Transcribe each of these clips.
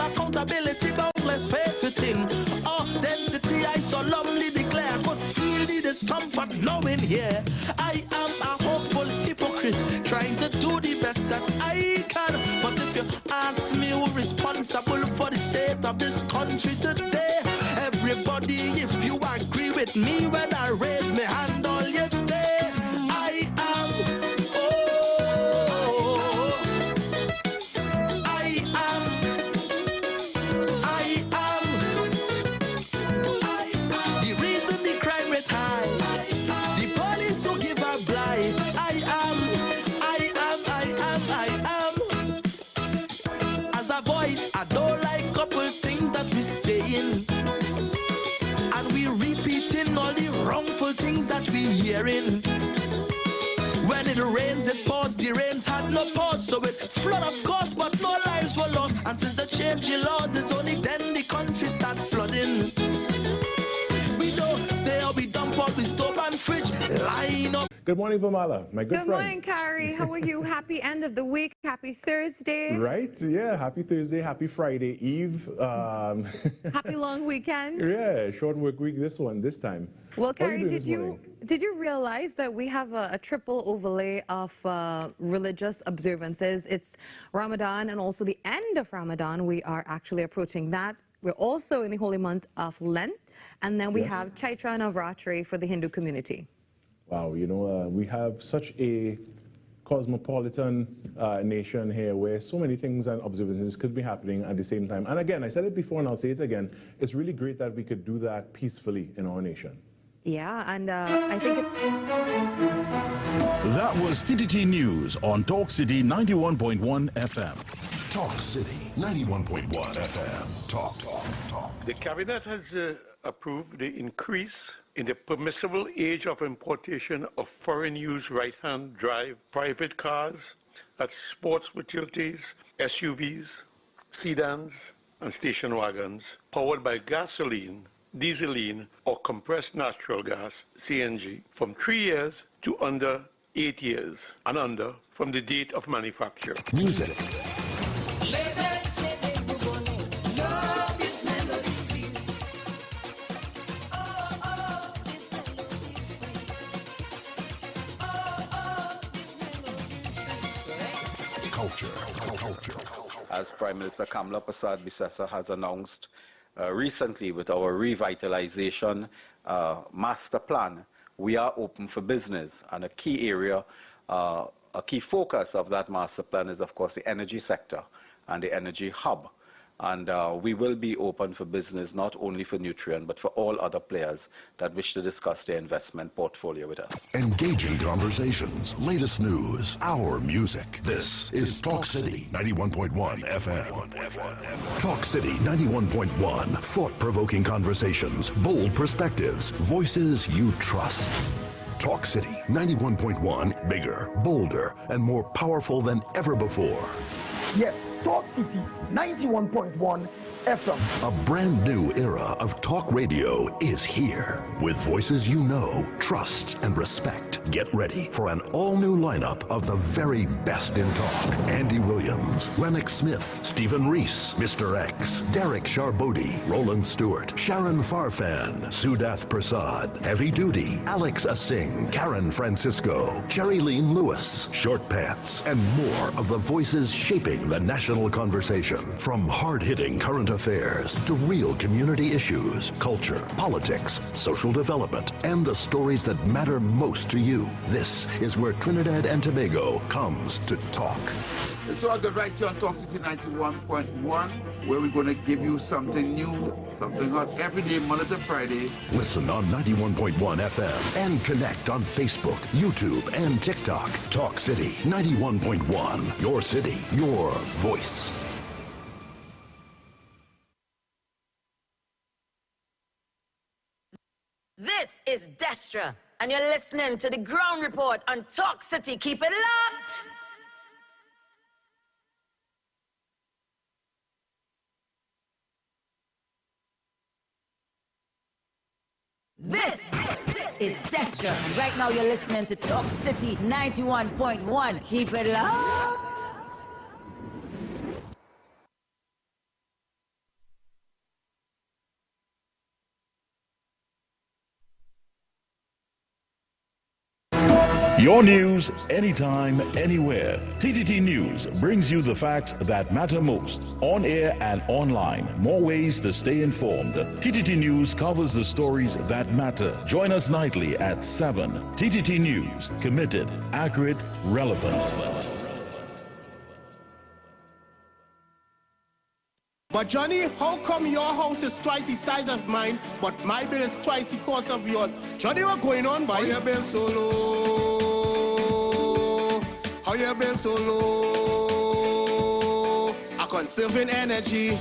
accountability, boundless faith within. Oh, density I solemnly declare, but feel the discomfort knowing here I am a hopeful hypocrite, trying to do the best that I can. But if you ask me who's responsible for the state of this country today, everybody, if you agree with me when I raise my hand, all you say, I am. I don't like couple things that we saying, and we repeating all the wrongful things that we hearing. When it rains, it pours. The rains had no pause, so it flood of course, but no lives were lost. And since the change in laws, it's only then the country start flooding. We don't stay or we dump all we stove and fridge, line up. Good morning, Vamala, my good friend. Good morning, Kari. How are you? Happy end of the week. Happy Thursday. Right? Yeah. Happy Thursday. Happy Friday Eve. Happy long weekend. Yeah. Short work week. This time. Well, Kari, did you realize that we have a triple overlay of religious observances? It's Ramadan and also the end of Ramadan. We are actually approaching that. We're also in the holy month of Lent, and then we have Chaitra Navratri for the Hindu community. Wow, you know, we have such a cosmopolitan nation here where so many things and observances could be happening at the same time. And again, I said it before and I'll say it again, it's really great that we could do that peacefully in our nation. Yeah, and I think That was TTT News on Talk City 91.1 FM. Talk City 91.1 FM. Talk. The cabinet has approved the increase in the permissible age of importation of foreign-use right-hand drive private cars, that's sports utilities, SUVs, sedans, and station wagons, powered by gasoline, dieseline, or compressed natural gas, CNG, from 3 years to under 8 years, and under from the date of manufacture. Music. Culture. As Prime Minister Kamla Persad-Bissessar has announced recently with our revitalization master plan, we are open for business. And a key area, a key focus of that master plan is, of course, the energy sector and the energy hub. And we will be open for business, not only for Nutrien, but for all other players that wish to discuss their investment portfolio with us. Engaging conversations, latest news, our music. This is Talk City 91.1 FM. Talk City 91.1. Thought-provoking conversations, bold perspectives, voices you trust. Talk City 91.1. Bigger, bolder, and more powerful than ever before. Yes, Talk City 91.1 FM. A brand new era of talk radio is here. With voices you know, trust, and respect. Get ready for an all-new lineup of the very best in talk. Andy Williams, Lennox Smith, Stephen Reese, Mr. X, Derek Charbodi, Roland Stewart, Sharon Farfan, Sudath Prasad, Heavy Duty, Alex Asing, Karen Francisco, Cherry-Leen Lewis, Short Pants, and more of the voices shaping the national conversation. From hard-hitting current affairs to real community issues, culture, politics, social development, and the stories that matter most to you. This is where Trinidad and Tobago comes to talk. So I'll go right here on Talk City 91.1, where we're going to give you something new, something hot every day, Monday to Friday. Listen on 91.1 FM and connect on Facebook, YouTube, and TikTok. Talk City 91.1. Your city, your voice. This is Destra, and you're listening to the Ground Report on Talk City. Keep it locked! This is Destra, and right now you're listening to Talk City 91.1. Keep it locked! Your news, anytime, anywhere. TTT News brings you the facts that matter most. On air and online. More ways to stay informed. TTT News covers the stories that matter. Join us nightly at 7. TTT News. Committed, accurate, relevant. But Johnny, how come your house is twice the size of mine, but my bill is twice the cost of yours? Johnny, what's going on, boy? How your bill so low? How your bill so low? I'm conserving energy.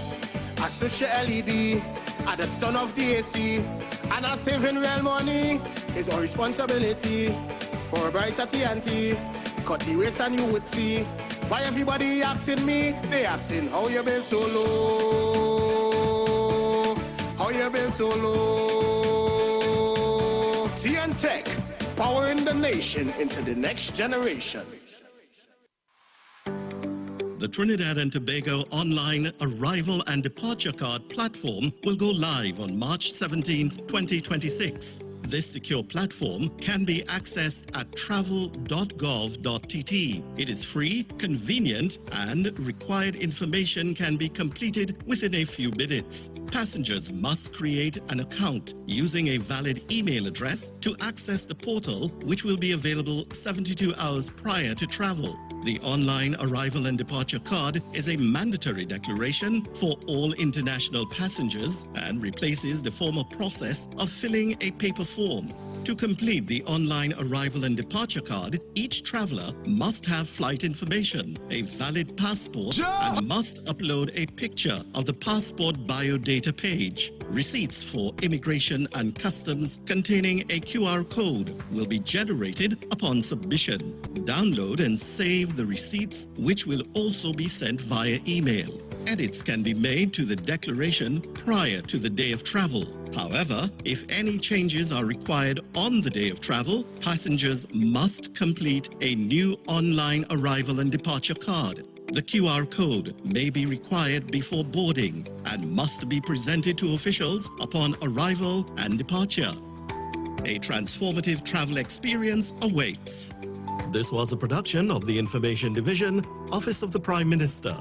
I switch the LED at the sun of the AC, and I'm saving real money. It's our responsibility for a brighter TNT. Cut the waste and you would see. Why everybody asking me? They asking how you been so low? How you been so low? TN Tech, powering the nation into the next generation. The Trinidad and Tobago online arrival and departure card platform will go live on March 17, 2026. This secure platform can be accessed at travel.gov.tt. It is free, convenient, and required information can be completed within a few minutes. Passengers must create an account using a valid email address to access the portal, which will be available 72 hours prior to travel. The online arrival and departure card is a mandatory declaration for all international passengers and replaces the former process of filling a paper form. To complete the online arrival and departure card, each traveler must have flight information, a valid passport, and must upload a picture of the passport biodata page. Receipts for immigration and customs containing a QR code will be generated upon submission. Download and save the receipts, which will also be sent via email. Edits can be made to the declaration prior to the day of travel. However, if any changes are required on the day of travel, passengers must complete a new online arrival and departure card. The QR code may be required before boarding and must be presented to officials upon arrival and departure. A transformative travel experience awaits. This was a production of the Information Division, Office of the Prime Minister.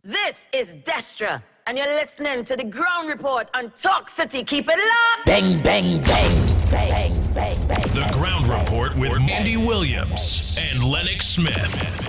This is Destra, and you're listening to the Ground Report on Talk City. Keep it locked. Bang, bang, bang, bang, bang, bang. The Ground Report with Andy Williams and Lennox Smith.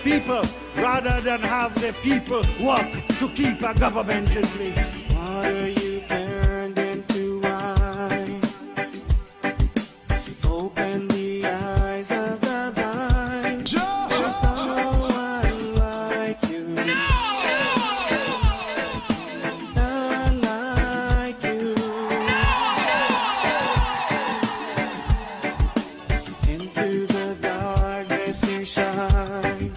People rather than have the people work to keep a government in place. Water you turned into wine. Open the eyes of the blind. Just no one like you. None like you. Into the darkness you shine.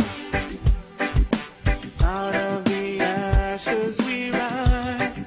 Out of the ashes we rise.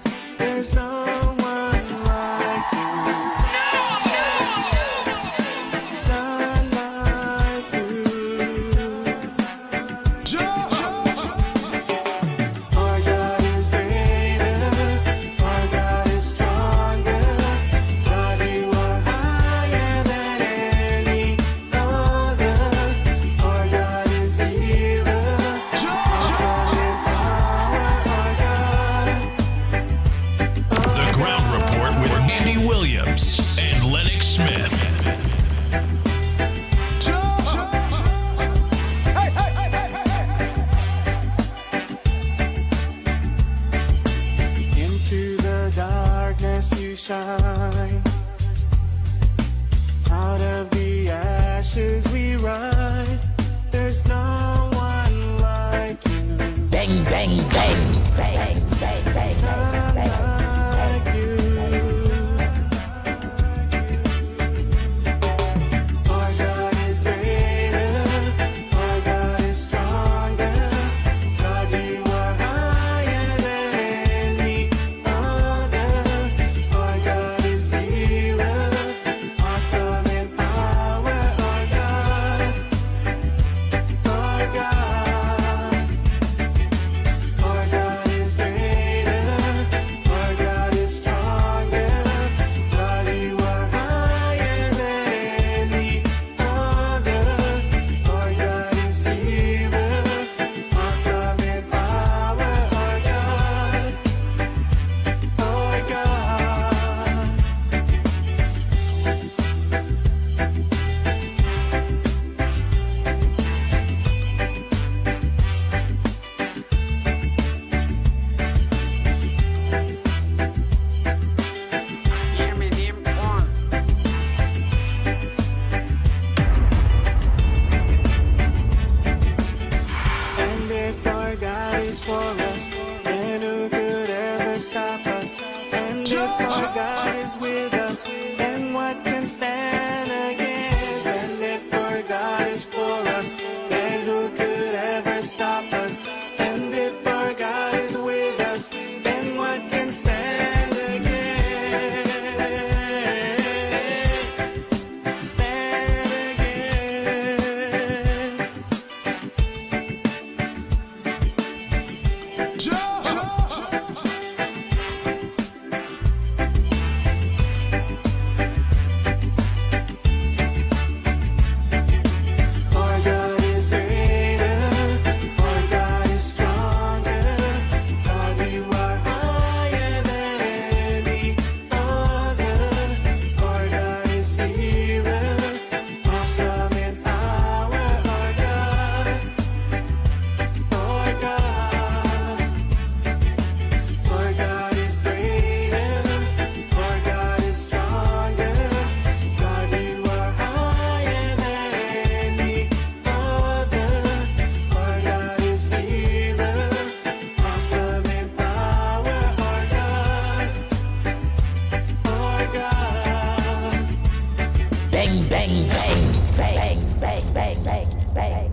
The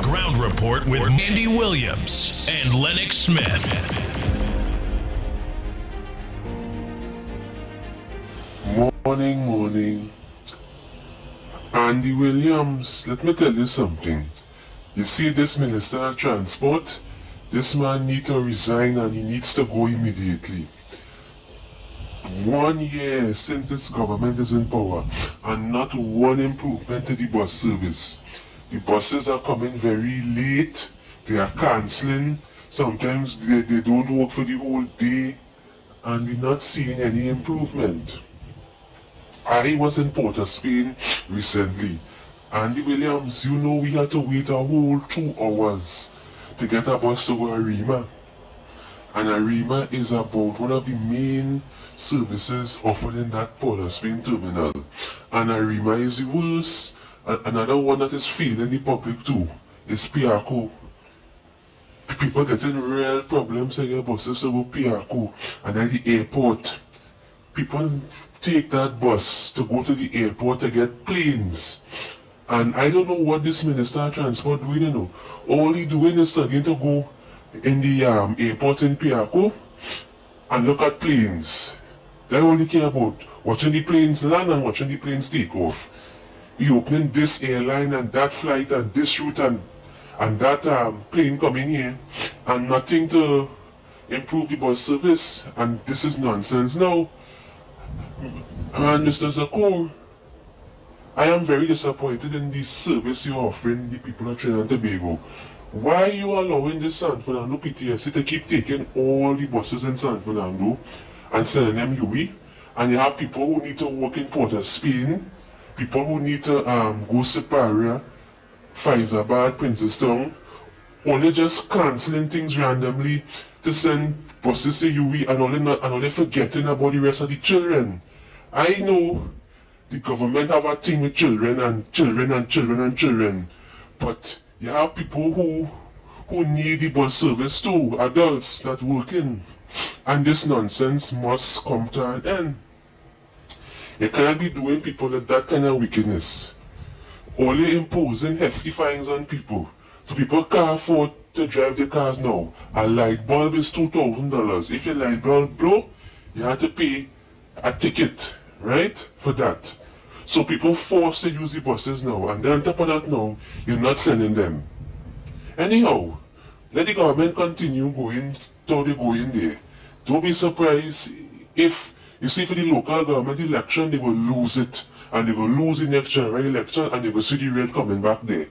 Ground Report with Andy Williams and Lennox Smith. Morning. Andy Williams, let me tell you something. You see this Minister of Transport? This man needs to resign and he needs to go immediately. 1 year since this government is in power and not one improvement to the bus service. The buses are coming very late, they are cancelling, sometimes they don't work for the whole day, and we're not seeing any improvement. I was in Port of Spain recently. Andy Williams, you know we had to wait a whole 2 hours to get a bus to Arima. And Arima is about one of the main services offered in that Port of Spain terminal. And Arima is the worst. Another one that is failing the public too is Piaco. People getting real problems to get buses to go Piaco. And at the airport, people take that bus to go to the airport to get planes. And I don't know what this Minister of Transport doing, you know. All he doing is studying to go in the airport in Piaco and look at planes. They only care about watching the planes land and watching the planes take off. He opening this airline and that flight and this route and that plane coming here and nothing to improve the bus service. And this is nonsense now. And Mr. Zakur, I am very disappointed in the service you're offering the people of Trinidad and Tobago. Why are you allowing the San Fernando PTSC to keep taking all the buses in San Fernando and selling them UE? And you have people who need to work in Port of Spain, people who need to go Siparia, Faizabad, Princestown, only just cancelling things randomly to send buses to UE and only forgetting about the rest of the children. I know the government have a thing with children, but you have people who need the bus service too, adults that working, and this nonsense must come to an end. You cannot be doing people that kind of wickedness, only imposing hefty fines on people, so people can't afford to drive their cars now. A light bulb is $2,000. If your light bulb blow, you have to pay a ticket, right, for that. So people forced to use the buses now, and then on top of that now, you're not sending them. Anyhow, let the government continue going till they go in there. Don't be surprised if, you see, for the local government election, they will lose it. And they will lose the next general election, and they will see the rate coming back there.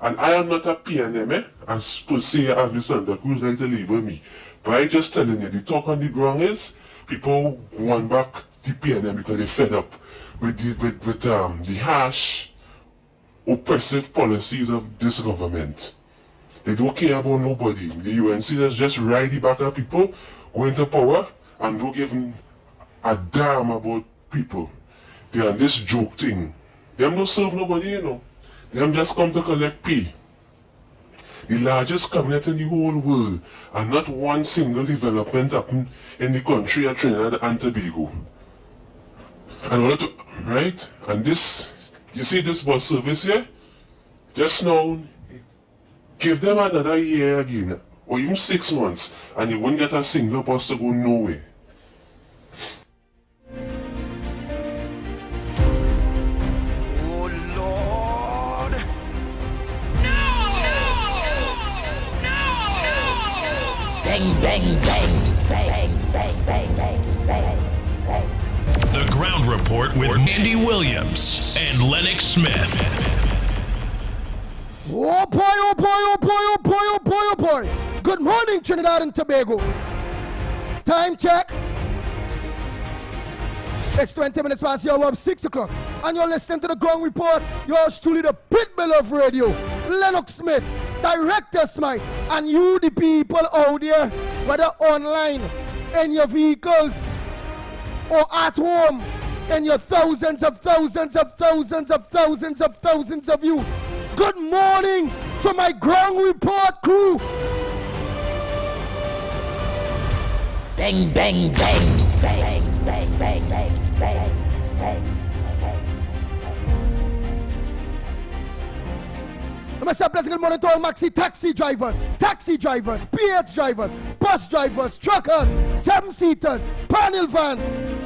And I am not a PNM, as per se, as Mr. Santa Cruz like to label me. But I just telling you, the talk on the ground is, people want back the PNM because they're fed up with the harsh, oppressive policies of this government. They don't care about nobody. The UNC just ride the back of people, go into power, and don't give a damn about people. They are this joke thing. Them don't serve nobody, you know. Them just come to collect pay. The largest community in the whole world, and not one single development happened in the country of Trinidad and Tobago. And right? And this, you see this bus service here? Just now, give them another year again, or even 6 months, and you won't get a single bus to go nowhere. Bang, bang, bang, bang, bang, bang, bang, bang, bang. The Ground Report with Andy Williams and Lennox Smith. Oh boy, oh boy, oh boy, oh boy, oh boy, oh boy. Good morning, Trinidad and Tobago. Time check. It's 20 minutes past the hour of 6 o'clock. And you're listening to the Ground Report. Yours truly, the Pitbull of Radio, Lennox Smith, Director Smith, and you, the people out there, whether online, in your vehicles, or at home, in your thousands of you. Good morning to my Ground Report crew. Bang, bang, bang, bang, bang, bang, bang, bang, I'm say pleasant good morning to all maxi taxi drivers, PH drivers, bus drivers, truckers, 7-seaters, panel vans,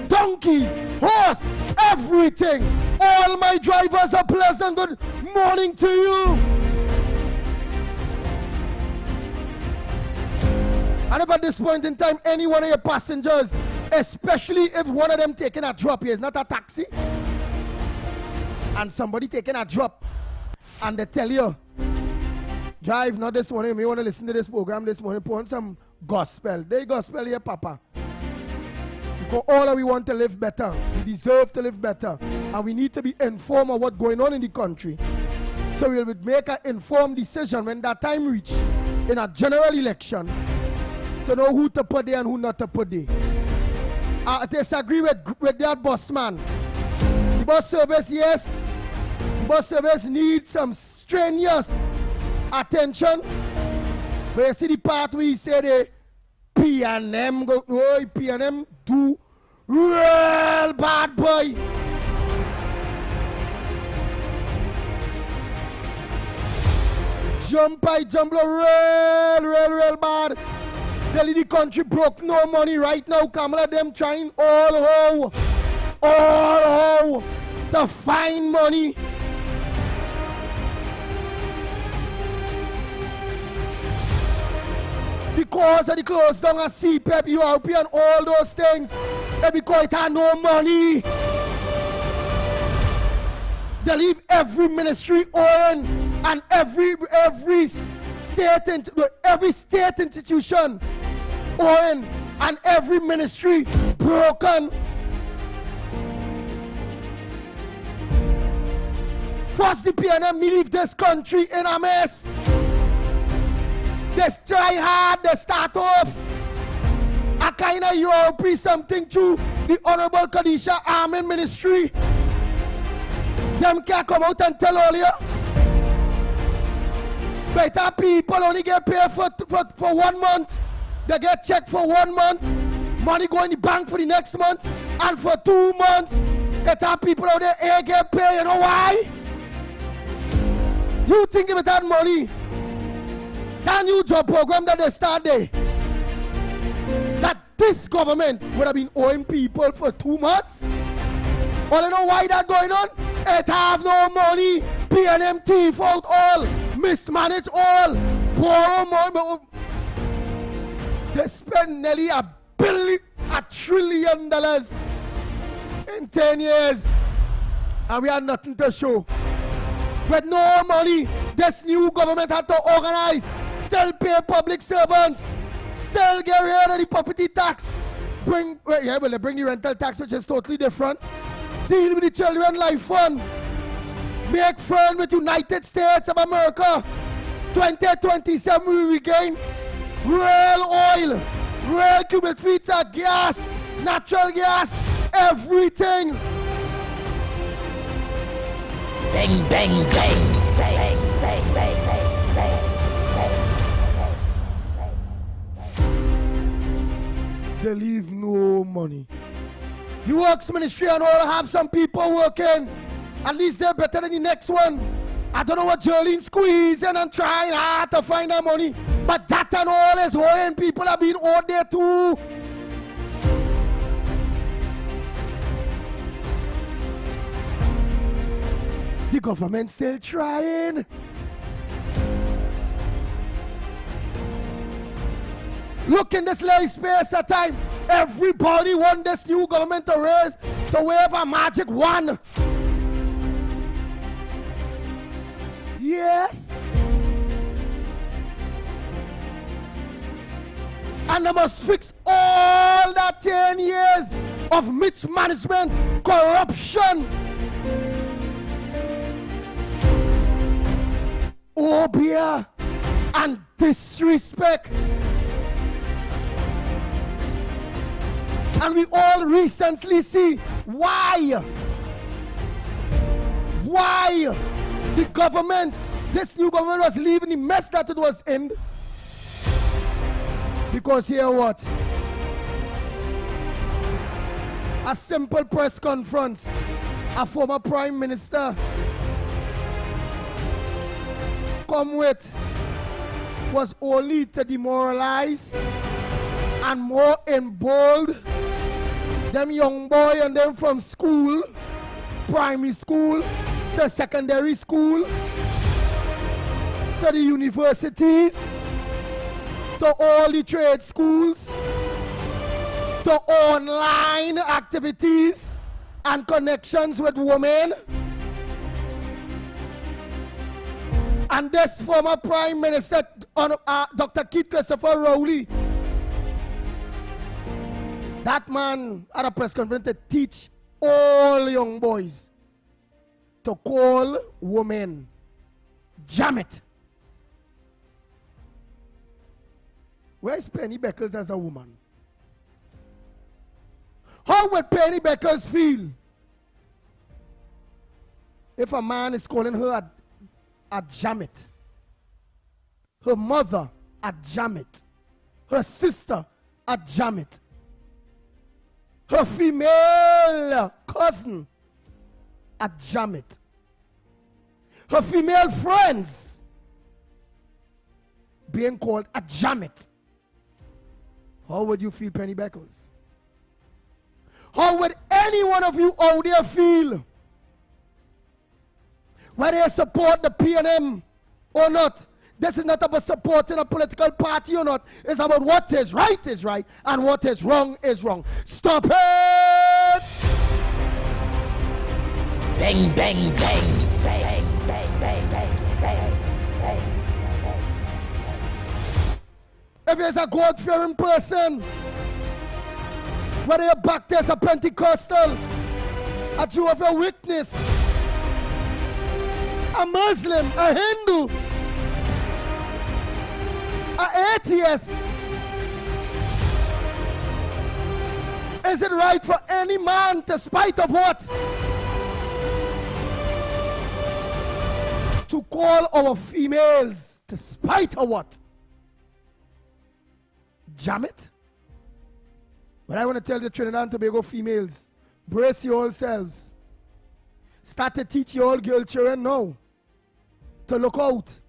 donkeys, horse, everything. All my drivers are pleasant good morning to you. And if at this point in time, any one of your passengers, especially if one of them taking a drop here, it's not a taxi, and somebody taking a drop, and they tell you, drive not this morning, you may want to listen to this program this morning, put on some gospel. They gospel here, Papa. Because all of we want to live better. We deserve to live better. And we need to be informed of what's going on in the country. So we will make an informed decision when that time reach in a general election to know who to put there and who not to put there. I disagree with that boss man. The bus service, yes. The bus service needs some strenuous attention. But you see the part where he said the P&M go, oh, P&M do real bad, boy. Jump real bad. Tell the country broke no money right now. Kamala them trying all how to find money. Because of the close down of CPEP, European, all those things, and because it had no money, they leave every ministry on and every state institution on and every ministry broken. First the PNM leave this country in a mess. They try hard, they start off a kind of Europe something to the Honorable Kadisha Armin Ministry. Them can't come out and tell all you. Better people only get paid for 1 month. They get checked for 1 month. Money go in the bank for the next month. And for 2 months, better people out there get paid. You know why? You think if it had money, that new job program that they started, that this government would have been owing people for 2 months? Well, you know why that going on? It have no money, PNM thief out all, mismanage all, borrow money. They spend nearly $1 trillion in 10 years, and we have nothing to show. With no money, this new government had to organize, still pay public servants, still get rid of the property tax, they bring the rental tax, which is totally different. Deal with the children life fund. Make friends with United States of America. 2027 we regain real oil, real cubic feet of gas, natural gas, everything. Bang, bang, bang. Bang, bang, bang, bang, bang. They leave no money. The works ministry and all have some people working. At least they're better than the next one. I don't know what Jolene squeezing and trying hard to find that money. But that and all is holding people have been out there too. The government still trying. Look in this little space of time. Everybody want this new government to wave a magic wand. Yes. And they must fix all that 10 years of mismanagement, corruption, obia, and disrespect. And we all recently see why the government, this new government, was leaving the mess that it was in. Because here what? a simple press conference. A former prime minister come with was only to demoralize and more embolden them young boy and them from school, primary school to secondary school to the universities to all the trade schools to online activities and connections with women. And this former Prime Minister, Dr. Keith Christopher Rowley, that man at a press conference to teach all young boys to call women Jamet. Where's Penny Beckles as a woman? How would Penny Beckles feel if a man is calling her a Jamet? Her mother a Jamet. Her sister a Jamet. Her female cousin a Jamet. Her female friends being called a Jamet. How would you feel, Penny Beckles? How would any one of you out there feel whether you support the PNM or not? This is not about supporting a political party or not. It's about what is right and what is wrong is wrong. Stop it! Bang, bang, bang, bang, bang, bang, bang, bang. If you're a God-fearing person, whether you're Baptist as a Pentecostal, a Jehovah's Witness, a Muslim, a Hindu, an atheist, is it right for any man, despite of what, to call our females, despite of what? Jamet? But I want to tell the Trinidad and Tobago females, brace yourselves. Start to teach your old girl children now to look out.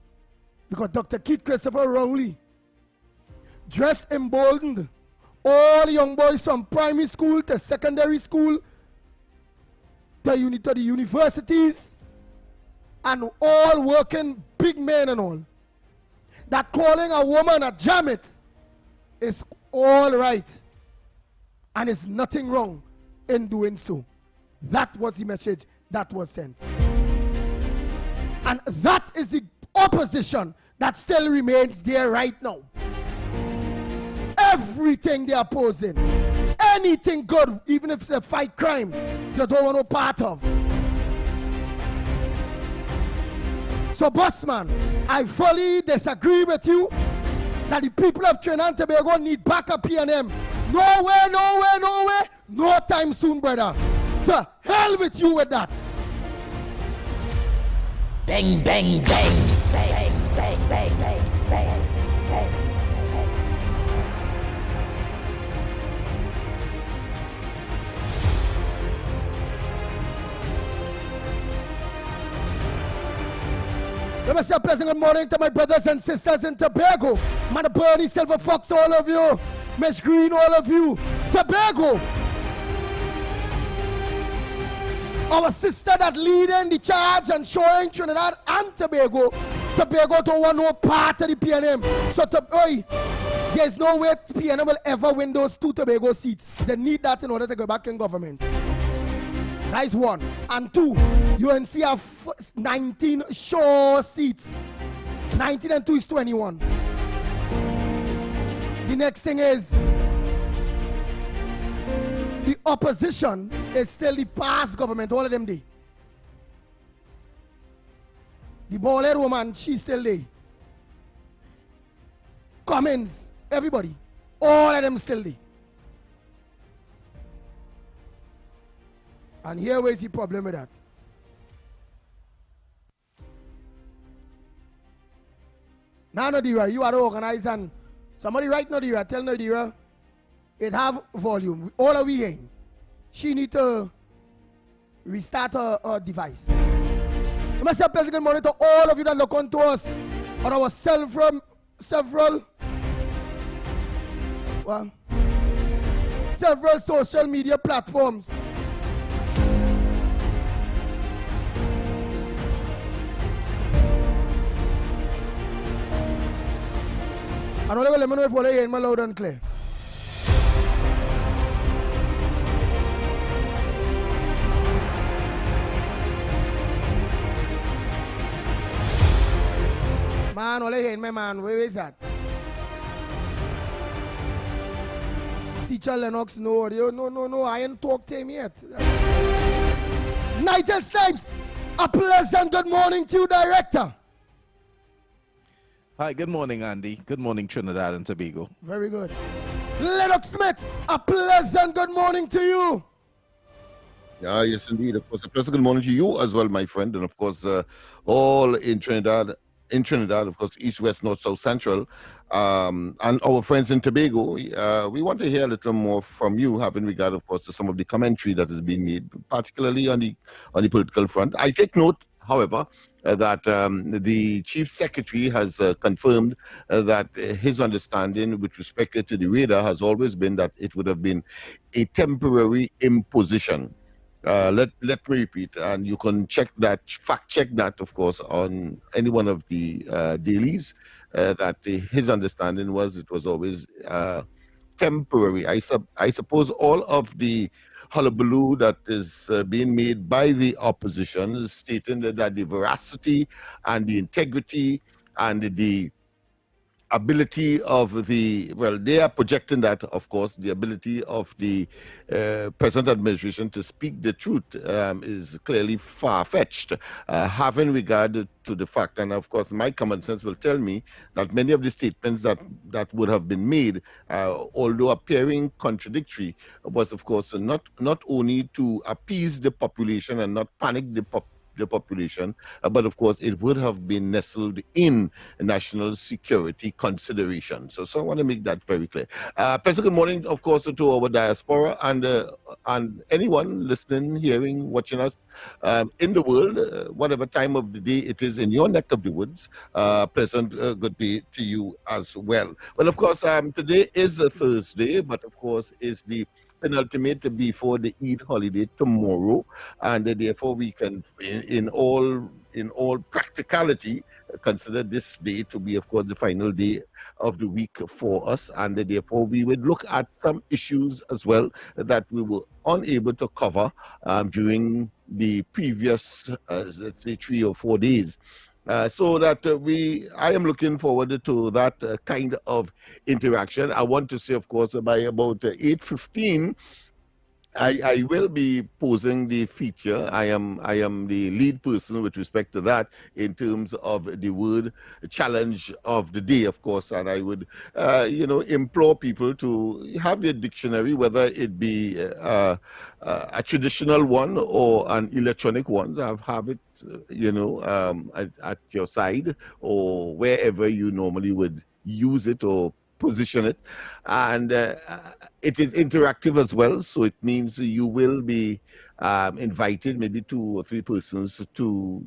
Because Dr. Keith Christopher Rowley dress emboldened all young boys from primary school to secondary school to the universities and all working big men and all. That calling a woman a Jamet is all right. And there's nothing wrong in doing so. That was the message that was sent. And that is the opposition that still remains there right now. Everything they are opposing, anything good, even if it's a fight crime, they don't want no part of. So, Bossman, I fully disagree with you that the people of Trinidad and Tobago need backup PNM. Nowhere, no time soon, brother. To hell with you with that. Bang, bang, bang, bang, bang, bang, bang, bang, bang. Let me say a pleasant good morning to my brothers and sisters in Tobago. Mother Bernie, Silver Fox, all of you. Miss Green, all of you. Tobago. Our sister that leading the charge and showing Trinidad and Tobago. Tobago don't want no part of the PNM. So there's no way PNM will ever win those 2 Tobago seats. They need that in order to go back in government. That is 1. And 2, UNC have 19 sure seats. 19 and 2 is 21. The next thing is, the opposition is still the past government, all of them there. The bald-head woman, she's still there. Cummins, everybody, all of them still there. And here where is the problem with that? Now, Nadira, you are organized and somebody write Nadira, tell Nadira, it have volume. All of we hearing. she need to restart her device. I must say a pleasant good morning to all of you that look on to us on our several social media platforms. And let me know if you hear me loud and clear. Man, all I hear me, man, where is that? Teacher Lennox, no, I ain't talked to him yet. Nigel Snipes, a pleasant good morning to you, Director. Hi, good morning, Andy. Good morning, Trinidad and Tobago. Very good. Lennox Smith, a pleasant good morning to you. Yeah, yes, indeed. Of course, a pleasant good morning to you as well, my friend. And of course, all in Trinidad, of course, East, West, North, South, Central, and our friends in Tobago. We want to hear a little more from you, having regard, of course, to some of the commentary that has been made, particularly on the political front. I take note, however, that the Chief Secretary has confirmed that his understanding with respect to the radar has always been that it would have been a temporary imposition. Let me repeat, and you can fact check that, of course, on any one of the dailies, that his understanding was it was always temporary. I suppose all of the hullabaloo that is being made by the opposition, stating that the veracity and the integrity and the ability of they are projecting that, of course, the ability of the present administration to speak the truth is clearly far-fetched, having regard to the fact, and of course my common sense will tell me that many of the statements that would have been made, although appearing contradictory, was of course not only to appease the population and not panic the population, but of course it would have been nestled in national security considerations. So I want to make that very clear. Pleasant good morning, of course, to our diaspora and anyone listening, hearing, watching us in the world, whatever time of the day it is in your neck of the woods. Pleasant good day to you as well. Well, of course, today is a Thursday, but of course is the penultimate before the Eid holiday tomorrow, and therefore we can, in all practicality, consider this day to be, of course, the final day of the week for us, and therefore we would look at some issues as well that we were unable to cover during the previous, let's say, 3 or 4 days. So that I am looking forward to that kind of interaction. I want to say, of course, by about 8:15, I will be posing the feature. I am the lead person with respect to that in terms of the word challenge of the day, of course. And I would, implore people to have their dictionary, whether it be a traditional one or an electronic one. Have it, at your side or wherever you normally would use it or position it, and it is interactive as well, so it means you will be invited, maybe 2 or 3 persons, to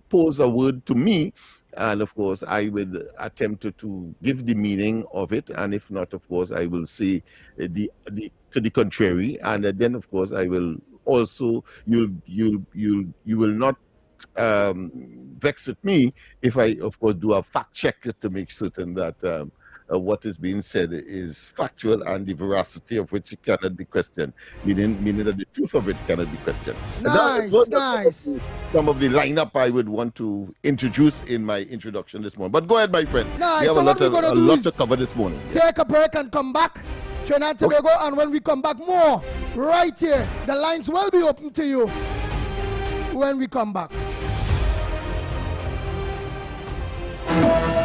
pose a word to me, and of course I will attempt to give the meaning of it, and if not, of course I will say to the contrary, and then of course I will also, you will not vex with me if I, of course, do a fact check to make certain that what is being said is factual and the veracity of which it cannot be questioned, meaning that the truth of it cannot be questioned. Nice. Some of the lineup I would want to introduce in my introduction this morning. But go ahead, my friend. Nice. We have a lot to cover this morning. Take a break and come back. Trinidad and Tobago, and when we come back, more right here. The lines will be open to you when we come back.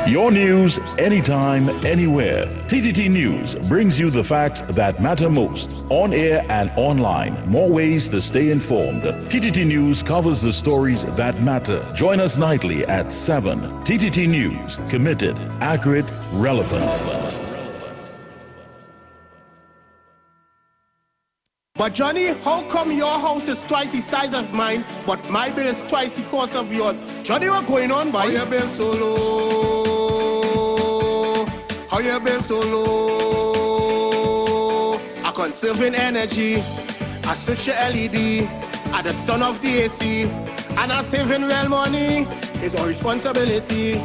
Your news, anytime, anywhere. TTT News brings you the facts that matter most. On air and online. More ways to stay informed. TTT News covers the stories that matter. Join us nightly at 7. TTT News. Committed, accurate, relevant. But Johnny, how come your house is twice the size of mine, but my bill is twice the cost of yours? Johnny, what's going on, boy? How your bill so low? How your bill so low? I conserving energy, I switch your LED, at the stun of the AC, and I saving real money. It's our responsibility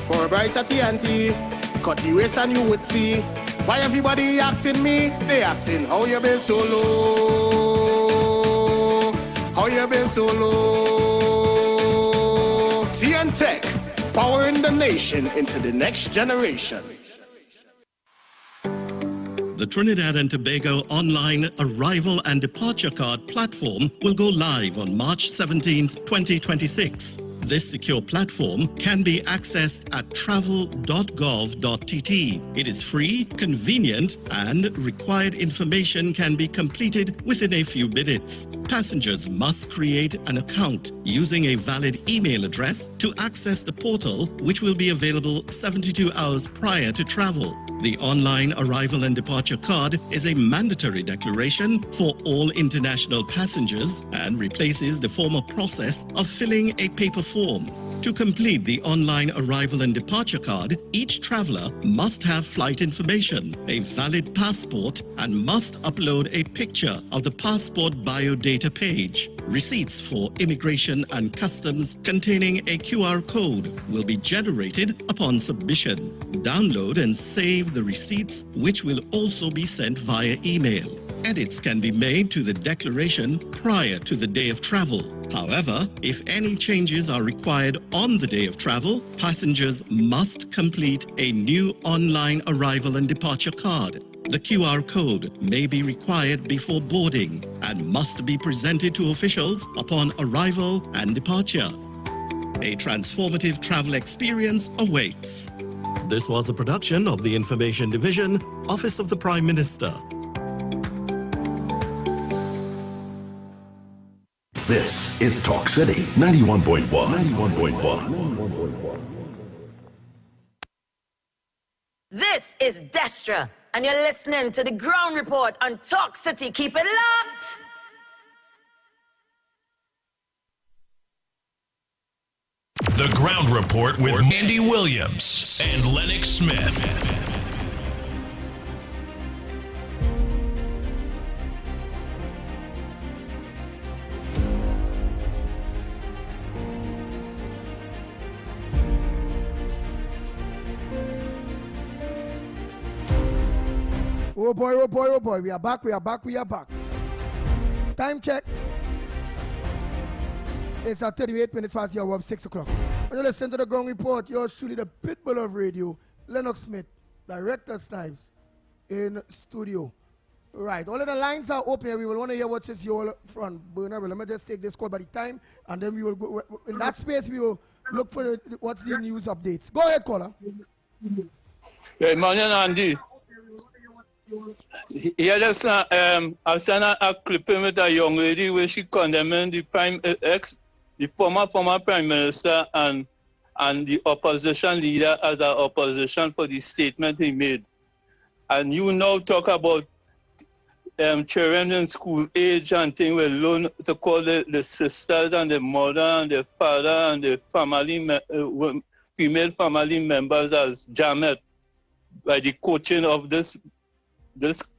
for a brighter TNT. Cut the waste and you would see. Why everybody asking me? They asking how you been so low? How you been so low? TN Tech, powering the nation into the next generation. The Trinidad and Tobago online arrival and departure card platform will go live on March 17, 2026. This secure platform can be accessed at travel.gov.tt. It is free, convenient, and required information can be completed within a few minutes. Passengers must create an account using a valid email address to access the portal, which will be available 72 hours prior to travel. The online arrival and departure card is a mandatory declaration for all international passengers and replaces the former process of filling a paper form. To complete the online arrival and departure card, each traveler must have flight information, a valid passport, and must upload a picture of the passport biodata page. Receipts for immigration and customs containing a QR code will be generated upon submission. Download and save the receipts, which will also be sent via email. Edits can be made to the declaration prior to the day of travel. However, if any changes are required on the day of travel, passengers must complete a new online arrival and departure card. The QR code may be required before boarding and must be presented to officials upon arrival and departure. A transformative travel experience awaits. This was a production of the Information Division, Office of the Prime Minister. This is Talk City 91.1. 91.1. This is Destra, and you're listening to the Ground Report on Talk City. Keep it locked. The Ground Report with Mandy Williams and Lennox Smith. Oh boy, oh boy, oh boy. We are back, we are back, we are back. Time check. It's at 38 minutes past the hour of 6 o'clock. When you listen to the Ground Report, yours truly, the pitbull of radio, Lennox Smith, Director Snipes, in studio. Right, all of the lines are open here. We will want to hear what's in your front burner. Let me just take this call by the time, and then we will go. In that space, we will look for what's the news updates. Go ahead, caller. Good morning, Andy. Yeah, there's I've seen a clipping with a young lady where she condemning the former Prime Minister and the opposition leader as the opposition for the statement he made. And you now talk about children in school age and things will learn to call the sisters and the mother and the father and the family female family members as Jamet by the coaching of this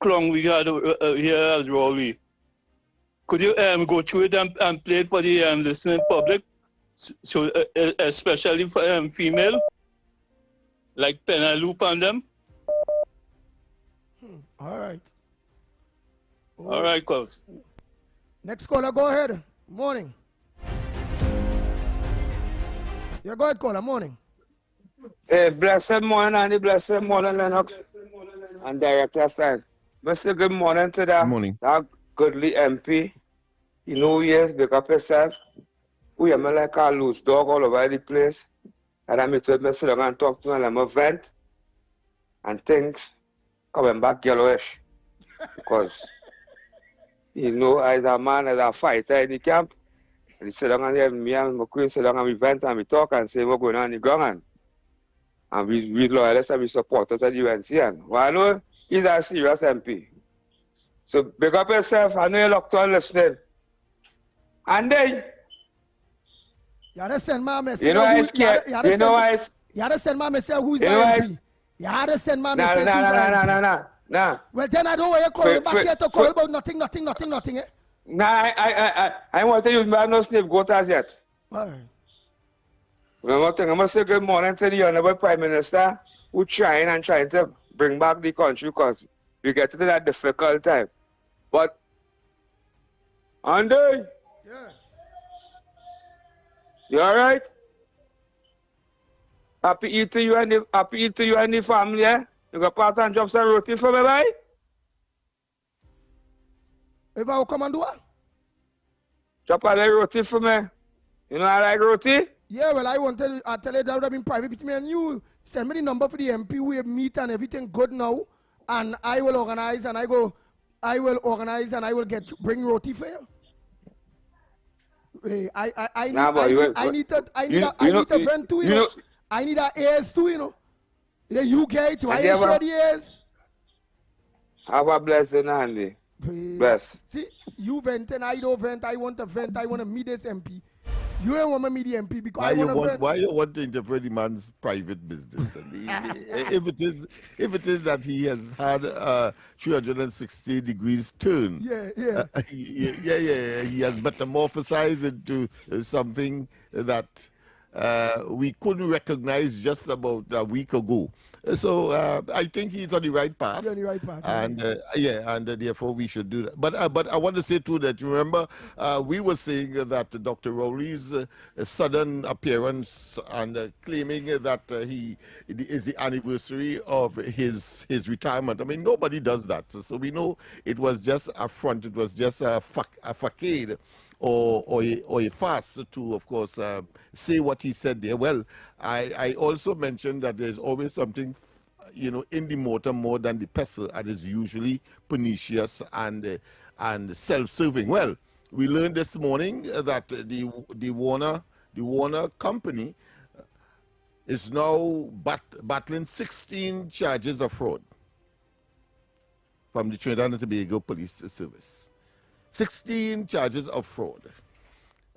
clown we had here as Rowley. Could you go through it and play it for the listening public, so especially for female, like Penelope and them? All right. Oh. All right, cuz. Next caller, go ahead. Morning. Yeah, go ahead, caller. Morning. Hey, blessed morning, Andy. Blessed morning, Lennox. And Director Stein. Mr. Good morning to that. Good morning. That goodly MP. You know who he is, big up yourself. We are like a loose dog all over the place. And I'm to me sit down and talk to him, I'm vent. And things coming back yellowish. Because, you know, as a man, as a fighter in the camp, and he sit down and me and my queen sit down and we vent and we talk and say what's going on in the ground. And we loyalists and we supporters of the UNC. Well, I know he's a serious MP. So big up yourself. I know you're locked on listening. And then, you had to send my message. You know I scared. You know I. You had to send my message who is You know MP. You had to send my message who's MP. Nah. Well, then I don't want you calling back here to call about nothing, eh? Nah, I want to use my no scapegoat as yet. All right. One thing, I must say good morning to the Honorable Prime Minister who trying to bring back the country because we get to that difficult time. But, Andy, yeah. You all right? Happy Eid to you and the family, eh? You got part and drop some roti for me, boy? If I will come and do what? Drop a little roti for me. You know I like roti? Yeah, well, I tell you that would have been private between me and you. Send me the number for the MP. We meet and everything good now. And I will organize and I will bring roti for you. I need a friend too, you know. I need a ears too, you know. Yeah, you get it. Why you share the ears? Have a blessing, Andy. Bless. See, you vent and I don't vent. I want to vent. I want to meet this MP. You don't want to meet the MP because why you want to interfere the man's private business? if it is that he has had 360 degrees turn, he has metamorphosized into something that we couldn't recognize just about a week ago. So I think he's on the right path. He's on the right path. And therefore we should do that. But I want to say too that you remember we were saying that Dr. Rowley's sudden appearance and claiming that it is the anniversary of his retirement. I mean, nobody does that. So we know it was just a front. It was just a facade. Or a farce to, of course, say what he said there. Well, I also mentioned that there's always something, in the motor more than the pestle, and is usually pernicious and self-serving. Well, we learned this morning that the Warner company is now battling 16 charges of fraud from the Trinidad and Tobago Police Service. 16 charges of fraud.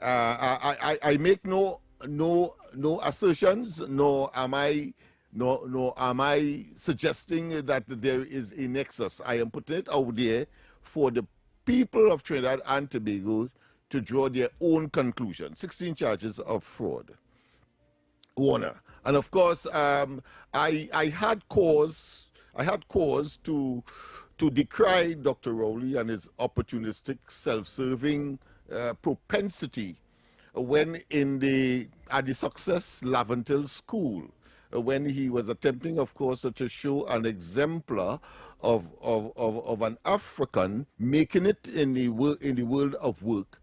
I make no assertions, nor am I suggesting that there is a nexus. I am putting it out there for the people of Trinidad and Tobago to draw their own conclusion. 16 charges of fraud. Warner. And of course, I had cause to decry Dr. Rowley and his opportunistic, self-serving propensity when at the Success Laventil School, when he was attempting, of course, to show an exemplar of an African making it in the world of work,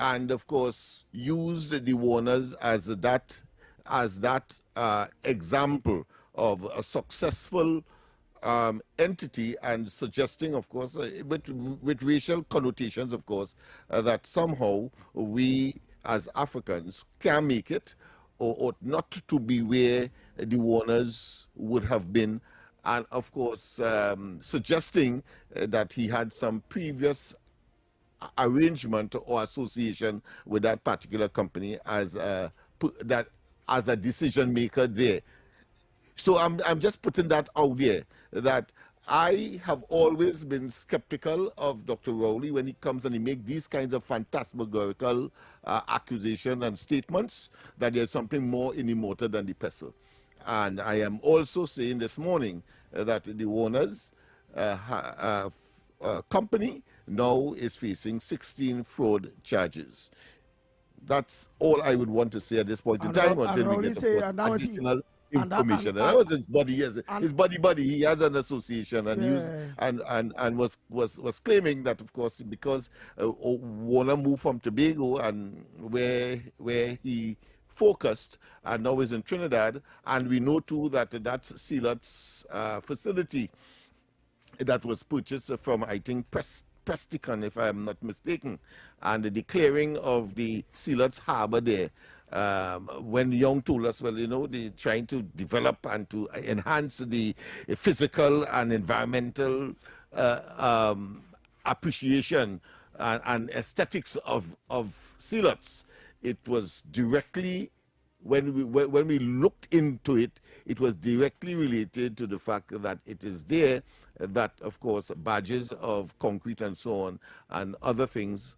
and of course used the Warners as that example of a successful entity, and suggesting, of course, with racial connotations, of course, that somehow we as Africans can make it, or ought not to be where the Warners would have been, and of course suggesting that he had some previous arrangement or association with that particular company as a decision maker there. So I'm just putting that out there, that I have always been skeptical of Dr. Rowley when he comes and he makes these kinds of phantasmagorical accusations and statements, that there's something more in the motor than the pestle. And I am also saying this morning that the Warners company now is facing 16 fraud charges. That's all I would want to say at this point in time, until we get, of course, additional information. And that was his buddy. Yes, his buddy. He has an association, and was claiming that, of course, because Warner moved from Tobago and where he focused, and now is in Trinidad, and we know too that that's Sealot's facility that was purchased from, I think, Presticon, if I'm not mistaken, and the declaring of the Sealot's harbor there. When Young told us, well, they're trying to develop and to enhance the physical and environmental appreciation and aesthetics of zealots. It was directly, when we looked into it, it was directly related to the fact that it is there that, of course, badges of concrete and so on and other things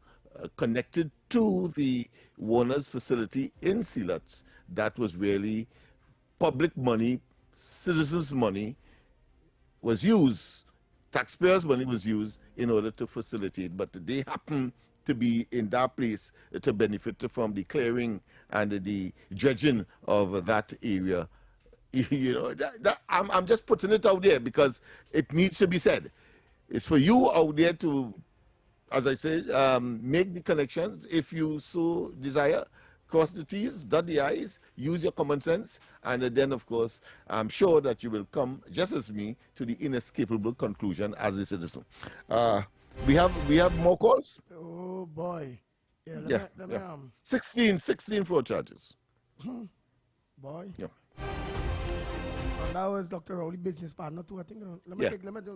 connected to the Warner's facility in Zealots, that was really public money, citizens' money was used, taxpayers' money was used in order to facilitate, but they happen to be in that place to benefit from the clearing and the dredging of that area. You know, I'm just putting it out there because it needs to be said. It's for you out there to, as I said, make the connections if you so desire. Cross the T's, dot the I's, use your common sense, and then, of course, I'm sure that you will come, just as me, to the inescapable conclusion as a citizen. We have more calls? Oh, boy. Yeah, Let me 16 fraud charges. Boy. Yeah. And that was Dr. Rowley, business partner too, I think.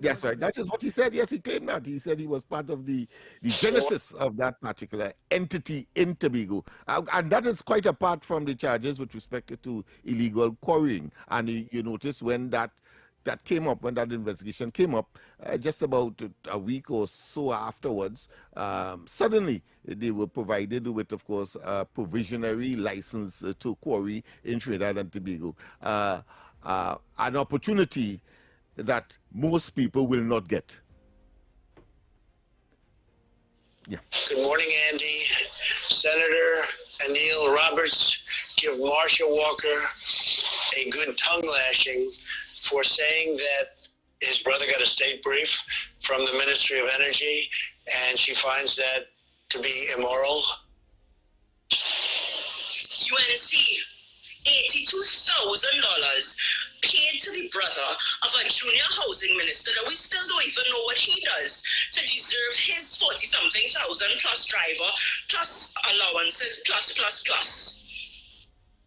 That's right. That is what he said. Yes, he claimed that. He said he was part of the genesis of that particular entity in Tobago. And that is quite apart from the charges with respect to illegal quarrying. And you notice when that came up, when that investigation came up, just about a week or so afterwards, suddenly they were provided with, of course, a provisionary license to quarry in Trinidad and Tobago. An opportunity that most people will not get. Yeah. Good morning, Andy. Senator Anil Roberts give Marsha Walker a good tongue lashing for saying that his brother got a state brief from the Ministry of Energy, and she finds that to be immoral. UNC, $82,000 paid to the brother of a junior housing minister that we still don't even know what he does to deserve his 40-something thousand plus driver, plus allowances, plus.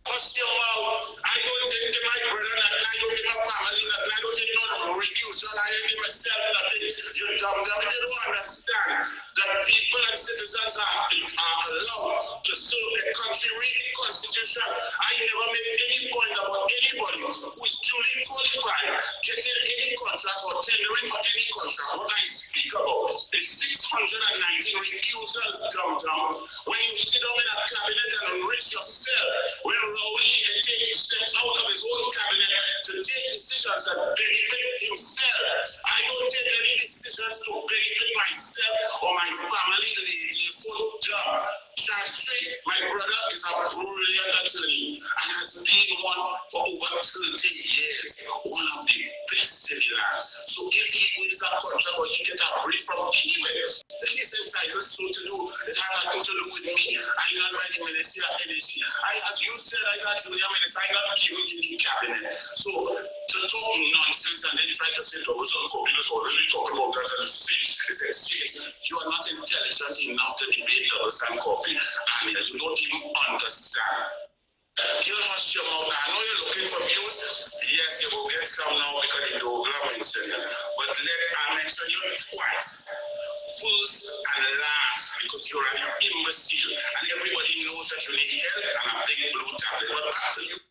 Cost your mouth. I don't think to my brother that I don't think my family that I don't think no refusal. I don't think myself nothing. You dumb. You don't understand that people and citizens are allowed to serve their country. Read the Constitution. I never make any point about anybody who is duly qualified getting any contract or tendering for any contract. What I speak about is 619 refusals, dumb. When you sit down in a cabinet and enrich yourself, when Rowley steps out of his own cabinet to take decisions that benefit himself. I don't take any decisions to benefit myself or my family. You're so dumb. Shastri, my brother, is a brilliant attorney and has been one for over 30 years, one of the best in the land. So if he wins a contract or he gets a brief from anywhere, then he's entitled so to do. It has nothing to do with me. I'm not by the Ministry of Energy. As you said, I got junior minister, I got given in the cabinet. So to talk nonsense and then try to say Thomas on Copinos already talk about that and say it's exchange. You are not intelligent enough to debate double and coffee. And you don't even understand. You hush your mouth. I know you're looking for views. Yes, you will get some now because the Douglas mentioned you. But I mention you twice. First and last, because you're an imbecile. And everybody knows that you need help and a big blue tablet. But back to you.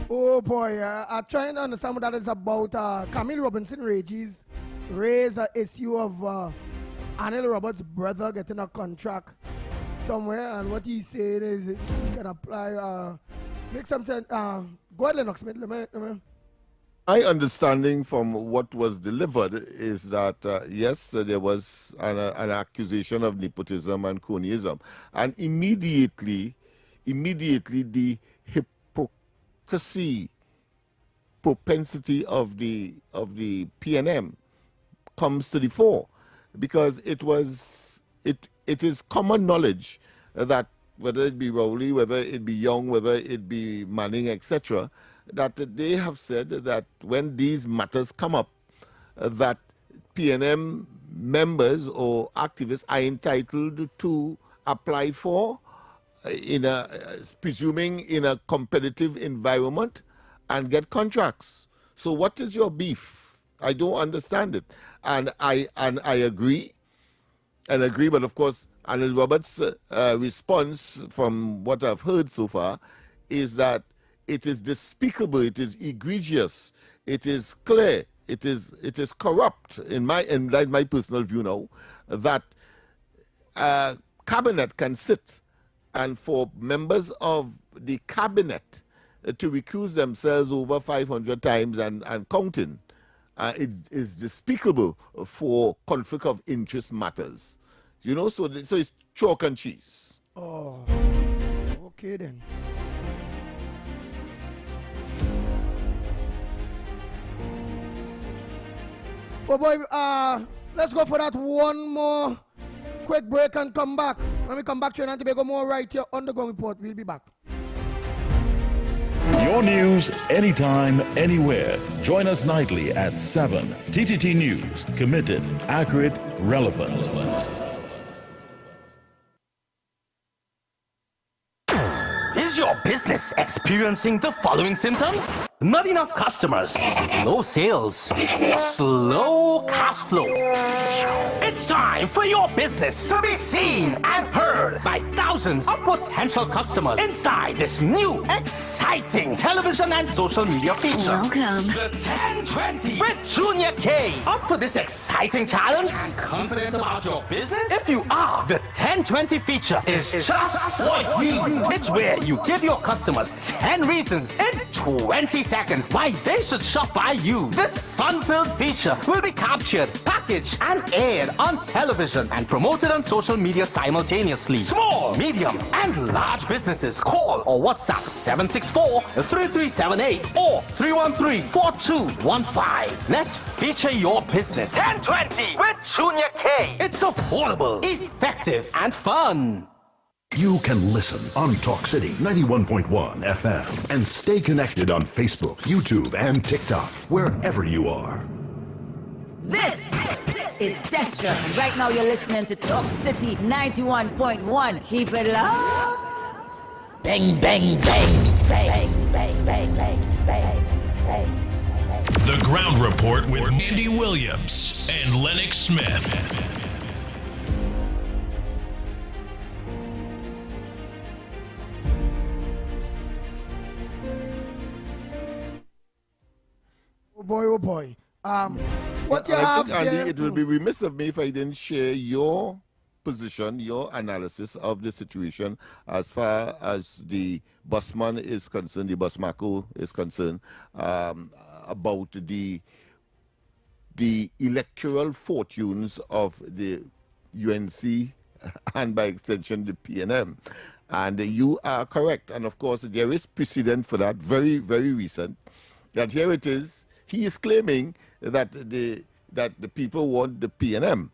Oh boy, I'm trying to understand what that is about. Camille Robinson raised an issue of Anil Roberts' brother getting a contract somewhere, and what he's saying is he can apply, make some sense. Go ahead, Lennox. My understanding from what was delivered is that, yes, there was an accusation of nepotism and cronyism, and immediately the propensity of the PNM comes to the fore, because it is common knowledge that whether it be Rowley, whether it be Young, whether it be Manning, etc., that they have said that when these matters come up, that PNM members or activists are entitled to apply for, presuming in a competitive environment, and get contracts. So what is your beef? I don't understand it. And I agree, but of course, and Robert's response from what I've heard so far is that it is despicable, it is egregious, it is clear, it is corrupt in my personal view now, that cabinet can sit and for members of the cabinet to recuse themselves over 500 times and counting. It is despicable for conflict of interest matters. You know, so it's chalk and cheese. Oh, okay then. Well, boy, let's go for that one more quick break and come back. When we come back, Trinidad and Tobago more right here on the Ground Report. We'll be back. Your news, anytime, anywhere. Join us nightly at 7. TTT News. Committed, accurate, relevant. Is your business experiencing the following symptoms? Not enough customers, no sales, slow cash flow. It's time for your business to be seen and heard by thousands of potential customers inside this new, exciting television and social media feature. Welcome. The 1020 with Junior K. Up for this exciting challenge? And confident about your business? If you are, the 1020 feature is just what you need. It's where you give your customers 10 reasons in 20 seconds why they should shop by you. This fun-filled feature will be captured, packaged, and aired on television and promoted on social media simultaneously. Small, medium, and large businesses call or WhatsApp 764-3378 or 313-4215. Let's feature your business. 1020 with Junior K. It's affordable, effective, and fun. You can listen on Talk City 91.1 FM and stay connected on Facebook, YouTube, and TikTok, wherever you are. This is Destra. And right now you're listening to Talk City 91.1. Keep it locked. Bang, bang, bang, bang, bang, bang, bang, bang, bang. The Ground Report with Andy Williams and Lennox Smith. Oh boy. What you I have think, Andy, there? it would be remiss of me if I didn't share your position, your analysis of the situation as far as the busman is concerned, the busmako is concerned, about the electoral fortunes of the UNC and by extension the PNM. And you are correct. And of course, there is precedent for that, very, very recent, that here it is. He is claiming that the people want the PNM.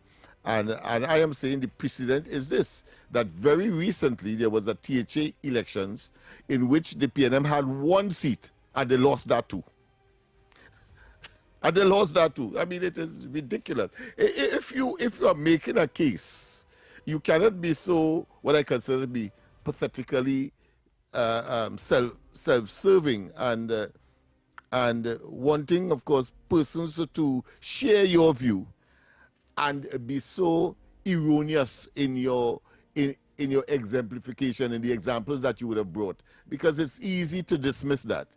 And I am saying the precedent is this, that very recently there was a THA elections in which the PNM had one seat and they lost that too. And they lost that too. I mean, it is ridiculous. If you are making a case, you cannot be so, what I consider to be pathetically self-serving and wanting, of course, persons to share your view and be so erroneous in your exemplification, in the examples that you would have brought, because it's easy to dismiss that.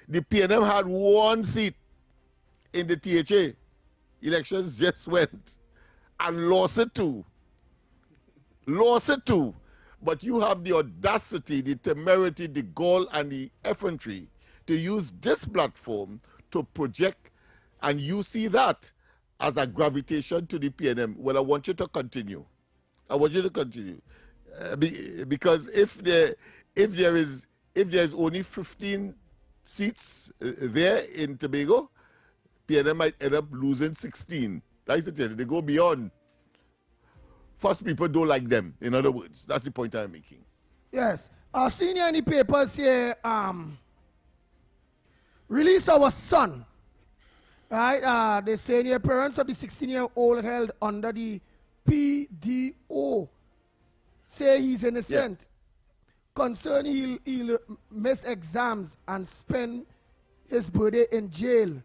The PNM had one seat in the THA. Elections just went and lost it too. But you have the audacity, the temerity, the gall, and the effrontery to use this platform to project, and you see that as a gravitation to the PNM. Well, I want you to continue. Because if there is only 15 seats there in Tobago, PNM might end up losing 16. That's the thing. They go beyond. First, people don't like them. In other words, that's the point I'm making. Yes. I've seen in the papers here, release our son. Right? They say the parents of the 16-year-old held under the PDO say he's innocent. Yeah. Concern he'll miss exams and spend his birthday in jail.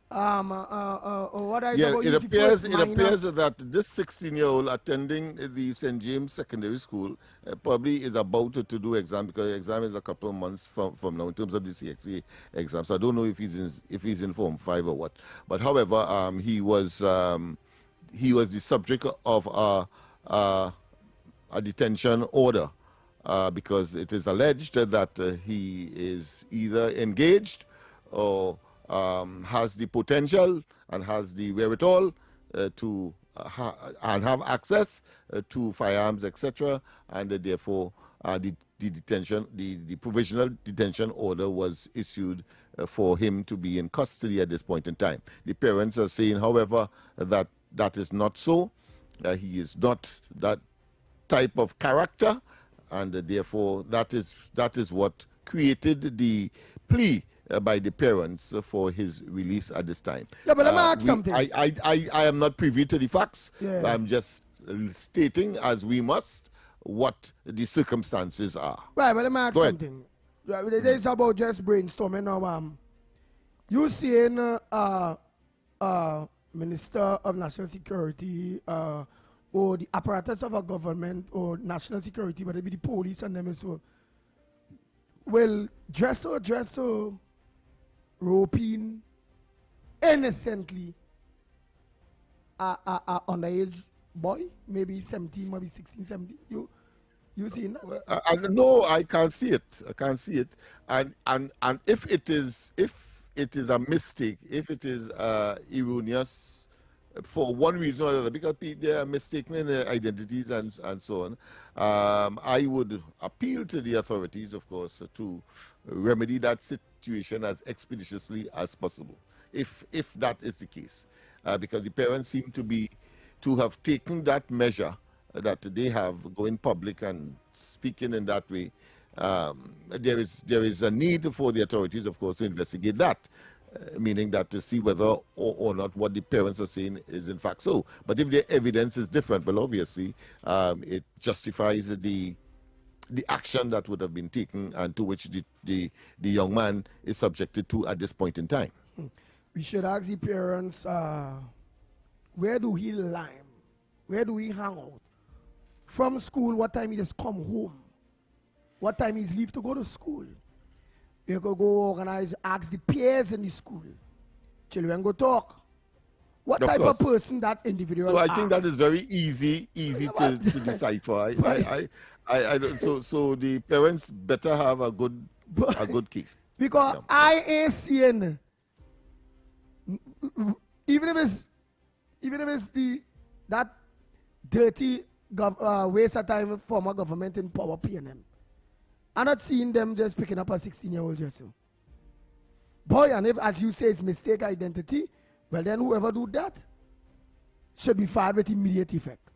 What I yeah, it appears that this 16-year-old attending the St. James Secondary School probably is about to do exam, because the exam is a couple of months from now in terms of the CXA exam. So I don't know if he's in Form 5 or what. But however, he was the subject of a detention order because it is alleged that he is either engaged or has the potential and has the wherewithal to and have access to firearms, etc. And therefore, the provisional detention order was issued for him to be in custody at this point in time. The parents are saying, however, that that is not so. He is not that type of character, and therefore that is what created the plea by the parents for his release at this time. Yeah, but let me ask something. I am not privy to the facts. Yeah. I'm just stating, as we must, what the circumstances are. Right, but let me ask something. It's about just brainstorming now. You seeing Minister of National Security or the apparatus of a government or national security, whether it be the police and them as well, will dress roping innocently underage boy, maybe 17, maybe 16, 17. You seen that? No, I can't see it. I can't see it. And if it is a mistake, if it is erroneous for one reason or another, because they are mistaken in their identities and so on, I would appeal to the authorities, of course, to remedy that situation as expeditiously as possible, if that is the case, because the parents seem to have taken that measure that they have going public and speaking in that way. There is a need for the authorities, of course, to investigate that, meaning that to see whether or not what the parents are saying is in fact so. But if the evidence is different, well, obviously it justifies the action that would have been taken and to which the young man is subjected to at this point in time. We should ask the parents, where do he lie? Where do we hang out? From school, what time he just come home? What time he's leave to go to school? You could go organize, ask the peers in the school. Children go talk. What type of person that individual So I think that is very easy to decipher. So the parents better have a good case. Because I ain't seeing, even if it's that dirty waste of time former government in power PNM. I'm not seeing them just picking up a 16-year-old just so. Boy, and if, as you say, it's mistake identity, well then whoever do that should be fired with immediate effect.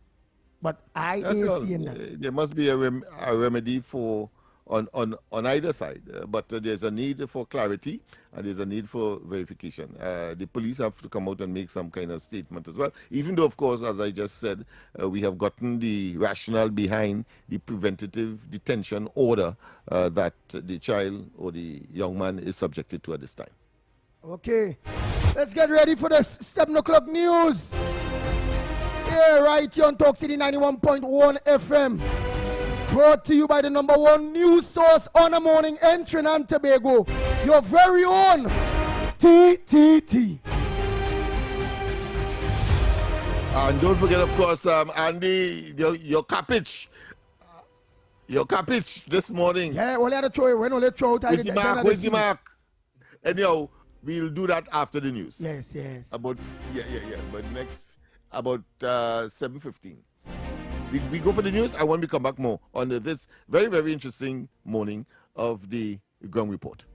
But I ain't seeing that. There must be a remedy on either side, but there's a need for clarity and there's a need for verification. The police have to come out and make some kind of statement as well, even though, of course, as I just said, we have gotten the rationale behind the preventative detention order that the child or the young man is subjected to at this time. Okay, let's get ready for the 7 o'clock news. Yeah, right here on Talk City 91.1 FM. Brought to you by the #1 news source on the morning in Trinidad and Tobago, your very own TTT. And don't forget, of course, Andy, your cabbage this morning. Yeah, only had to throw it. When only throw it. Where's the mark? Anyhow, we'll do that after the news. Yes. But next, about 7:15. We go for the news. I want to come back more on this very, very interesting morning of the ground report.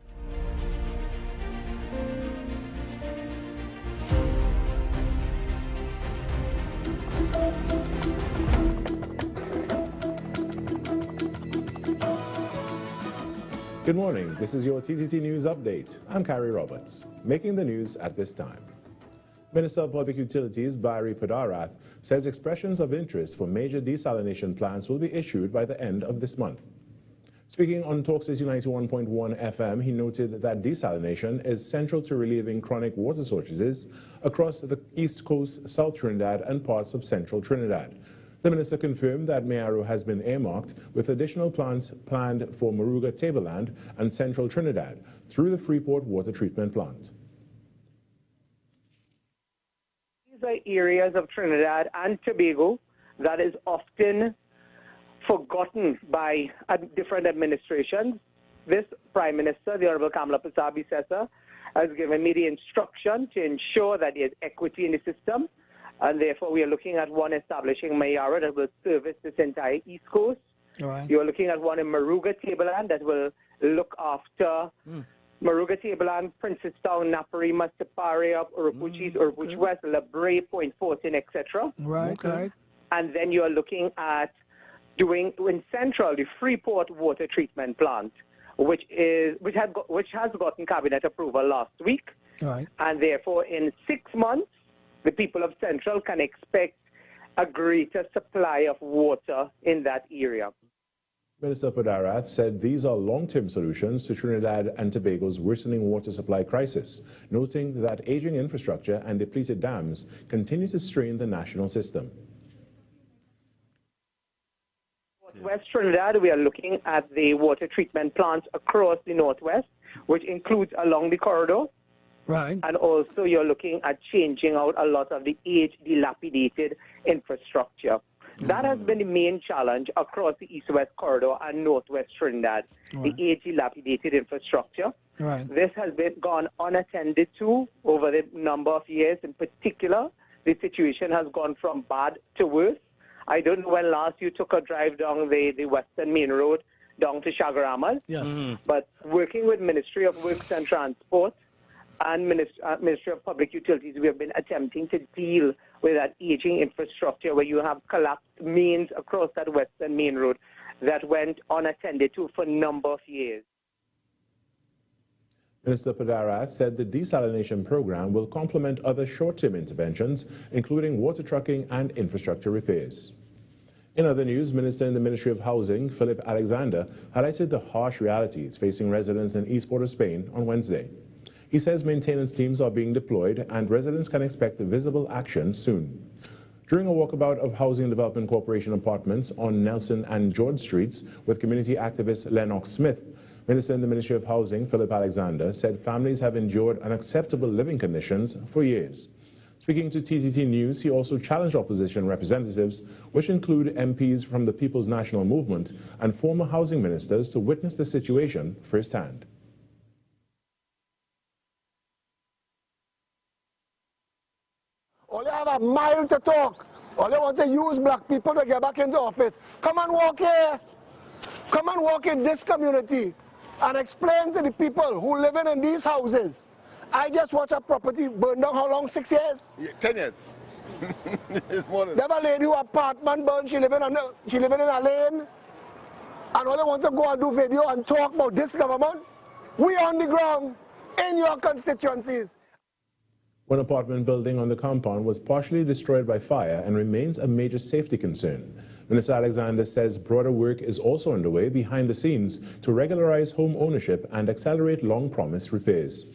Good morning. This is your TTT News Update. I'm Carrie Roberts. Making the news at this time. Minister of Public Utilities Barry Padarath says expressions of interest for major desalination plants will be issued by the end of this month. Speaking on Talk City 91.1 FM, he noted that desalination is central to relieving chronic water shortages across the East Coast, South Trinidad, and parts of Central Trinidad. The minister confirmed that Mayaro has been earmarked with additional plants planned for Moruga Tableland and Central Trinidad through the Freeport Water Treatment Plant. These are areas of Trinidad and Tobago that is often forgotten by different administrations. This Prime Minister, the Honorable Kamala Prasad-Bissessar, has given me the instruction to ensure that there is equity in the system, and therefore we are looking at one establishing Mayaro that will service this entire East Coast. All right. You are looking at one in Moruga Tableland that will look after Moruga Tableland, Princestown, Naparima, Siparia, Urupuchis, Urupuch West, Labre, Point Fortin, etc. Right, right. And then you are looking at doing in Central the Freeport Water Treatment Plant, which has gotten cabinet approval last week, Right. and therefore in 6 months the people of Central can expect a greater supply of water in that area. Minister Padarath said these are long-term solutions to Trinidad and Tobago's worsening water supply crisis, noting that aging infrastructure and depleted dams continue to strain the national system. West Trinidad, we are looking at the water treatment plants across the northwest, which includes along the corridor. Right. And also you're looking at changing out a lot of the aged, dilapidated infrastructure. That has been the main challenge across the east-west corridor and northwest Trinidad, the aged, dilapidated infrastructure. Right. This has been gone unattended to over the number of years. In particular, the situation has gone from bad to worse. I don't know when last you took a drive down the Western Main Road down to Shagaramal. Yes. But working with Ministry of Works and Transport and Ministry of Public Utilities, we have been attempting to deal with that aging infrastructure where you have collapsed mains across that Western Main Road that went unattended to for a number of years. Minister Padarath said the desalination program will complement other short-term interventions, including water trucking and infrastructure repairs. In other news, Minister in the Ministry of Housing, Philip Alexander, highlighted the harsh realities facing residents in East Port of Spain on Wednesday. He says maintenance teams are being deployed and residents can expect visible action soon. During a walkabout of Housing Development Corporation apartments on Nelson and George Streets with community activist Lennox Smith, Minister in the Ministry of Housing, Philip Alexander, said families have endured unacceptable living conditions for years. Speaking to TTT News, he also challenged opposition representatives, which include MPs from the People's National Movement and former housing ministers, to witness the situation firsthand. All you have a mile to talk. All you want to use black people to get back into office. Come and walk here. Come and walk in this community and explain to the people who live in these houses. I just watched a property burn down, how long? 6 years? Yeah, 10 years. It's more than... There's a lady who apartment burned, she living in a lane. And all they want to go and do video and talk about this government. We on the ground in your constituencies. One apartment building on the compound was partially destroyed by fire and remains a major safety concern. Minister Alexander says broader work is also underway behind the scenes to regularize home ownership and accelerate long-promised repairs.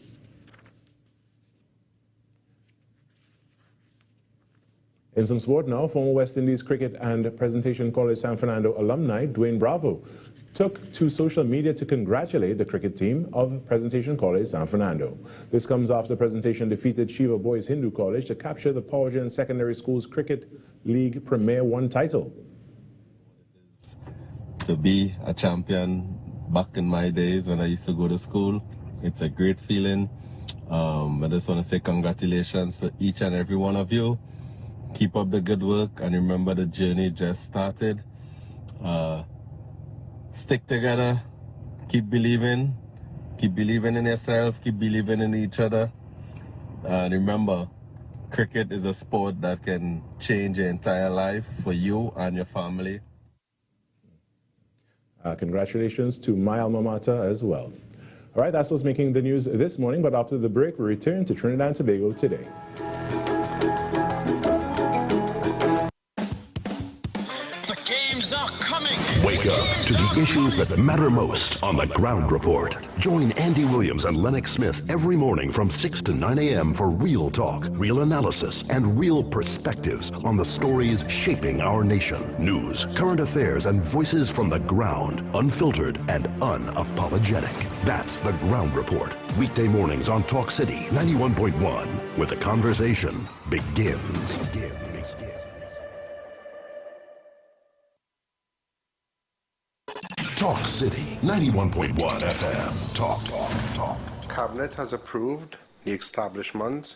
In some sport now, former West Indies cricket and Presentation College San Fernando alumni Dwayne Bravo took to social media to congratulate the cricket team of Presentation College San Fernando. This comes after Presentation defeated Shiva Boys Hindu College to capture the Powergen Secondary Schools Cricket League Premier 1 title. To be a champion back in my days when I used to go to school, it's a great feeling. I just want to say congratulations to each and every one of you. Keep up the good work, and remember the journey just started. Stick together, keep believing in yourself, keep believing in each other. And remember, cricket is a sport that can change your entire life for you and your family. Congratulations to my alma mater as well. All right, that's what's making the news this morning, but after the break, we return to Trinidad and Tobago today. Wake up to the issues that matter most on the Ground Report. Join Andy Williams and Lennox Smith every morning from 6 to 9 a.m. for real talk, real analysis, and real perspectives on the stories shaping our nation. News, current affairs, and voices from the ground, unfiltered and unapologetic. That's the Ground Report. Weekday mornings on Talk City 91.1, where the conversation begins. Talk City 91.1 FM. Talk. Cabinet has approved the establishment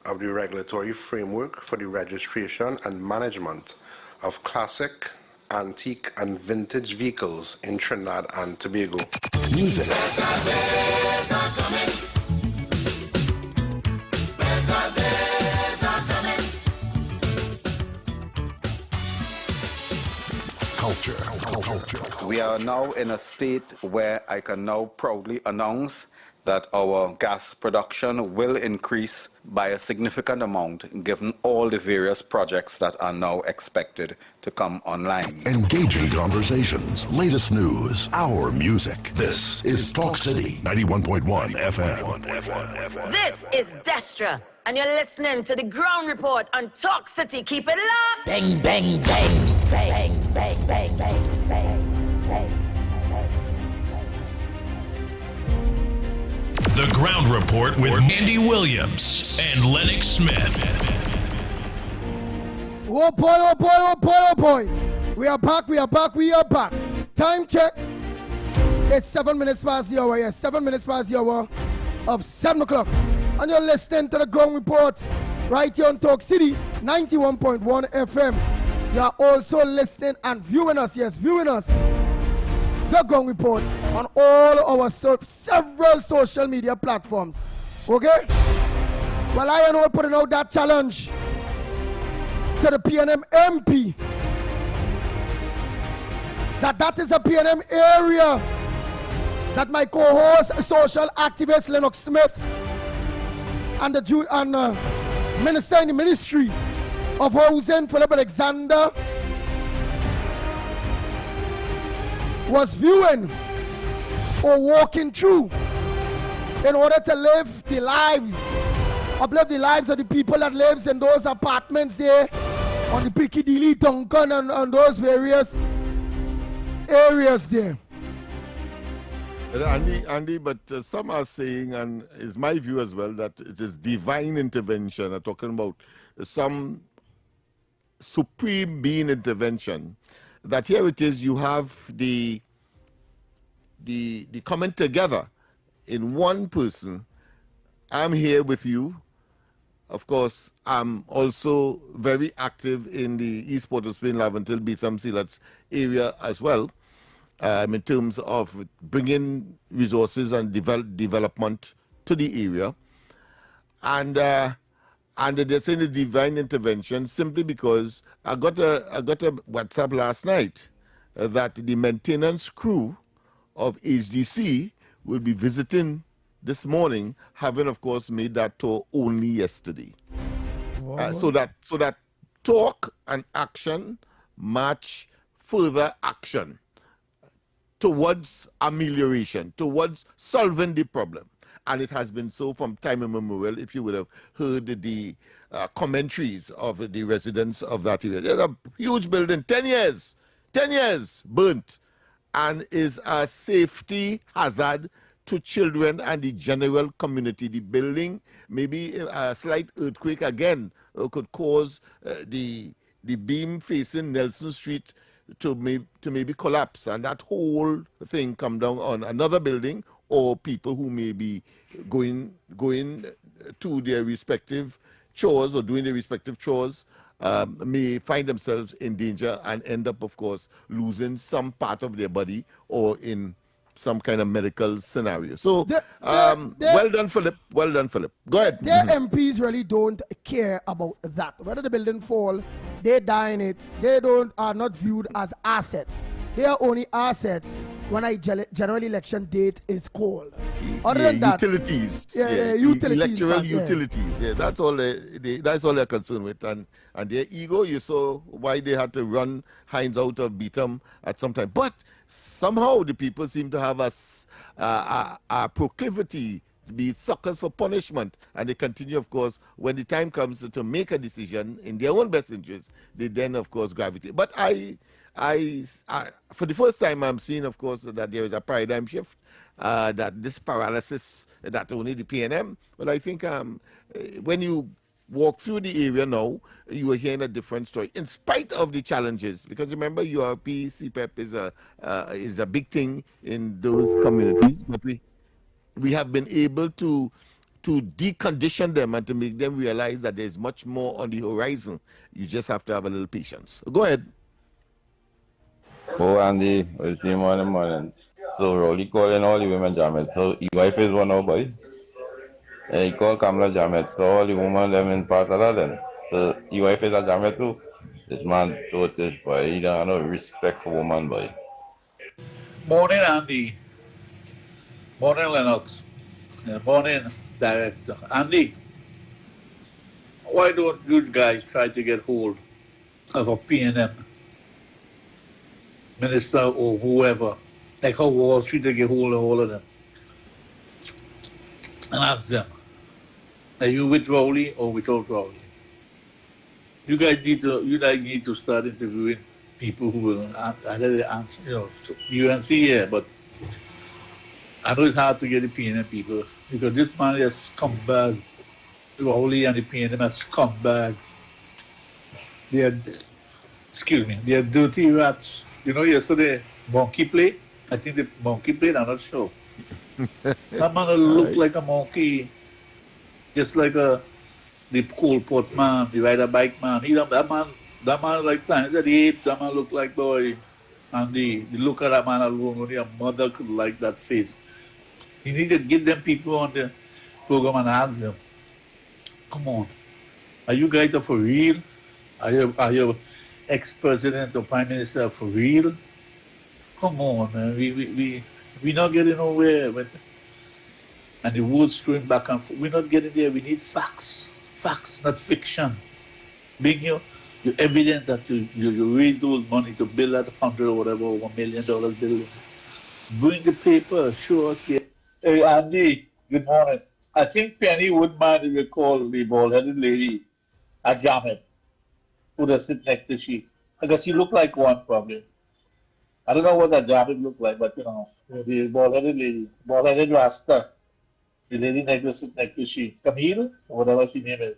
of the regulatory framework for the registration and management of classic, antique, and vintage vehicles in Trinidad and Tobago. Music. Culture. We are now in a state where I can now proudly announce that our gas production will increase by a significant amount given all the various projects that are now expected to come online. Engaging conversations, latest news, our music. This is Talk City 91.1 FM. This is Destra, and you're listening to the Ground Report on Talk City. Keep it locked. Bang, bang, bang. Bang, bang, bang, bang, bang, bang. The Ground Report with Andy Williams and Lennox Smith. Oh boy. We are back. Time check. It's 7 minutes past the hour. Yes, 7 minutes past the hour of 7 o'clock. And you're listening to the Ground Report right here on Talk City 91.1 FM. You are also listening and viewing us. The Ground Report on all our several social media platforms. Okay? Well, I am putting out that challenge to the PNM MP. That is a PNM area that my co-host, social activist Lennox Smith, and the minister in the Ministry of Housing, Philip Alexander, was viewing or walking through in order to uplift the lives of the people that lives in those apartments there on the Piccadilly, Duncan, and those various areas there. Andy, but some are saying, and it's my view as well, that it is divine intervention. I'm talking about some supreme being intervention. That here it is, you have the coming together in one person. I'm here with you. Of course, I'm also very active in the East Port of Spain, Laventil, Beetham, Silats area as well, in terms of bringing resources and development to the area. And they're saying it's divine intervention simply because I got a WhatsApp last night that the maintenance crew of HDC will be visiting this morning, having of course made that tour only yesterday. So that talk and action match further action towards amelioration, towards solving the problem. And it has been so from time immemorial. If you would have heard the commentaries of the residents of that area. There's a huge building, 10 years burnt, and is a safety hazard to children and the general community. The building, maybe a slight earthquake again could cause the beam facing Nelson Street to maybe collapse, and that whole thing come down on another building, or people who may be going to their respective chores or doing their respective chores may find themselves in danger and end up, of course, losing some part of their body or in some kind of medical scenario. So, well done, Philip. Well done, Philip. Go ahead. Their MPs really don't care about that. Whether the building fall, they die in it. They are not viewed as assets. They are only assets when a general election date is called. Other than that, utilities. Utilities. Electoral utilities. Yeah, that's all they're concerned with. And their ego, you saw why they had to run Heinz out of Beetham at some time. But somehow the people seem to have a proclivity to be suckers for punishment, and they continue, of course, when the time comes to make a decision in their own best interest, they then, of course, gravitate. But I for the first time, I'm seeing, of course, that there is a paradigm shift, that this paralysis, that only the PNM, but I think when you walk through the area now, you are hearing a different story, in spite of the challenges, because remember, URP, CPEP is a big thing in those communities, but we have been able to decondition them and to make them realize that there's much more on the horizon. You just have to have a little patience. Go ahead. Oh, Andy, we'll see you morning. So Rowley calling all the women Jamet. So your wife is one of boy. He called Kamala Jamet. So all the women them in part of that then. So your wife is a Jamet too. This man totish boy. He don't have no respect for woman boy. Morning, Andy. Morning, Lennox. Morning, Director. Andy, why don't you guys try to get hold of a PNM minister or whoever, like how Wall Street, to get hold of all of them and ask them, are you with Rowley or without Rowley? You guys need to start interviewing people who will answer, UNC here, but I know it's hard to get the PNM people because this man is scumbag. Rowley and the PNM are scumbags. They are dirty rats. You know, yesterday, monkey play. I think the monkey played, I'm not sure. That man looked like a monkey, just like the coal pot man, the rider bike man. That man like Planet of the Apes, that man looked like boy. And the look of that man alone, only a mother could like that face. You need to get them people on the program and ask them, come on, are you guys for real? Are you ex-president or prime minister for real? Come on, man. We not getting nowhere with it. And the words throwing back and forth. We're not getting there. We need facts. Facts, not fiction. Bring your evidence that you raised those money to build that 100 or whatever, or $1 million building. Bring the paper, show us the... Hey, Andy, good morning. I think Penny wouldn't mind if you call the bald-headed lady a Jamet who does sit next to she. I guess she looked like one, probably. I don't know what that Jamet looked like, but, the bald-headed lady, bald-headed Rasta, the lady next to she, Camille, or whatever she name is.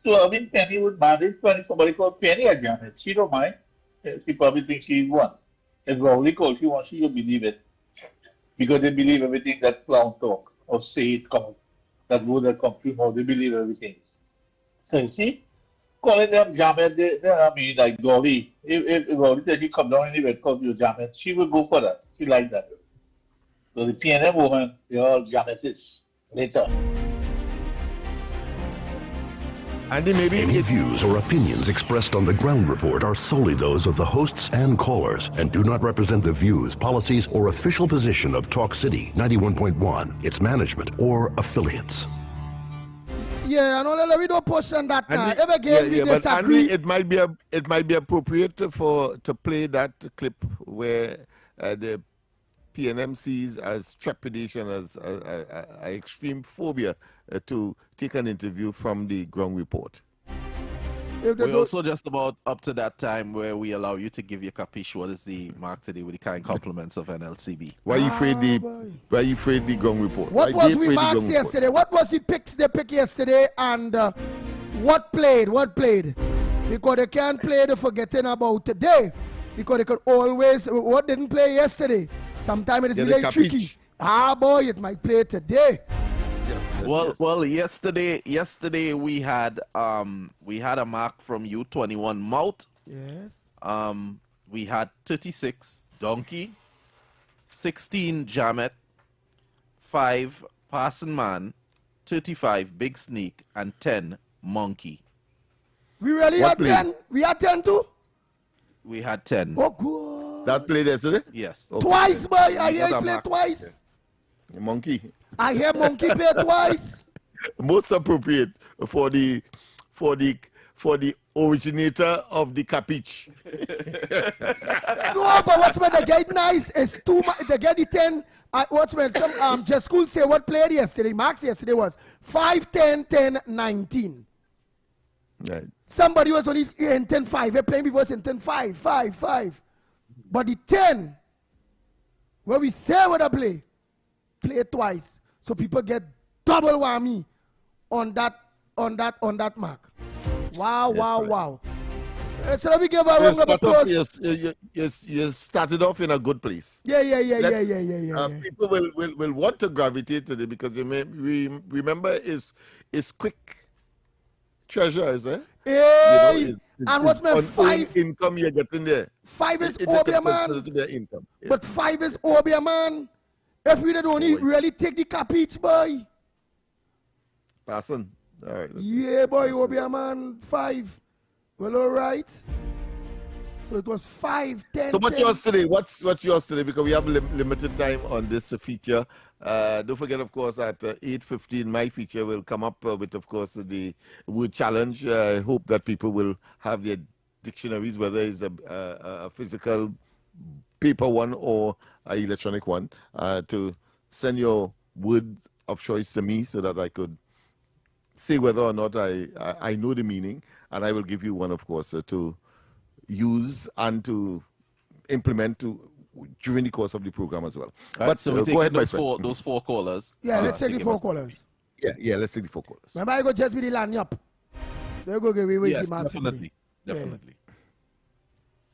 So, I mean, Penny would mind if somebody called Penny a Jamet. She don't mind. She probably thinks she's one. If Rowley calls she one, she will believe it. Because they believe everything that clown talk or say it come, that word that come through mouth, they believe everything. So you see, calling them Jamet, I mean, like Dolly. If Dolly said she come down anywhere, call you Jamet, she will go for that. She like that. So the PNM woman, they're all Jametists. Later. Andy, maybe any views or opinions expressed on the Ground Report are solely those of the hosts and callers and do not represent the views, policies, or official position of Talk City 91.1, its management, or affiliates. Yeah, I know we don't push on that now. But Andy, it might be appropriate to play that clip where the PNM sees as trepidation, as an extreme phobia to take an interview from the Ground Report. We're also just about up to that time where we allow you to give your capiche. What is the mark today with the kind compliments of NLCB? Why are you afraid the Ground Report? What was we marks yesterday? What was the picks they picked yesterday? And what played? Because they can't play the forgetting about today. Because they could always, what didn't play yesterday? Sometimes it is really tricky. Boy, it might play today. Well, yesterday we had a mark from you, 21 Mount. Yes. We had 36 Donkey, 16 Jamet, 5 Passing Man, 35 Big Sneak, and 10 Monkey. We really had 10? We had 10 too? We had 10. Oh, good. That played yesterday? Yes. Okay. Twice, boy. I hear he play twice. Yeah. Monkey. I hear Monkey play twice. Most appropriate for the originator of the capiche. No, but watchman, they get nice. It's too much. They get the 10. Watchman, some just school say what played yesterday. Marks yesterday was 5, 10, 10, 19. Right. Somebody was only in 10, 5. They're playing people was in 10, 5, 5, 5. But the 10, where we say what I play twice. So people get double whammy on that mark. Wow, Yes, wow, right. wow. So let me give a round of applause. You started off in a good place. Yeah. People will want to gravitate to it because you may remember is quick treasure, is it? Yeah. And what's my 5 income you're getting there? 5 is It's Obia, man. to their income. Yeah. But 5 is Obia, man. If we don't really take the capiche, boy. Passing. All right. Yeah, boy, Obia, man. 5. Well, all right. So it was 5, 10. So what's yours today? What's yours today? Because we have limited time on this feature. Don't forget, of course, at 8:15, my feature will come up with, of course, the word challenge. I hope that people will have their dictionaries, whether it's a physical paper one or an electronic one, to send your word of choice to me so that I could say whether or not I know the meaning, and I will give you one, of course, to use and to implement during the course of the program as well. Right, But so we go ahead, take those four callers. Yeah, let's take the 4 callers. Yeah, let's take the 4 callers. Remember, I go just be the line up. There go give away Yes, the marks. definitely. Yeah.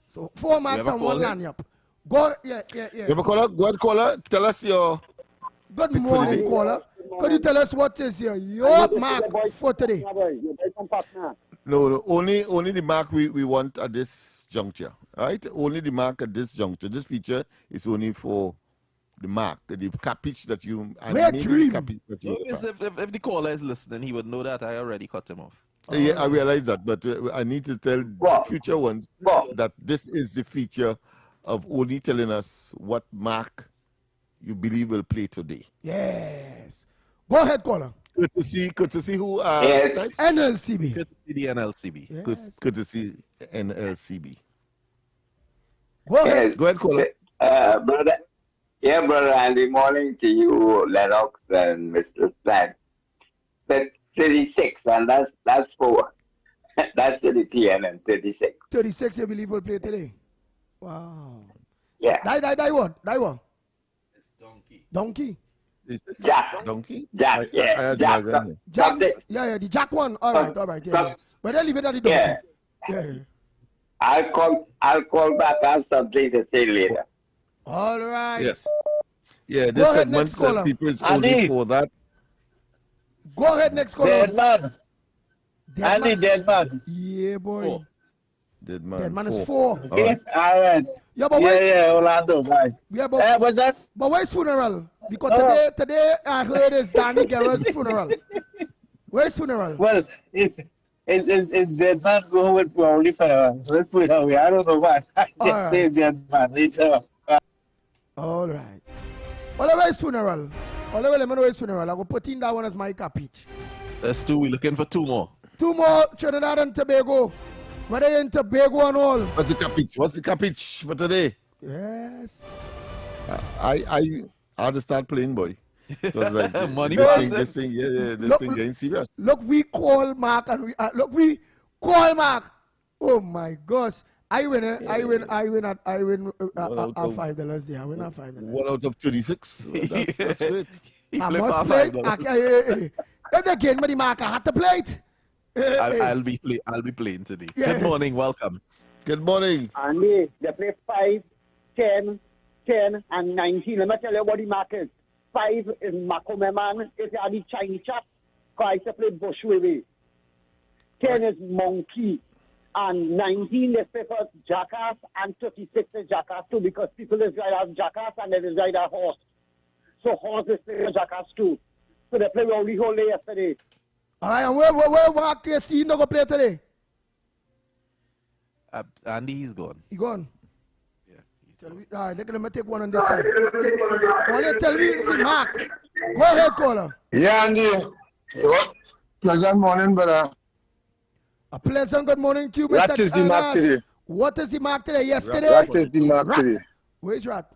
So 4 marks and 1 line up. Go, yeah. You have a caller? Go ahead, caller. Tell us your... Good morning, caller. Could you tell us what is your mark for today? No, only the mark we want at this juncture, right? Only the mark at this juncture. This feature is only for the mark, the capiche that you... And maybe the capiche that you... If the caller is listening, he would know that I already cut him off. Yeah, I realize that, but I need to tell future ones that this is the feature of only telling us what mark you believe will play today. Yes. Go ahead, caller. Good to see who yes. NLCB. Good to see the NLCB. Yes. Good to see NLCB. Go ahead. Yes. Go ahead, caller. Brother. Yeah, brother, and good morning to you, Lennox and Mr. Stan. But 36, and that's 4. That's the TN 36. 36, you believe will play today? Wow. Yeah. Die what? It's Donkey. Jack. Donkey? Jack, yeah. Jack. Yeah, the Jack one. All right. Yeah. But then leave it at the donkey. Yeah. I'll call back on something to say later. All right. Yes. Yeah, this segment that people is only for that. Go ahead, next caller. Dead man. Dead man. Yeah, boy. Dead man. Dead man is 4. Okay, all right. Yeah, but Orlando, bye. Yeah, but what's that? But where's funeral? Because today I heard it's Danny Guerra's funeral. Where's funeral? Well, it's dead man go with probably funeral. Let's put it that way. I don't know why. I just say dead man later. All right. Well, where's funeral? Let me know where's funeral. I go put in that one as my capiche. That's 2. We're looking for 2 more. 2 more Trinidad and Tobago. Whether in Tobago and all. What's the capiche for today? Yes. I had to start playing, boy. Because like money this thing getting serious. Look, we call Mark and we call Mark. Oh my gosh. I win at $5 there. I win at $5. 1 out of 36. That's great. I must play. If they gave me the mark, I had to play it. I'll be playing today. Yes. Good morning, welcome. Good morning. Andy, they play 5, 10, 10, and 19. Let me tell you what the mark is. 5 is Makome man. It's the Chinese chap. Because I used to play Bushwewe. 10 is Monkey. And 19 they play for Jackass. And 36 is Jackass too. Because people is ride a Jackass and they is ride a horse. So horse is play for Jackass too. So they play Rowley whole day yesterday. All right, and where Mark KC not going to play today? Andy, he's gone. He gone? Yeah. All right, let me take one on this side. Only tell me the mark. Go ahead, caller. Yeah, Andy. What? Pleasant morning, brother. A pleasant good morning to you, Mr. Rat is the mark today. What is the mark today? Yesterday? Rat is the mark today. Where's Rat?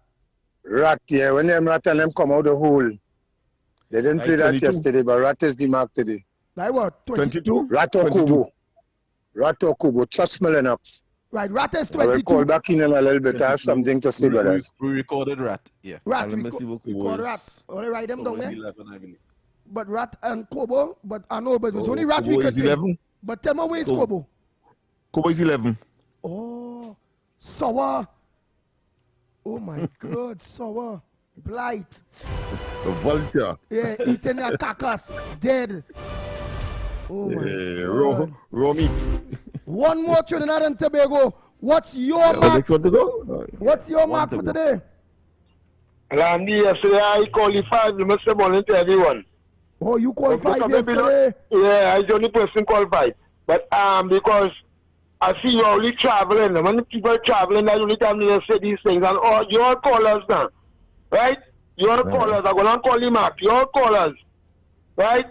Rat, yeah. When them rat and them come out the hole. They didn't play that 22. yesterday, but Rat is the mark today. Like what? 22? Rat or Kubo. Rat or Kubo. Trust me, Lennox. Right, Rat is I will 22. call back in a little bit. I have something to say, brothers. We recorded Rat. Yeah. Rat, Let me see what we Kubo call is. Rat. Only write them down there. 11, I believe. But Rat and Kobo, but I know, but it was only Rat Kubo we could is take. 11. But tell me where is Kubo. Kobo? Kubo is 11. Oh, sour. Oh my God, sour. Blight. A vulture. Yeah, eating a carcass. Dead. Oh my God. Raw meat. One more Trinidad and Tobago. What's your Yeah, mark? next one to go? What's your mark for today? Andy, yesterday I qualified. You must say morning to everyone. Oh, you qualified yesterday? Yeah, I was the only person qualified. But because I see you only traveling. When people traveling, that's the only time they say these things. And all your callers now, right? Your callers. I'm going to call him up. Your callers, right?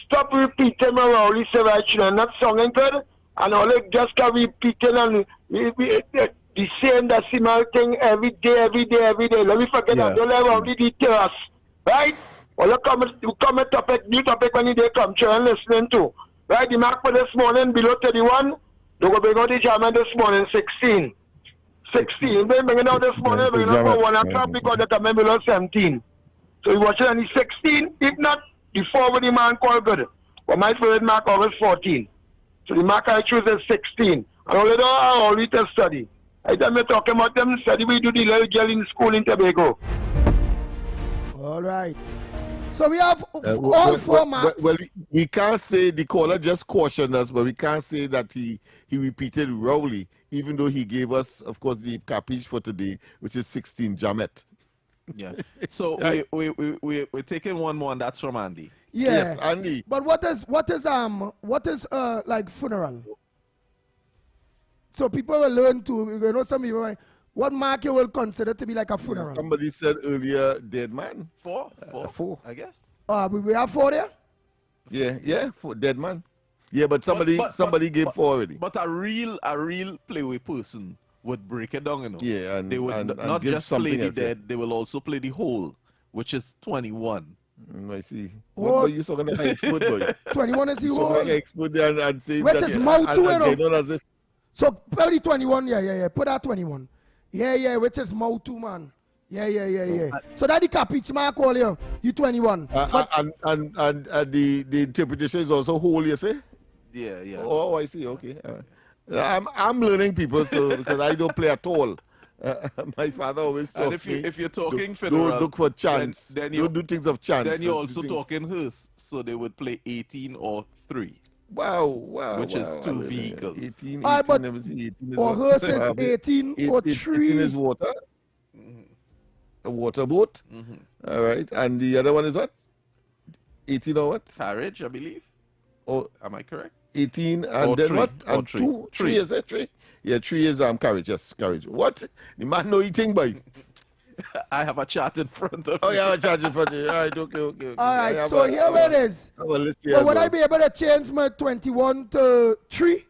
Stop repeating my Rowley say right, you're not sounding good. And all they just keep repeating and the same decimal thing every day. Let me forget that. Don't let Rowley detail us, right? Or you come a topic, new topic when they come to and listening to. Right, the mark for this morning below 31. They go bring out the German this morning, 16. 16. They bring it out this morning, bring it out for 1 o'clock because they come in below 17. So you watch it on the 16. If not, the forward the man called good. But my favorite mark always 14. So the mark I choose is 16. And all they are only to study. I tell me talking about them study we do the little girl in school in Tobago. All right. So we have all four marks. Well, we can't say the caller just cautioned us, but we can't say that he repeated Rowley, even though he gave us, of course, the capiche for today, which is 16 Jamet. Yeah. So we're taking one more, and that's from Andy. Yeah. Yes, Andy. But what is like funeral? So people will learn to, some people like, what mark you will consider to be like a funeral? Somebody said earlier, dead man. Four, I guess. We have 4 there? Yeah, for dead man. Yeah, but somebody gave 4 already. But a real playway person would break it down, you know. Yeah, and they would and not give just play something the else, dead, they will also play the whole, which is 21. I see. Oh. What you talking like an expert, boy? 21 is the whole. Like an expert and say which that, is mouth to it, as if. So put the 21, yeah. Put that 21. Yeah, which is mouth to, man. Yeah. So that the capiche mark all here, you 21. And the interpretation is also whole, you say? Yeah. Oh, I see. Okay. I'm learning, people, so because I don't play at all. My father always taught and me. If you're talking federal, don't look for chance. then don't do things of chance. Then you're also talking hearse, so they would play 18 or 3. Wow. Which is 2 vehicles. 18 but never see 18 is or what? hearse is 18 or 3. 18 is water. A water boat. All right. And the other one is what? 18 or what? Carriage, I believe. Oh, am I correct? 18 and then what? And 2? 3 is it? 3? Yeah, 3 is carriage. Yes, carriage. What? The man no eating, boy. I have a chart in front of me. Oh, you have a chart in front of you. All right, okay. All right, so here it is. So would I be able to change my 21 to 3?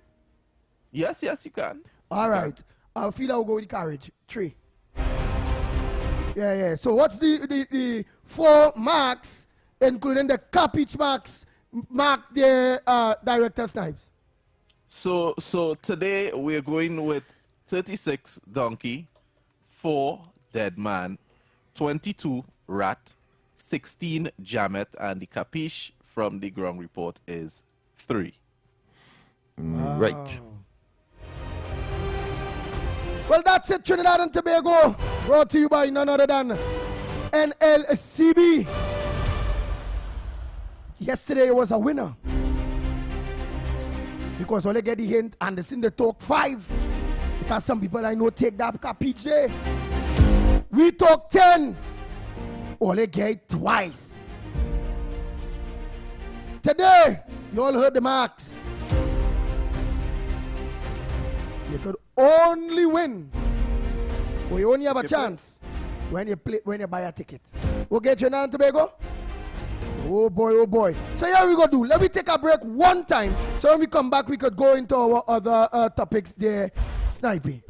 Yes, you can. All right. I feel I'll go with the carriage. 3. Yeah. So what's the 4 marks, including the capiche marks, mark the director Snipes? So today we're going with 36 donkey, 4 dead man, 22 rat, 16 Jamet, and the capiche from the ground report is 3. Right. Well, that's it, Trinidad and Tobago. Brought to you by none other than NLCB. Yesterday was a winner. Because all they get the hint and they seen the talk 5. Because some people I know take that capiche there. We talk 10. All they get twice. Today, you all heard the marks. You could only win But you only have a chance when you buy a ticket. Okay, Trinidad and Tobago? Oh boy, oh boy. So here we go do. Let me take a break one time. So when we come back, we could go into our other topics there. Sniping.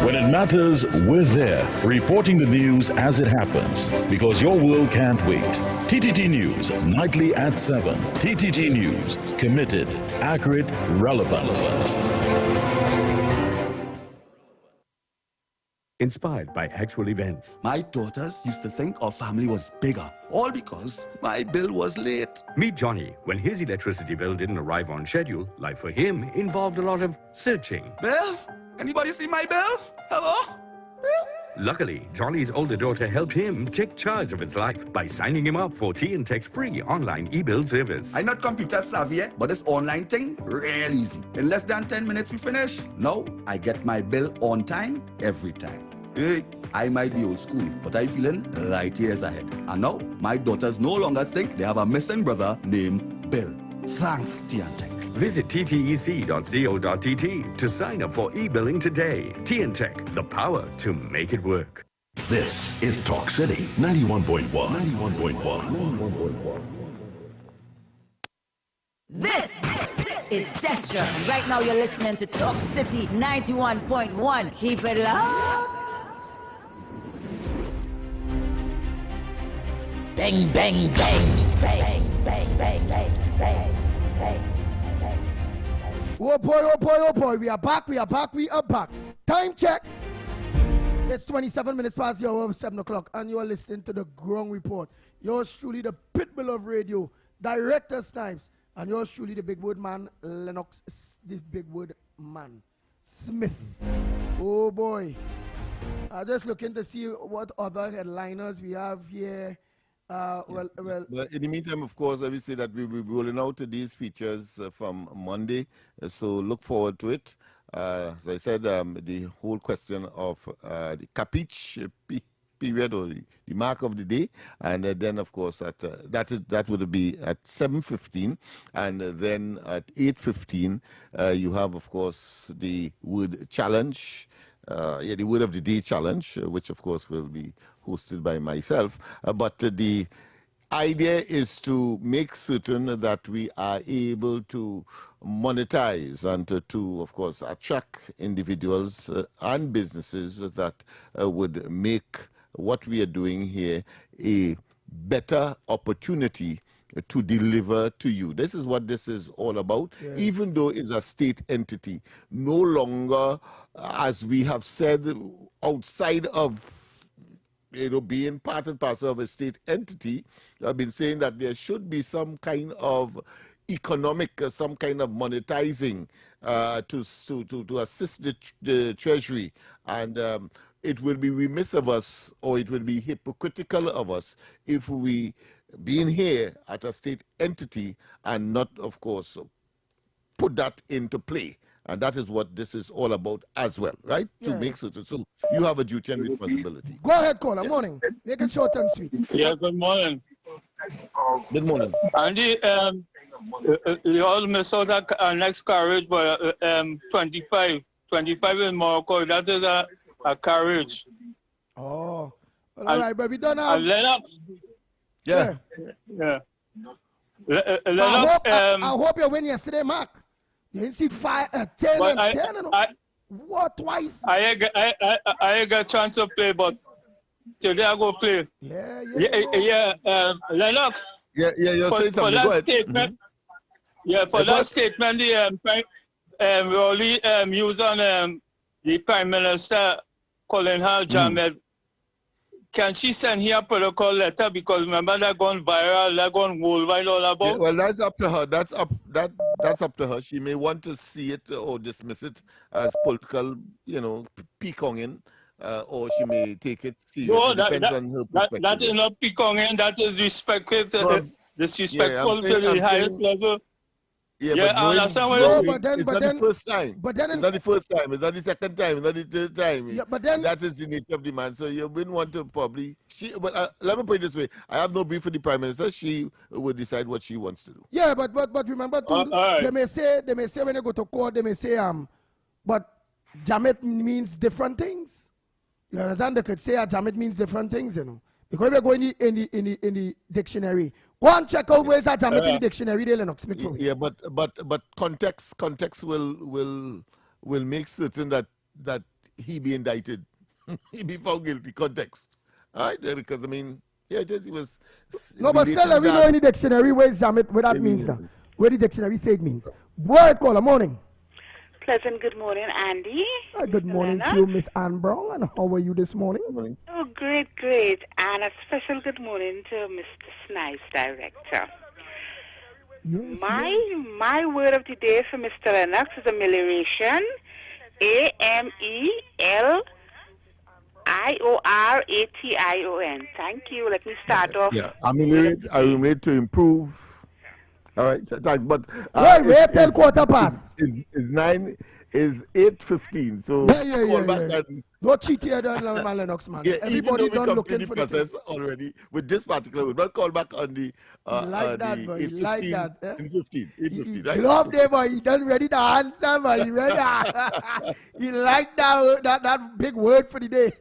When it matters, we're there, reporting the news as it happens, because your world can't wait. TTT News, nightly at 7. TTT News, committed, accurate, relevant. Inspired by actual events. My daughters used to think our family was bigger, all because my bill was late. Meet Johnny. When his electricity bill didn't arrive on schedule, life for him involved a lot of searching. Bill? Anybody see my bill? Hello? Bill? Luckily, Johnny's older daughter helped him take charge of his life by signing him up for TNTech's free online e-bill service. I'm not computer savvy yet, but this online thing, real easy. In less than 10 minutes, we finish. Now, I get my bill on time, every time. Hey, I might be old school, but I'm feeling light years ahead. And now, my daughters no longer think they have a missing brother named Bill. Thanks, TNTech. Visit ttec.co.tt to sign up for e-billing today. TNTech, the power to make it work. This is Talk City 91.1. 91.1. This is Destra, and right now you're listening to Talk City 91.1. Keep it locked. Bang, bang, bang, bang, bang, bang, bang, bang, bang. Oh boy, oh boy, oh boy. We are back, we are back, we are back. Time check. It's 27 minutes past the hour of 7 o'clock, and you are listening to the Ground Report. Yours truly, the Pitbull of Radio, Director Snipes, and yours truly, the Big Word Man, Lennox, the Big Word Man, Smith. Oh boy. I'm just looking to see what other headliners we have here. Well. But in the meantime, of course, I will say that we will be rolling out these features from Monday, so look forward to it. As I said, the whole question of the capiche period or the mark of the day, and then of course that would be at 7:15, and then at 8:15 you have of course the word challenge. The word of the day challenge, which of course will be hosted by myself. But the idea is to make certain that we are able to monetize and to of course, attract individuals and businesses that would make what we are doing here a better opportunity to deliver to you. This is what this is all about. Yes. Even though it's a state entity, no longer, as we have said, outside of being part and parcel of a state entity, I've been saying that there should be some kind of economic, some kind of monetizing to assist the Treasury. And it will be remiss of us, or it will be hypocritical of us, if we being here at a state entity and not, of course, put that into play. And that is what this is all about as well, right? Yeah. To make certain. So you have a duty and responsibility. Go ahead, caller. Morning. Make it short and sweet. Yeah, good morning. Good morning. Andy, you all miss out our next carriage, but 25 in Morocco, that is a carriage. Oh, well, all right, but we don't have... Lennox. Yeah. Lennox, I hope you win yesterday, Mark. You didn't see 10 and 10. What, twice? I get a chance to play, but today I go play. Lennox. Yeah, you're saying something. Go ahead. Statement, for that statement, the Rowley used on the Prime Minister calling her Jamet. Can she send here a protocol letter? Because remember that gone viral, that gone worldwide all about. Yeah, well, that's up to her. That's up to her. She may want to see it or dismiss it as political, peacocking, or she may take it seriously. No, depends on her perspective. That is not peacocking. That is disrespectful to the highest level. Yeah, I understand what you're saying. It's not the first time. But then it's not the first time. It's not the second time. It's not the third time. Yeah, but then that is the nature of the man. So you wouldn't want to probably. But let me put it this way: I have no beef with the Prime Minister. She will decide what she wants to do. Yeah, but remember too, they may say when they go to court, they may say but Jamet means different things. You understand? They could say Jamet means different things, you know. Because we're going in the dictionary. Go and check out where's that Jamet in the dictionary, there, Lennox Smith. Yeah, but context will make certain that he be indicted. He be found guilty. Context. All right? Because I mean, yeah, he was. No, but still, we know in the dictionary where's Jamet, what that means now. Where the dictionary say it means. Word caller, morning. Pleasant good morning, Andy. Good morning to you, Miss Ann Brown. And how are you this morning? Oh, great. And a special good morning to Mr. Snice, director. Yes, my word of the day for Mr. Lennox is amelioration. AMELIORATION. Thank you. Let me start off. Yeah, ameliorate to improve. All right, thanks. But wait till quarter past. Is 8:15. So call back and don't cheat here, Lennox, man. Yeah, everybody done looking for the process already with this particular word. But call back on the like that, boy. 8:15, Like that. 8:15, right? Love there, boy. He done ready to answer, boy. He ready. He like that big word for the day.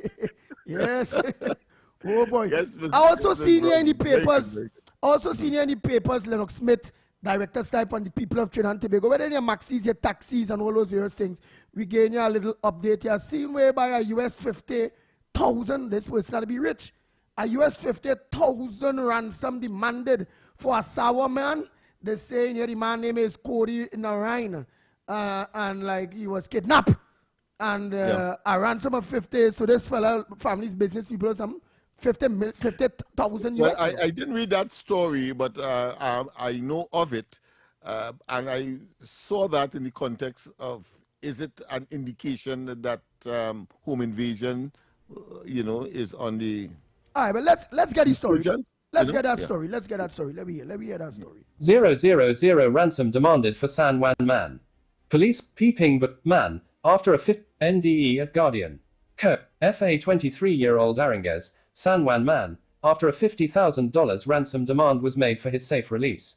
Yes. Oh boy. Yes, I also seen here in the papers. Lennox Smith, director's type on the people of Trinidad and Tobago. Whether your maxis, your taxis, and all those various things, we gave you a little update here. Seen whereby a US 50,000, this person to be rich, a US 50,000 ransom demanded for a sour man. They say here the man name is Cody Narayan, and like he was kidnapped, and a ransom of 50. So this fella, family's business people or something. 50,000 Well, US. I didn't read that story, but I know of it, and I saw that in the context of, is it an indication that home invasion, is on the... All right, but let's get the story. Let's get that story. Let me hear that story. 000 ransom demanded for San Juan man. Police peeping but man after a NDE at Guardian. Co. FA 23-year-old Aranguez, San Juan man, after a $50,000 ransom demand was made for his safe release.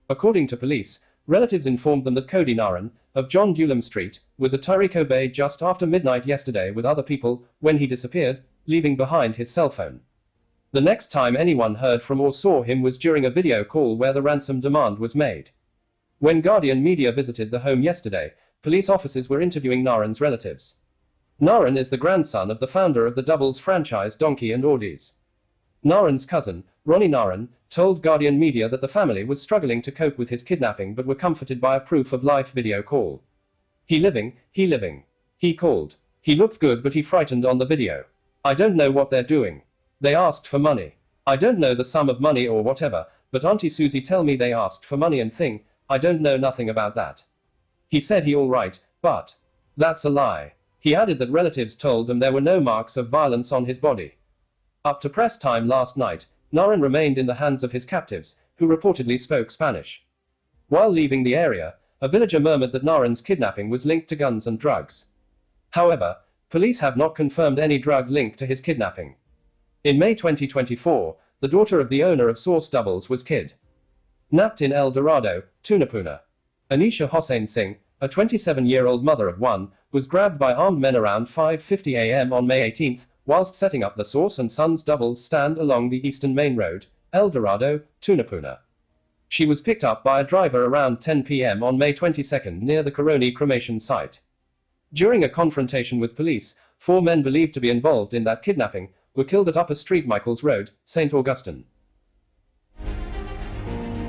According to police, relatives informed them that Cody Naran, of John Dulem Street, was at Tarico Bay just after midnight yesterday with other people when he disappeared, leaving behind his cell phone. The next time anyone heard from or saw him was during a video call where the ransom demand was made. When Guardian media visited the home yesterday, police officers were interviewing Naran's relatives. Naran is the grandson of the founder of the doubles franchise Donkey and Audis. Naran's cousin, Ronnie Naran, told Guardian media that the family was struggling to cope with his kidnapping but were comforted by a proof of live video call. He living. He called. He looked good but he frightened on the video. I don't know what they're doing. They asked for money. I don't know the sum of money or whatever, but Auntie Susie tell me they asked for money and thing, I don't know nothing about that. He said he all right, but that's a lie. He added that relatives told them there were no marks of violence on his body. Up to press time last night, Naran remained in the hands of his captives, who reportedly spoke Spanish. While leaving the area, a villager murmured that Naran's kidnapping was linked to guns and drugs. However, police have not confirmed any drug link to his kidnapping. In May 2024, the daughter of the owner of Source Doubles was kidnapped in El Dorado, Tunapuna. Anisha Hossain Singh, a 27-year-old mother of one, was grabbed by armed men around 5:50 a.m. on May 18th, whilst setting up the Source and Sons doubles stand along the Eastern Main Road, El Dorado, Tunapuna. She was picked up by a driver around 10 p.m. on May 22nd near the Coroni cremation site. During a confrontation with police, 4 men believed to be involved in that kidnapping were killed at Upper Street Michaels Road, St. Augustine.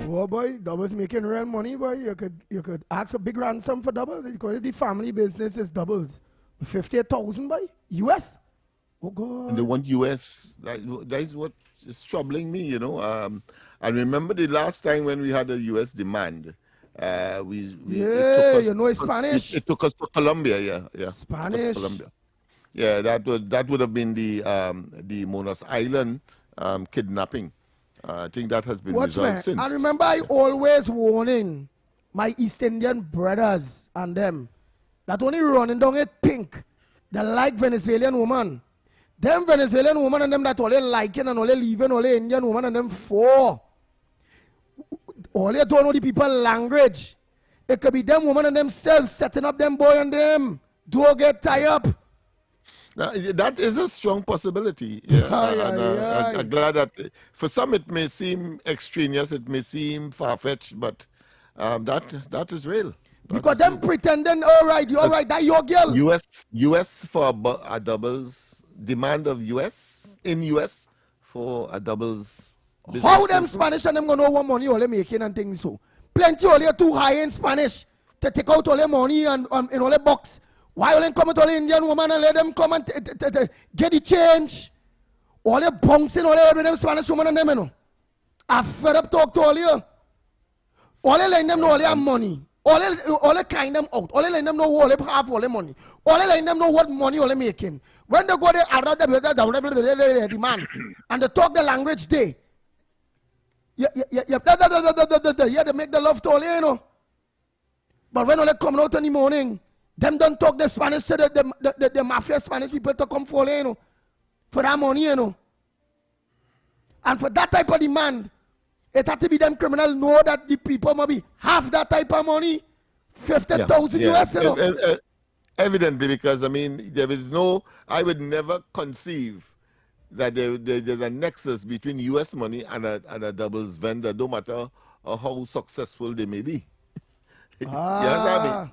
Oh boy, doubles making real money, boy. You could ask a big ransom for doubles because the family business is doubles. 50,000 boy, US. Oh God. And they want US. That is what is troubling me, I remember the last time when we had a US demand. Spanish. It took us to Colombia, yeah. Spanish. Colombia. Yeah, that would have been the Monas Island kidnapping. I think that has been resolved since. I remember I always warning my East Indian brothers and them that only running down it pink. They like Venezuelan woman. Them Venezuelan woman and them that only liking and only leaving only Indian woman and them for. Only don't know the people language. It could be them woman and themselves setting up them boy and them. Don't get tied up. That is a strong possibility. Yeah, I'm glad that for some it may seem extraneous, it may seem far-fetched, but that is real. Because them pretending, all right, that your girl. US for a doubles, demand of US for a doubles business. How them Spanish and them gonna know what money all they making and things so. Plenty all too high in Spanish to take out all the money and in all the box. Why all them come to all the Indian woman and let them come and get the change? All the bouncing all the them Spanish woman and them, you know. I fed up talk to all you. All they let them know all their money. All they kind them out. All they let them know all they have all the money. All they let them know what money all they making. When they go there, the demand and they talk the language they. Yeah, they make the love to all you know. But when all they come out in the morning, them don't talk the Spanish to the mafia Spanish people to come for you know, for that money, you know. And for that type of demand, it had to be them criminal know that the people maybe have that type of money, 50,000 US, you know. Evidently, because I mean, there is no, I would never conceive that there's a nexus between US money and a doubles vendor, no matter how successful they may be. Yes, I mean.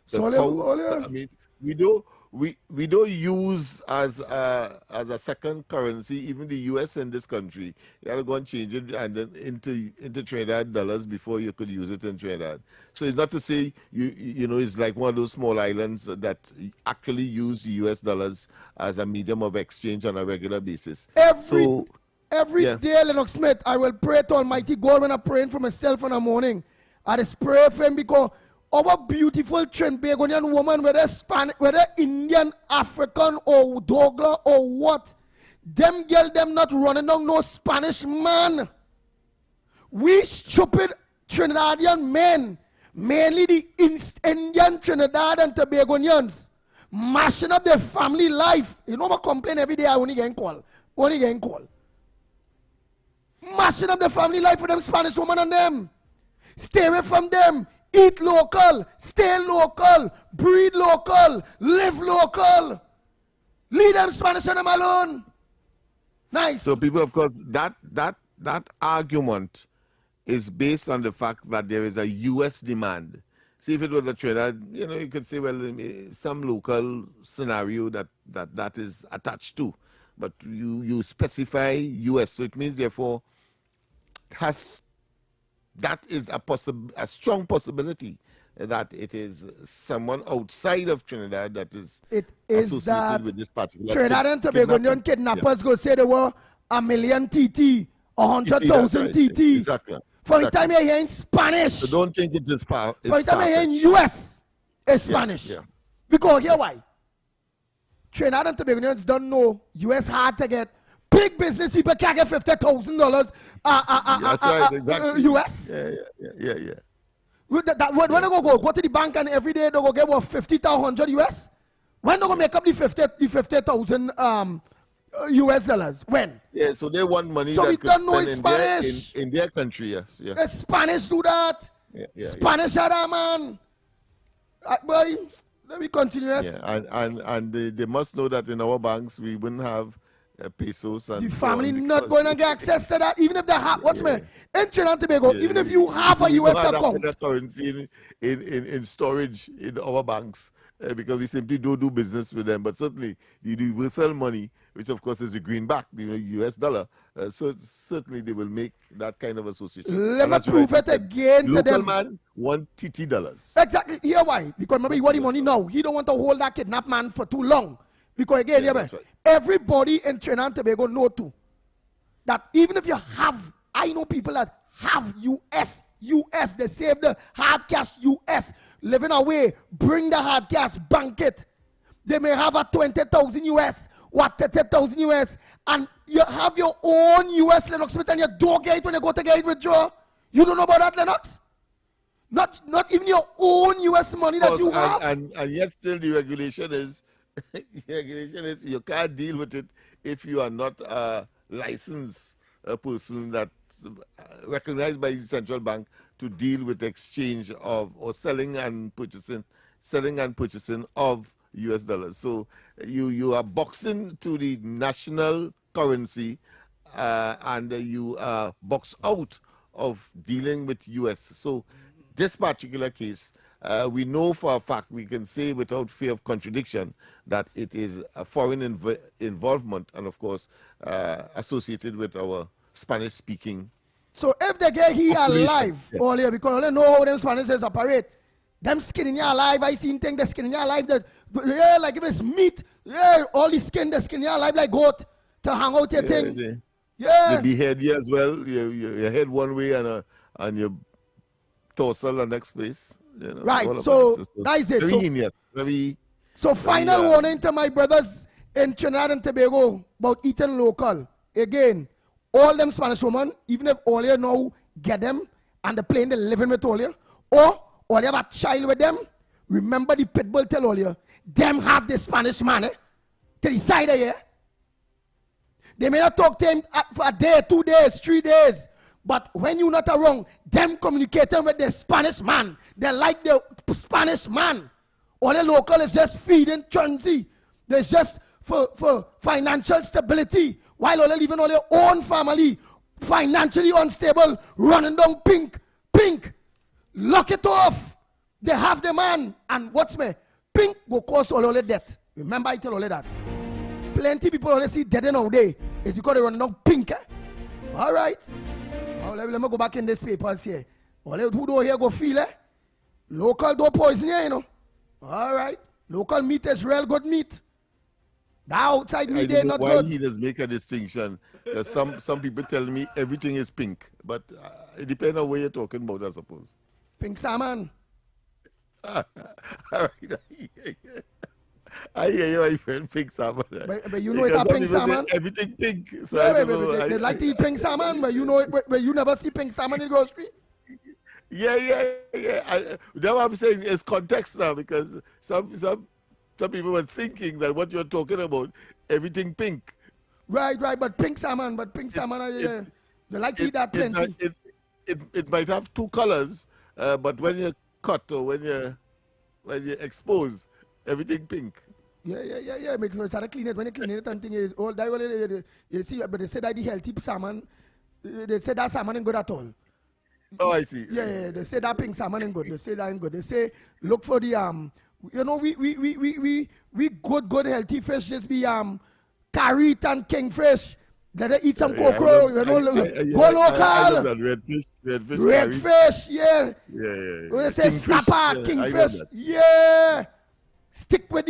So I mean, we don't use as a second currency even the US in this country. You have to go and change it and then into Trinidad dollars before you could use it in Trinidad. So it's not to say you know it's like one of those small islands that actually use the US dollars as a medium of exchange on a regular basis. Every day, Lennox Smith, I will pray to Almighty God when I'm praying for myself in the morning. I just pray for him because our beautiful Trinbagonian woman, whether Indian, African, or Douglas, or what, them girl, them not running down no Spanish man. We stupid Trinidadian men, mainly the Indian Trinidad and Tobagonians, mashing up their family life. You know, I complain every day, I only getting call. Mashing up the family life for them Spanish woman and them. Stay away from them. Eat local, stay local, breed local, live local. Leave them Spanish and them alone. Nice. So people, of course, that argument is based on the fact that there is a U.S. demand. See, if it was a Trinidad, you know, you could say, well, some local scenario that is attached to. But you specify U.S., so it means, therefore, that is a strong possibility that it is someone outside of Trinidad that is associated with this particular Trinidad and Tobago kidnappers go say there were 1 million TT, 100,000 TT. Exactly. For the time you hear in Spanish. So don't think it is far. For the time you hear in US, it's Spanish. Yeah. Because here why? Trinidad and Tobagonians don't know US hard to get. Big business people can't get $50,000 that's right, exactly. US. Yeah. When they go to the bank and every day they go get what 50,000 US? When they go make up the 50,000 US dollars? When? Yeah, so they want money so that we could don't know spend Spanish. In their country, yes. Yeah. The Spanish do that. Spanish are that, man. Boy, let me continue. Yes. Yeah, and they must know that in our banks we wouldn't have pesos. And the family not going to get access to that, even if they have. What's me? In Trinidad and Tobago, even if you have a US account. That currency in storage in our banks because we simply don't do business with them. But certainly the universal money, which of course is the greenback, the US dollar, so certainly they will make that kind of association. Let me prove it again to them. Local man want TT dollars. Exactly. Here why? Because maybe he want the money now. He don't want to hold that kidnapped man for too long. Because again, everybody in Trinidad and Tobago know too that even if you have, I know people that have US, they save the hard cash US, living away, bring the hard cash, bank it. They may have a 20,000 US, what 30,000 US, and you have your own US Lennox Smith and you don't get it when you go to get it withdraw. You don't know about that, Lennox? Not even your own US money that you have. And yet still the regulation is you can't deal with it if you are not a licensed person that's recognized by the central bank to deal with exchange of or selling and purchasing of US dollars. So you are boxing to the national currency and you are boxed out of dealing with US. So this particular case, we know for a fact, we can say without fear of contradiction, that it is a foreign involvement and, of course, associated with our Spanish-speaking. So if they get here alive, earlier, because I know how them Spanish operate, them skin in your alive, I seen things, the skin in your alive, that, yeah, like if it's meat, yeah, all the skin, the skin in your alive like goat to hang out your thing. They behead you as well. Your head one way and your torso the next place. You know, right, so that's it. Very heinous, very. So final warning to my brothers in Trinidad and Tobago about eating local. Again, all them Spanish women, even if all you know get them and the plane they're living with all you, or all you have a child with them, remember the pit bull tell all you, them have the Spanish man to the side of here. They may not talk to him for a day, 2 days, 3 days. But when you're not around, them communicating with the Spanish man. They like the Spanish man. All the local is just feeding Chauncey. There's just for financial stability. While all they living on their own family, financially unstable, running down pink. Lock it off. They have the man. And what's me? Pink go cause all the death. Remember I tell all of that. Plenty people only see dead nowadays. It's because they run down pink. All right. Now, let me go back in this papers here. Who do here go feel it? Local do poison here, you know. All right. Local meat is real good meat. The outside meat is not good. Why he does make a distinction? Some people tell me everything is pink, but it depends on what you're talking about, I suppose. Pink salmon. All right. I hear you, my friend, pink salmon. But you know it's a pink salmon? Everything pink. So yeah, they like to eat pink salmon, but you know but you never see pink salmon in the grocery. Yeah. That's what I'm saying is context now, because some people were thinking that what you're talking about, everything pink. Right, but pink salmon, they like to eat that plenty. It might have two colors, but when you cut or when you expose, everything pink. Yeah. Because you start to clean it. When you clean it, and thing is all that. You see, but they say that the healthy salmon, they say that salmon ain't good at all. Oh, I see. Yeah. They say that pink salmon ain't good. They say that ain't good. They say look for the you know, we good healthy fish just be carrot and kingfish. Let us eat some cockroach. You know, go local. I know that redfish. Yeah. We say snapper, kingfish. Yeah. Stick with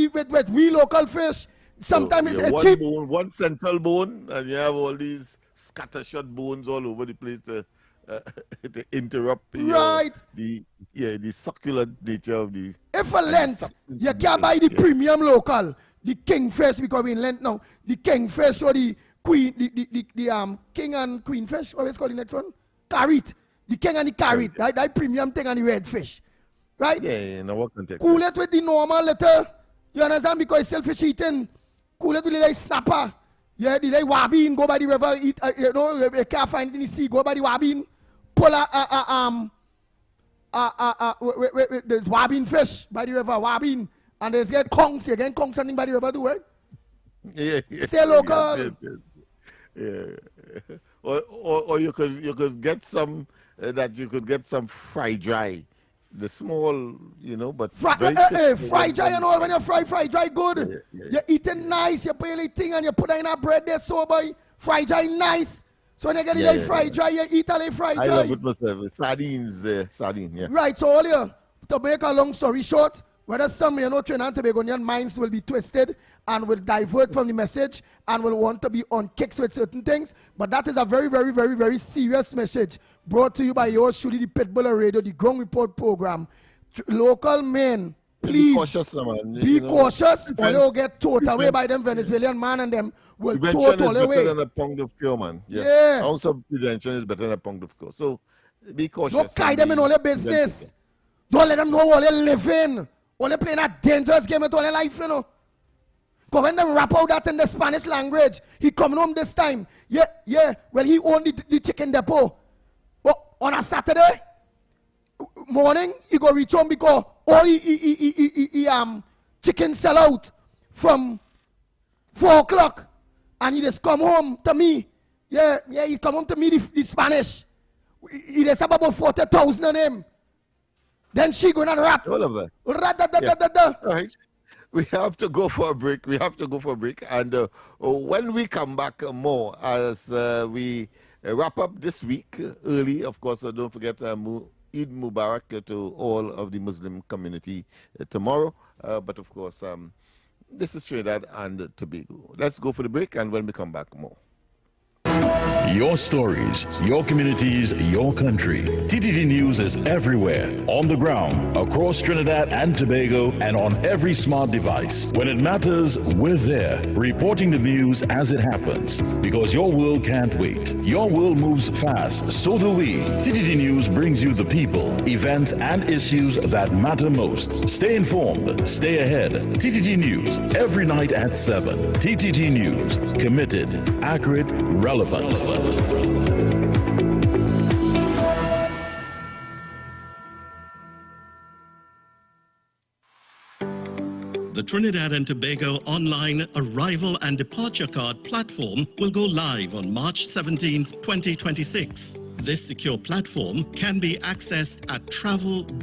we local fish. Sometimes it's cheap. One central bone, and you have all these scattershot bones all over the place to interrupt the succulent nature of the. If a length, you can buy the premium local, the kingfish, because we in Lent now, the kingfish or the queen, the king and queen fish. What is called the next one? Carrot. The king and the carrot. That premium thing and the red fish. Right? Yeah, in what context? Cool it with the normal letter. You understand? Because it's selfish eating. Cool it with the like snapper. Yeah, the like wabin, go by the river, eat, you know, you can't find it in the sea, go by the wabin. Pull there's wabin fish by the river, wabin. And there's get conchs, you get conchs something by the river, do it? Yeah. Stay local. Yeah. Or you could get some, you could get some fry dry. The small, you know, but fry dry and all. When you fry dry good. You eating nice, you put a thing and you put it in a bread there, so boy, fry dry nice. So when you get it fry dry, you eat all the fry dry. I love it myself. Sardine, yeah. Right, so earlier, to make a long story short, whether some, Trinidad and Tobagonian minds will be twisted and will divert from the message and will want to be on kicks with certain things, but that is a very, very, very, very serious message brought to you by yours truly, the Pitbull Radio, the Ground Report program. Local men, please be cautious, man. Be cautious, or they'll get towed away by them Venezuelan man, and them will tow it all away. Prevention is better than a pound of cure, man. Yeah. Also, prevention is better than a pound of cure. So be cautious. Don't guide them in all your business. Don't let them know all they're living. Only playing a dangerous game with all their life, you know. Because when they rap out that in the Spanish language, he coming home this time. Yeah. Well, he owned the chicken depot. But on a Saturday morning, he go reach home because all he chicken sell out from 4 o'clock, and he just come home to me. Yeah, he come home to me the Spanish. He just have about 40,000 on him. Then she gonna rap. All of that. Right. We have to go for a break. And when we come back more, as we wrap up this week early, of course, don't forget Eid Mubarak to all of the Muslim community tomorrow. But of course, this is Trinidad and Tobago. Let's go for the break, and when we come back, more. Your stories, your communities, your country. TTT News is everywhere, on the ground, across Trinidad and Tobago, and on every smart device. When it matters, we're there, reporting the news as it happens. Because your world can't wait. Your world moves fast, so do we. TTT News brings you the people, events, and issues that matter most. Stay informed, stay ahead. TTT News, every night at 7. TTT News, committed, accurate, relevant. The Trinidad and Tobago online arrival and departure card platform will go live on March 17, 2026. This secure platform can be accessed at travel.gov.tt.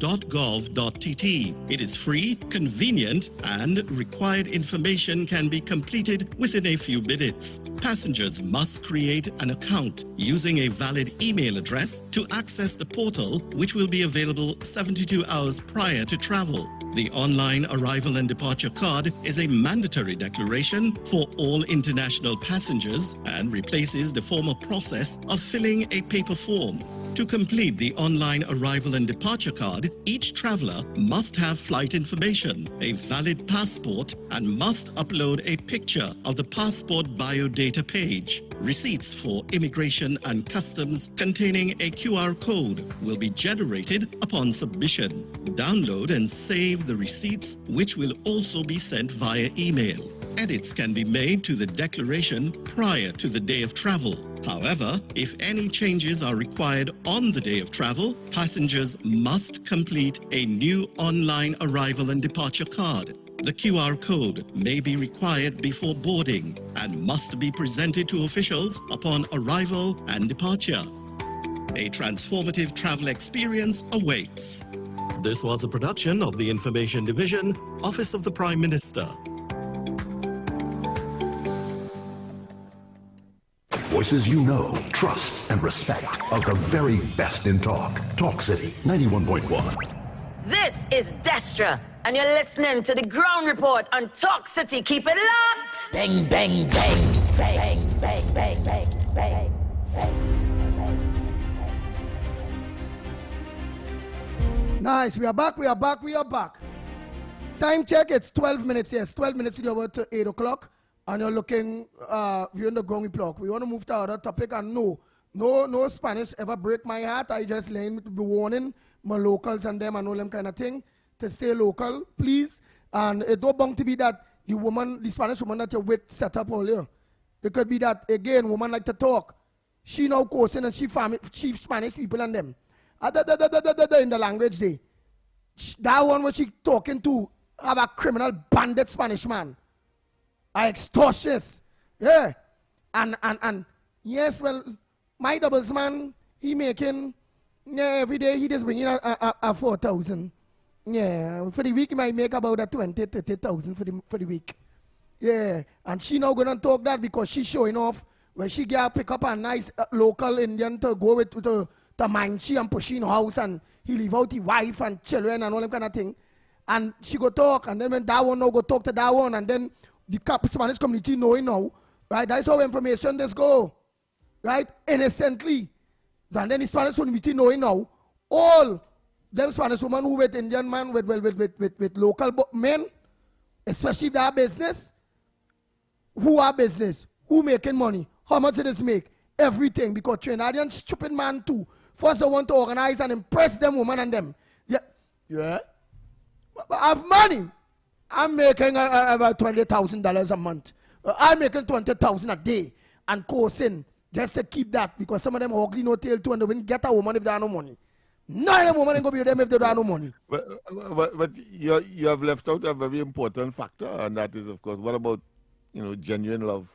It is free, convenient, and required information can be completed within a few minutes. Passengers must create an account using a valid email address to access the portal, which will be available 72 hours prior to travel. The online arrival and departure card is a mandatory declaration for all international passengers and replaces the former process of filling a paper form. To complete the online arrival and departure card, each traveler must have flight information, a valid passport, and must upload a picture of the passport biodata page. Receipts for immigration and customs containing a QR code will be generated upon submission. Download and save the receipts, which will also be sent via email. Edits can be made to the declaration prior to the day of travel. However, if any changes are required on the day of travel, passengers must complete a new online arrival and departure card. The QR code may be required before boarding and must be presented to officials upon arrival and departure. A transformative travel experience awaits. This was a production of the Information Division, Office of the Prime Minister. Voices you know, trust, and respect of the very best in talk. Talk City 91.1. This is Destra, and you're listening to the Ground Report on Talk City. Keep it locked! Bang, bang, bang, bang, bang, bang, bang, bang, bang. Nice, we are back. Time check, it's 12 minutes, yes. 12 minutes to 8 o'clock. And you're looking, viewing the Ground Report. We want to move to other topic, and no Spanish ever break my heart. I just learn to be warning my locals and them and all them kind of thing to stay local, please. And it don't belong to be that the Spanish woman that you're with set up all here. It could be that, again, woman like to talk. She now coursing and she Spanish people and them. In the language they. That one was she talking to have a criminal bandit Spanish man. Extortious. Yeah. And yes, well, my doubles man, he making, every day he just bringing a 4,000. Yeah. For the week, he might make about a 30,000 for the week. Yeah. And she now gonna talk that because she's showing off where she get pick up a nice local Indian to go with to mind she and push in house, and he leave out his wife and children and all that kind of thing. And she go talk, and then when that one now go talk to that one, and then the Spanish community knowing now, right? That's how information just go, right? Innocently. And then the Spanish community knowing now, all them Spanish women who with Indian man, with local men, especially their business, who are business, who making money, how much it is make, everything, because Trinidadian stupid man too. First they want to organize and impress them women and them. Yeah. But I have money. I'm making about $20,000 a month. I'm making $20,000 a day and coursing just to keep that, because some of them ugly no tail too and they wouldn't get a woman if they have no money. None of them women go be with them if they don't have no money. But you have left out a very important factor, and that is, of course, what about, genuine love?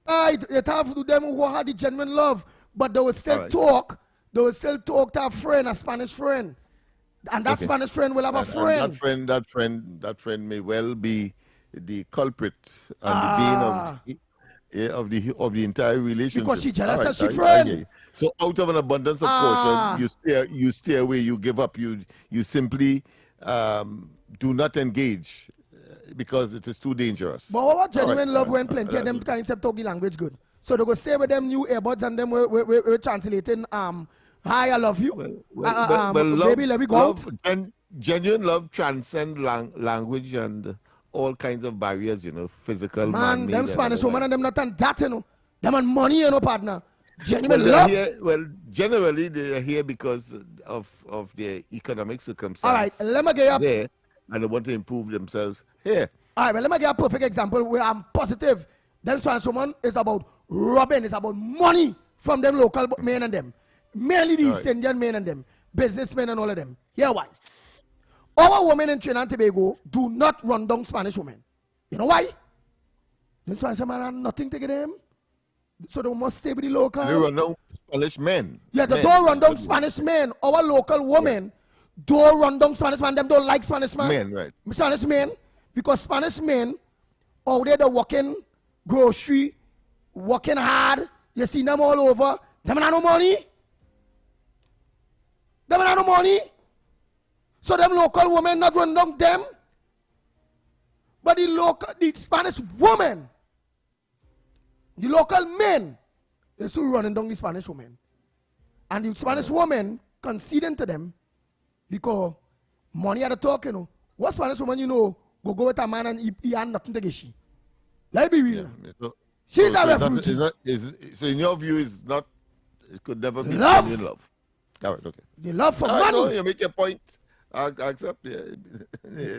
It have to them who had the genuine love, but they will still talk. They will still talk to a friend, a Spanish friend, and that Spanish friend will have a friend. And that friend may well be the culprit and the bane of the entire relationship. Because she jealous of she friend. So out of an abundance of caution, you stay away, you give up, you simply do not engage because it is too dangerous. But what genuine love when plenty of them can accept talk the language good? So they go stay with them new earbuds and them we're translating hi, I love you. Baby, let me go out. And genuine love transcends language and all kinds of barriers, physical. Man, them Spanish women and them not on that, Them on money, partner. Genuine love. Generally they are here because of their economic circumstances. All right, let me get there, and they want to improve themselves here. All right, but let me get a perfect example where I'm positive. Them Spanish woman is about robbing, it's about money from them local men and them. Mainly the East Indian men and them, businessmen and all of them. Here why? Our women in Trinidad and Tobago do not run down Spanish women. You know why? The Spanish women have nothing to get them. So they must stay with the local. They run down Spanish men. Yeah, they don't run down Spanish men. Our local women don't run down Spanish men. Them don't like Spanish men. Men, right. Spanish men, because Spanish men, out there they're working grocery, working hard. You see them all over. Them have no money. Them have no money. So them local women not run down them. But the Spanish woman, the local men, they're still running down the Spanish women. And the Spanish woman conceding to them because money at the talk, What Spanish woman, go with a man and he had nothing to get she. Let me be real. Yeah, She's a refugee. So in your view, it could never be love. Love. All right, okay. The love for money. No, you make your point. I accept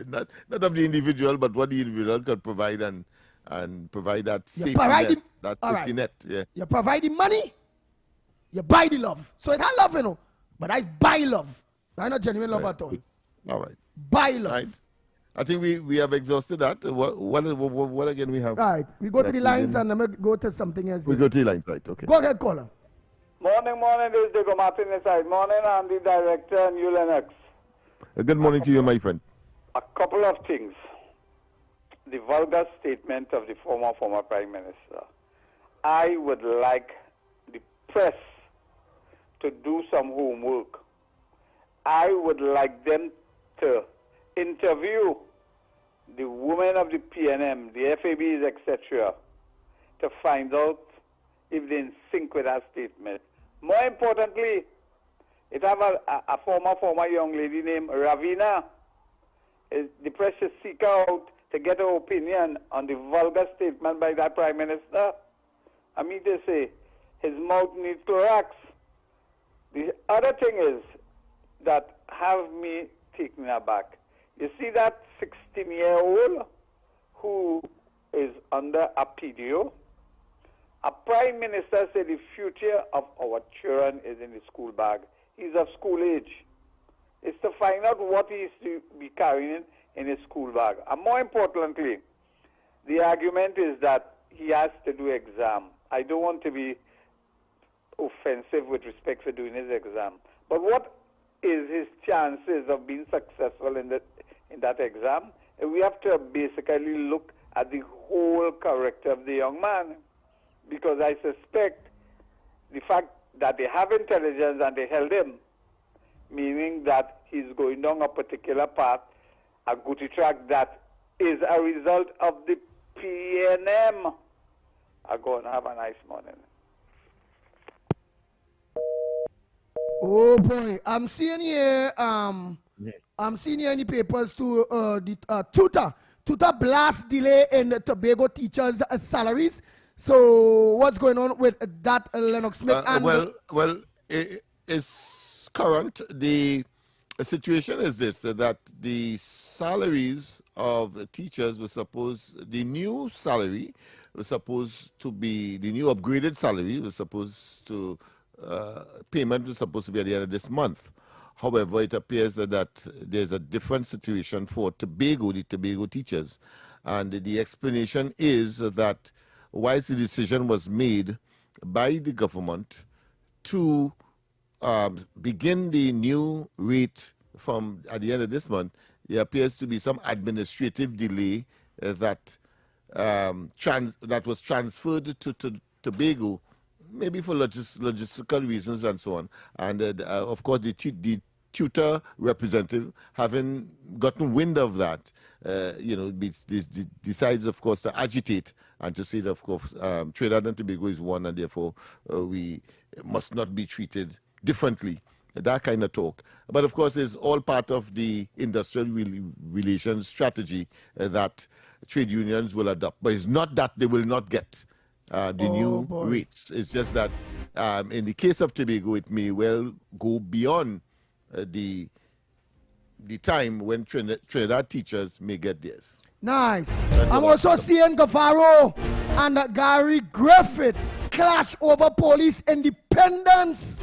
not of the individual, but what the individual could provide and provide that safety net, that safety net. Yeah. You provide the money, you buy the love. So it's not love, but I buy love. I not genuine love at all. All right. Buy love. Right. I think we have exhausted that. What again we have? All right. We go to the lines and then we go to something else. We go to the lines, right? Okay. Go ahead, caller. Morning. This is Diego Martin inside. Morning, I'm the director and you, Lennox. Good morning to you, my friend. A couple of things. The vulgar statement of the former Prime Minister. I would like the press to do some homework. I would like them to interview the women of the PNM, the FABs, etc., to find out if they're in sync with that statement. More importantly, it have a former young lady named Ravina. The press should seek her out to get her opinion on the vulgar statement by that Prime Minister. I mean to say, his mouth needs Clorox. The other thing is that have me taken aback. You see that 16-year-old who is under a PDO? A Prime Minister said the future of our children is in the school bag. He's of school age. It's to find out what he is to be carrying in his school bag. And more importantly, the argument is that he has to do exam. I don't want to be offensive with respect for doing his exam. But what is his chances of being successful in that exam? We have to basically look at the whole character of the young man. Because I suspect the fact that they have intelligence and they held him, meaning that he's going down a particular path, a good track that is a result of the PNM. I'll go and have a nice morning. Oh boy, I'm seeing here in the papers too, the tutor blast delay in the Tobago teachers' salaries. So what's going on with that, Lennox Smith? It's current. The situation is this, that the salaries of teachers were supposed, the new salary was supposed to be, the new upgraded salary was supposed to, payment was supposed to be at the end of this month. However, it appears that there's a different situation for Tobago, the Tobago teachers. And the explanation is that whilst the decision was made by the government to begin the new rate from at the end of this month, there appears to be some administrative delay that was transferred to Tobago, maybe for logistical reasons and so on. And of course, the tutor representative, having gotten wind of that, decides, of course, to agitate and to say that, of course, Trinidad and Tobago is one, and therefore we must not be treated differently. That kind of talk. But of course, it's all part of the industrial relations strategy that trade unions will adopt. But it's not that they will not get the new rates. It's just that in the case of Tobago, it may well go beyond the time when Trinidad teachers may get theirs. Nice. I'm also seeing Guevara and Gary Griffith clash over police independence.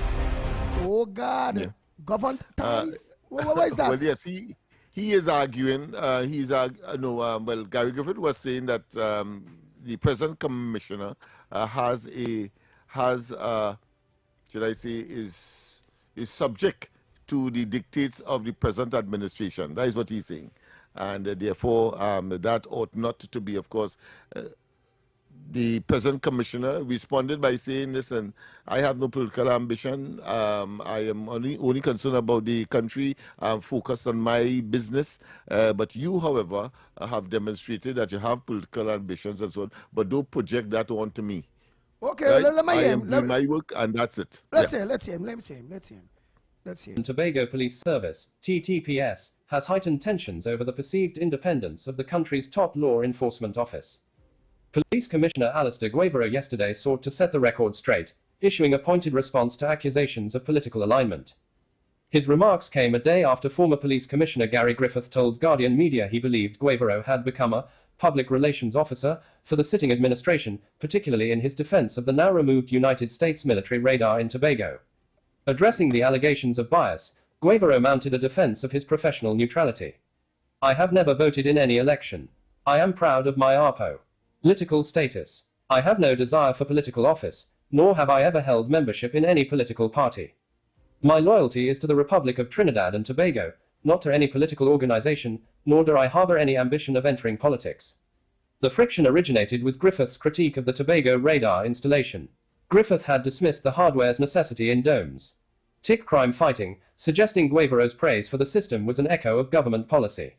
Oh, God. Yeah. Government ties. What is that? Well, yes, he is arguing. Gary Griffith was saying that the present commissioner is subject to the dictates of the present administration. That is what he's saying. And therefore, that ought not to be, of course. The present commissioner responded by saying, listen, I have no political ambition. I am only concerned about the country. I'm focused on my business. But you, however, have demonstrated that you have political ambitions and so on. But don't project that onto me. Okay, right? let me I hear am doing my work, and that's it. Let's hear him. Tobago Police Service, TTPS, has heightened tensions over the perceived independence of the country's top law enforcement office. Police Commissioner Alistair Guevara yesterday sought to set the record straight, issuing a pointed response to accusations of political alignment. His remarks came a day after former Police Commissioner Gary Griffith told Guardian Media he believed Guevara had become a public relations officer for the sitting administration, particularly in his defense of the now-removed United States military radar in Tobago. Addressing the allegations of bias, Guevara mounted a defense of his professional neutrality. I have never voted in any election. I am proud of my ARPO. Political status. I have no desire for political office, nor have I ever held membership in any political party. My loyalty is to the Republic of Trinidad and Tobago, not to any political organization, nor do I harbor any ambition of entering politics. The friction originated with Griffith's critique of the Tobago radar installation. Griffith had dismissed the hardware's necessity in domes. Tick crime fighting, suggesting Guevara's praise for the system was an echo of government policy.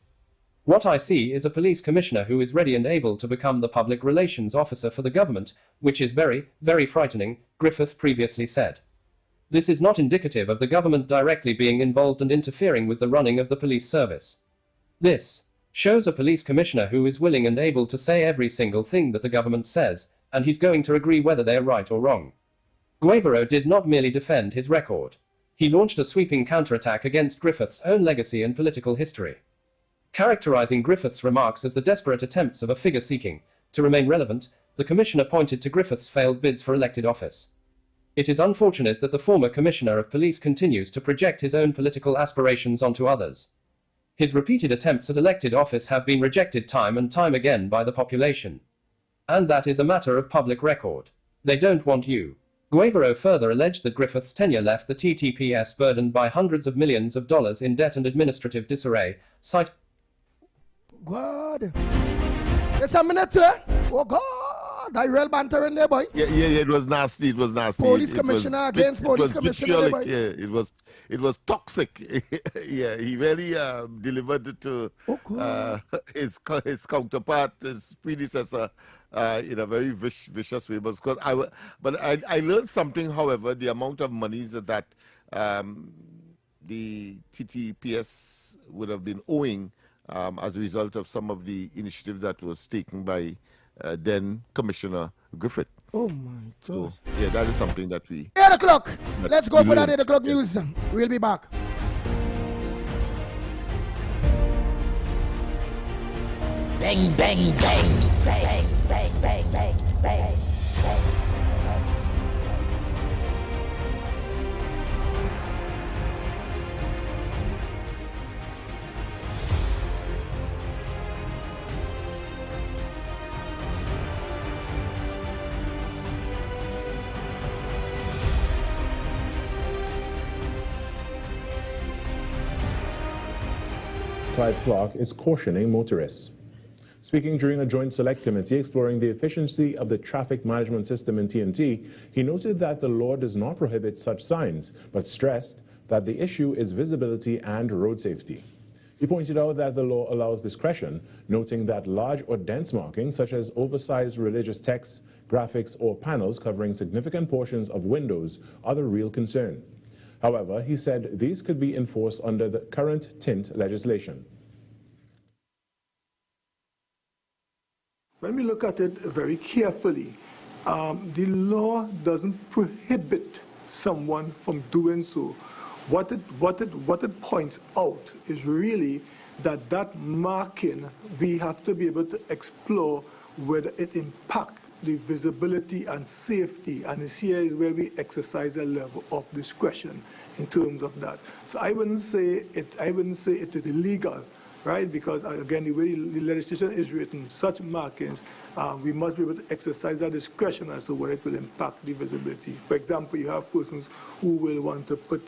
What I see is a police commissioner who is ready and able to become the public relations officer for the government, which is very, very frightening, Griffith previously said. This is not indicative of the government directly being involved and interfering with the running of the police service. This shows a police commissioner who is willing and able to say every single thing that the government says, and he's going to agree whether they're right or wrong. Guevara did not merely defend his record. He launched a sweeping counterattack against Griffith's own legacy and political history. Characterizing Griffith's remarks as the desperate attempts of a figure seeking to remain relevant, the commissioner pointed to Griffith's failed bids for elected office. It is unfortunate that the former commissioner of police continues to project his own political aspirations onto others. His repeated attempts at elected office have been rejected time and time again by the population. And that is a matter of public record. They don't want you. Guevara further alleged that Griffith's tenure left the TTPS burdened by hundreds of millions of dollars in debt and administrative disarray, God. It's a minute, sir. Oh, God. I real banter in there, boy. Yeah, it was nasty. It was nasty. Police commissioner against police commissioner. Yeah, it was toxic. Yeah, he really delivered it to his counterpart, his predecessor, in a very vicious way. But I learned something, however, the amount of monies that the TTPS would have been owing as a result of some of the initiative that was taken by then Commissioner Griffith. Oh my God. So, yeah, that is something that we... 8 o'clock. Let's go for that 8 o'clock news. We'll be back. Bang, bang, bang, bang, bang, bang, bang, bang. Clive Clark is cautioning motorists. Speaking during a joint select committee exploring the efficiency of the traffic management system in TNT, he noted that the law does not prohibit such signs, but stressed that the issue is visibility and road safety. He pointed out that the law allows discretion, noting that large or dense markings such as oversized religious texts, graphics, or panels covering significant portions of windows are the real concern. However, he said these could be enforced under the current tint legislation. When we look at it very carefully, the law doesn't prohibit someone from doing so. What it points out is really that marking, we have to be able to explore whether it impacts the visibility and safety, and it's here where we exercise a level of discretion in terms of that. So I wouldn't say it is illegal, right? Because again, the way the legislation is written, such markings, we must be able to exercise that discretion as to whether it will impact the visibility. For example, you have persons who will want to put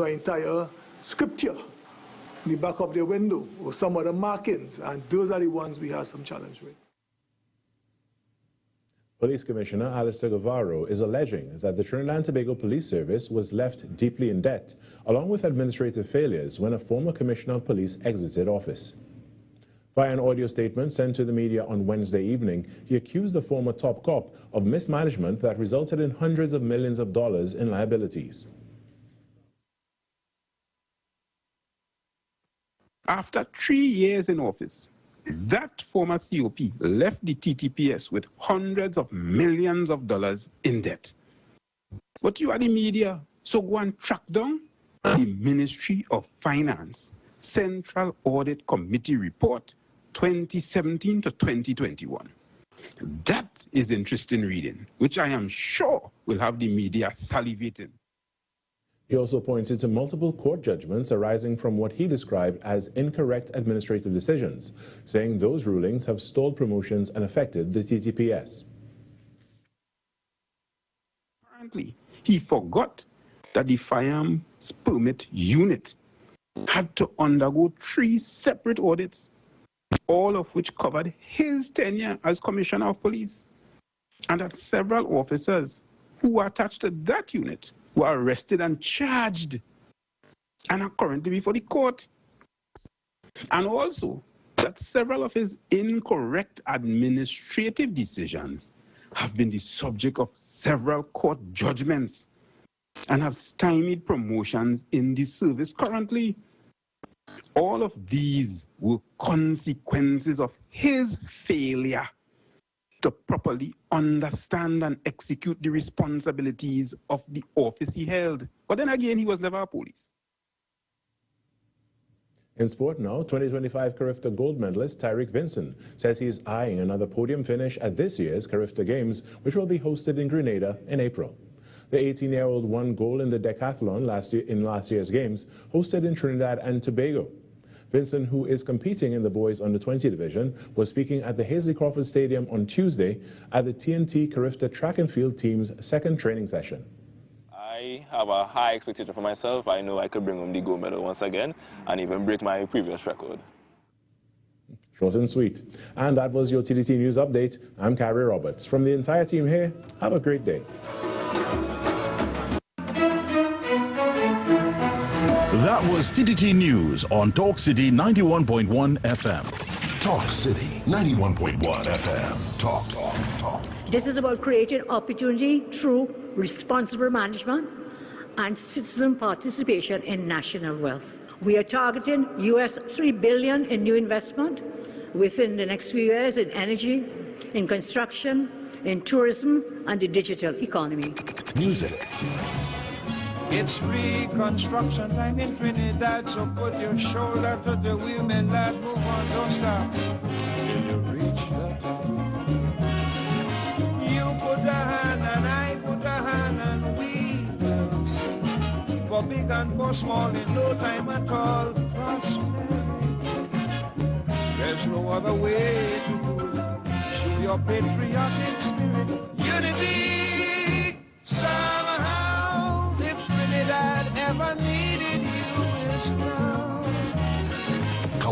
entire scripture in the back of their window or some other markings, and those are the ones we have some challenge with. Police Commissioner Alistair Guevara is alleging that the Trinidad and Tobago Police Service was left deeply in debt, along with administrative failures, when a former Commissioner of Police exited office. Via an audio statement sent to the media on Wednesday evening, he accused the former top cop of mismanagement that resulted in hundreds of millions of dollars in liabilities. After 3 years in office, that former COP left the TTPS with hundreds of millions of dollars in debt. But you are the media, so go and track down the Ministry of Finance Central Audit Committee Report 2017 to 2021. That is interesting reading, which I am sure will have the media salivating. He also pointed to multiple court judgments arising from what he described as incorrect administrative decisions, saying those rulings have stalled promotions and affected the TTPS. Apparently, he forgot that the firearms permit unit had to undergo 3 separate audits, all of which covered his tenure as Commissioner of Police, and that several officers who were attached to that unit were arrested and charged and are currently before the court. And also that several of his incorrect administrative decisions have been the subject of several court judgments and have stymied promotions in the service currently. All of these were consequences of his failure to properly understand and execute the responsibilities of the office he held. But then again, he was never a police. In sport now, 2025 Carifta gold medalist Tyreek Vincent says he is eyeing another podium finish at this year's Carifta Games, which will be hosted in Grenada in April. The 18-year-old won gold in the decathlon last year's Games, hosted in Trinidad and Tobago. Vincent, who is competing in the boys under-20 division, was speaking at the Hazley Crawford Stadium on Tuesday at the TNT Carifta track and field team's second training session. I have a high expectation for myself. I know I could bring home the gold medal once again and even break my previous record. Short and sweet. And that was your TDT News Update. I'm Carrie Roberts. From the entire team here, have a great day. That was TDT News on Talk City 91.1 FM. Talk City 91.1 FM. Talk, talk, talk. This is about creating opportunity through responsible management and citizen participation in national wealth. We are targeting US $3 billion in new investment within the next few years in energy, in construction, in tourism, and the digital economy. Music. It's reconstruction time in Trinidad, so put your shoulder to the wheel, man, lad, move on, don't stop till you reach the top. You put a hand and I put a hand and we will sing. For big and for small in no time at all, prosperity. There's no other way to do it. Show your patriotic spirit, unity, somehow. Trinidad ever needed you is now.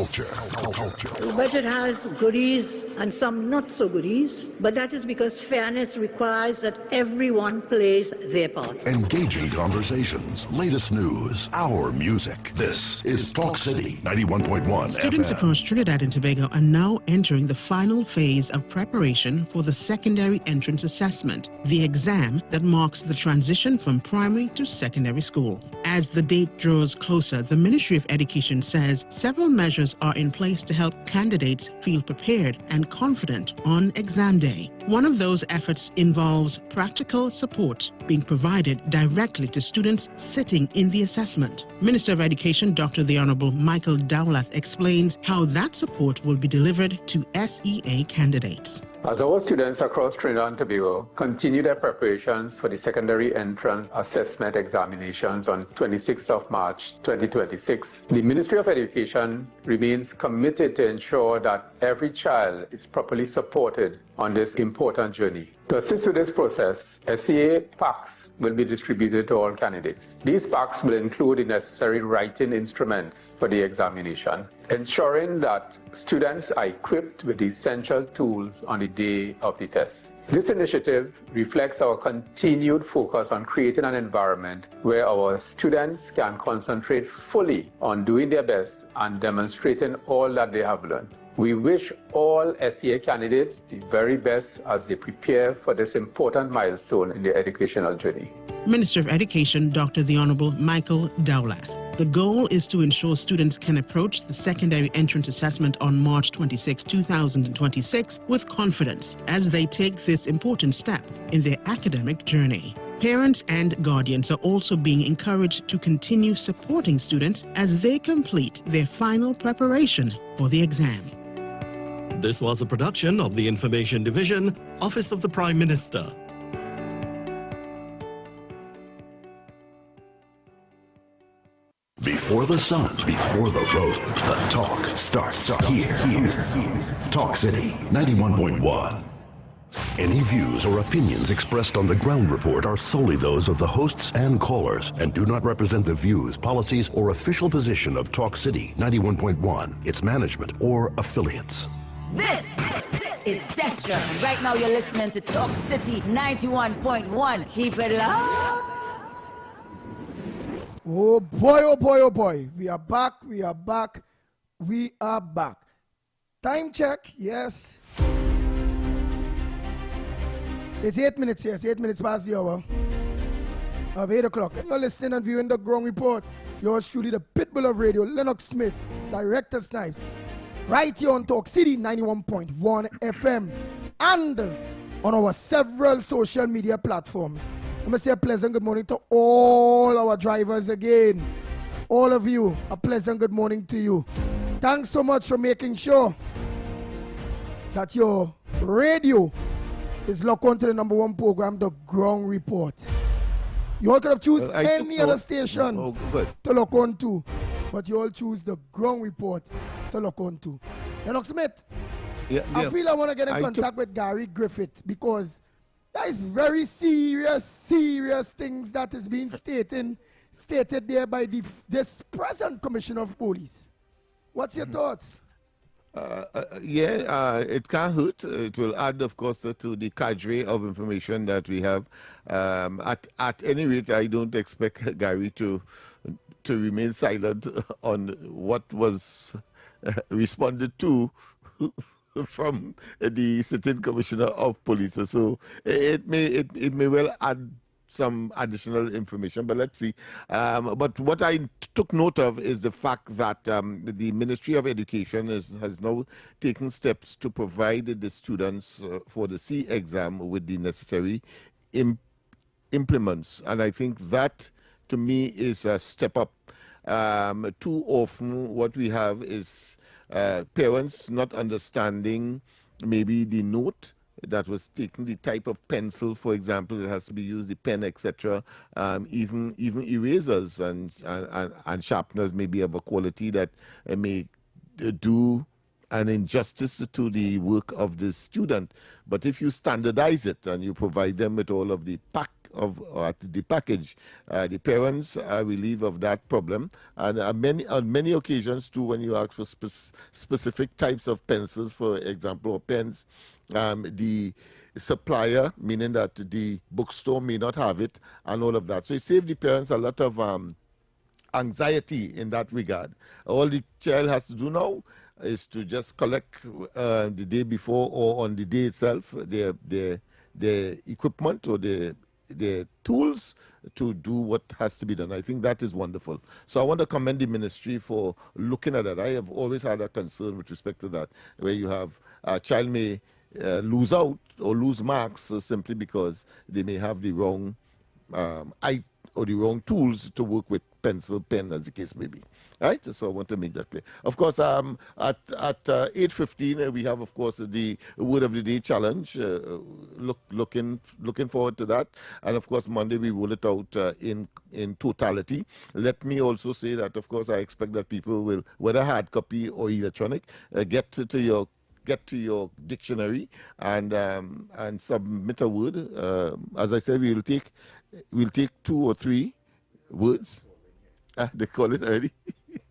culture. The budget has goodies and some not so goodies, but that is because fairness requires that everyone plays their part. Engaging conversations, latest news, our music. This is Talk City 91.1 Students FM. across Trinidad and Tobago are now entering the final phase of preparation for the secondary entrance assessment, the exam that marks the transition from primary to secondary school. As the date draws closer, the Ministry of Education says several measures are in place to help candidates feel prepared and confident on exam day. One of those efforts involves practical support being provided directly to students sitting in the assessment. Minister of Education Dr. The Honorable Michael Dowlath explains how that support will be delivered to SEA candidates. As our students across Trinidad and Tobago continue their preparations for the secondary entrance assessment examinations on 26th of March 2026, the Ministry of Education remains committed to ensure that every child is properly supported on this important journey. To assist with this process, SEA packs will be distributed to all candidates. These packs will include the necessary writing instruments for the examination, ensuring that students are equipped with the essential tools on the day of the test. This initiative reflects our continued focus on creating an environment where our students can concentrate fully on doing their best and demonstrating all that they have learned. We wish all SEA candidates the very best as they prepare for this important milestone in their educational journey. Minister of Education Dr. The Honorable Michael Dowlath. The goal is to ensure students can approach the secondary entrance assessment on March 26, 2026 with confidence as they take this important step in their academic journey. Parents and guardians are also being encouraged to continue supporting students as they complete their final preparation for the exam. This was a production of the Information Division, Office of the Prime Minister. Before the sun, before the road, the talk starts here. Talk City 91.1. Any views or opinions expressed on the ground report are solely those of the hosts and callers and do not represent the views, policies, or official position of Talk City 91.1, its management, or affiliates. This is Destra. Right now you're listening to Talk City 91.1. Keep it locked. Oh boy, oh boy, oh boy. We are back, we are back, we are back. Time check, yes. It's 8 minutes, yes, 8 minutes past the hour of 8 o'clock. And you're listening and viewing the Ground Report. Yours truly, the Pitbull of Radio, Lennox Smith, Director Snipes. Right here on Talk City 91.1 FM and on our several social media platforms. Let me say a pleasant good morning to all our drivers again. All of you, a pleasant good morning to you. Thanks so much for making sure that your radio is locked onto the number one program, the Ground Report. You all could have choose any other station to lock on to, but you all choose the Ground Report to lock on to. Lennox Smith, I feel I want to get in contact with Gary Griffith because there is very serious things that is being stated there by this present Commissioner of Police. What's your thoughts? It can't hurt. It will add, of course, to the cadre of information that we have. At any rate, I don't expect Gary to remain silent on what was responded to from the sitting Commissioner of Police. So it may well add some additional information, but let's see. But what I took note of is the fact that the Ministry of Education has now taken steps to provide the students for the C exam with the necessary implements. And I think that, to me, is a step up. Too often what we have is parents not understanding maybe the note that was taken, the type of pencil, for example, that has to be used, the pen, etc. Even erasers and sharpeners may be of a quality that may do an injustice to the work of the student. But if you standardize it and you provide them with all of the pack at the package. The parents are relieved of that problem, and on many occasions too, when you ask for specific types of pencils, for example, or pens, the supplier, meaning that the bookstore may not have it, and all of that. So it saves the parents a lot of anxiety in that regard. All the child has to do now is to just collect the day before or on the day itself their equipment or their tools to do what has to be done. I think that is wonderful. So I want to commend the ministry for looking at that. I have always had a concern with respect to that, where you have a child may lose out or lose marks simply because they may have the wrong or the wrong tools to work with, pencil, pen, as the case may be. Right? So I want to make that clear. Of course, at 8:15, we have, of course, the Word of the Day challenge. Looking forward to that. And of course, Monday we roll it out in totality. Let me also say that, of course, I expect that people will, whether hard copy or electronic, get to your dictionary and submit a word. As I said, we'll take 2 or 3 words. They call it already.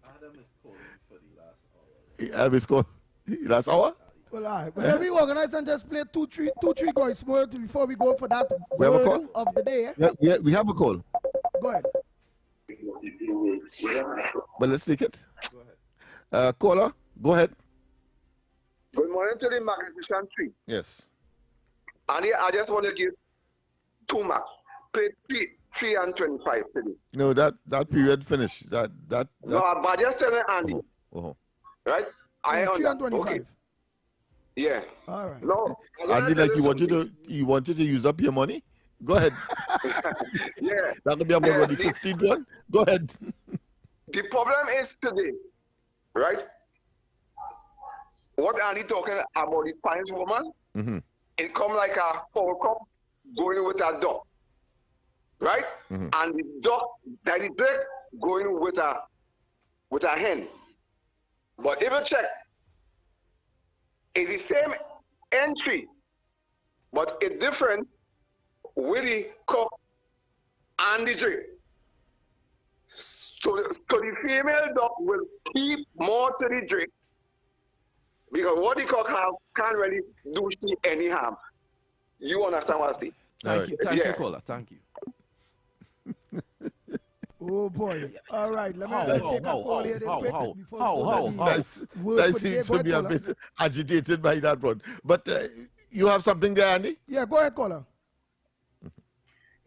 Adam is calling for the last hour. Adam is calling last hour? Well, all right. But let me organize and just play two, three guys more before we go for that We have a word call? of the day. Yeah, we have a call. Go ahead. But let's take it. Go ahead. Caller, go ahead. Good morning to the magnificent tree. Yes. And I just want to give 2 marks. Play 3 and 25 today. No, that period finished. That. No, but just tell Andy. Right? I 3 and 25. Okay. Yeah. All right. No. Andy, like you wanted to use up your money? Go ahead. Yeah. That could be about the 15th one. Go ahead. The problem is today, right? What Andy talking about the Spanish woman? Mm-hmm. It come like a falcon going with a duck. Right? Mm-hmm. And the duck that is black going with a hen. But if you check, it's the same entry, but it's different with the cock and the drake. So the female duck will keep more to the drake because what the cock have can't really do she any harm. You understand what I say? Thank you, caller. Thank you. Oh boy! All right, let me take a call here. Steve seems to be a bit agitated by that one. But you have something there, Andy? Yeah, go ahead, caller.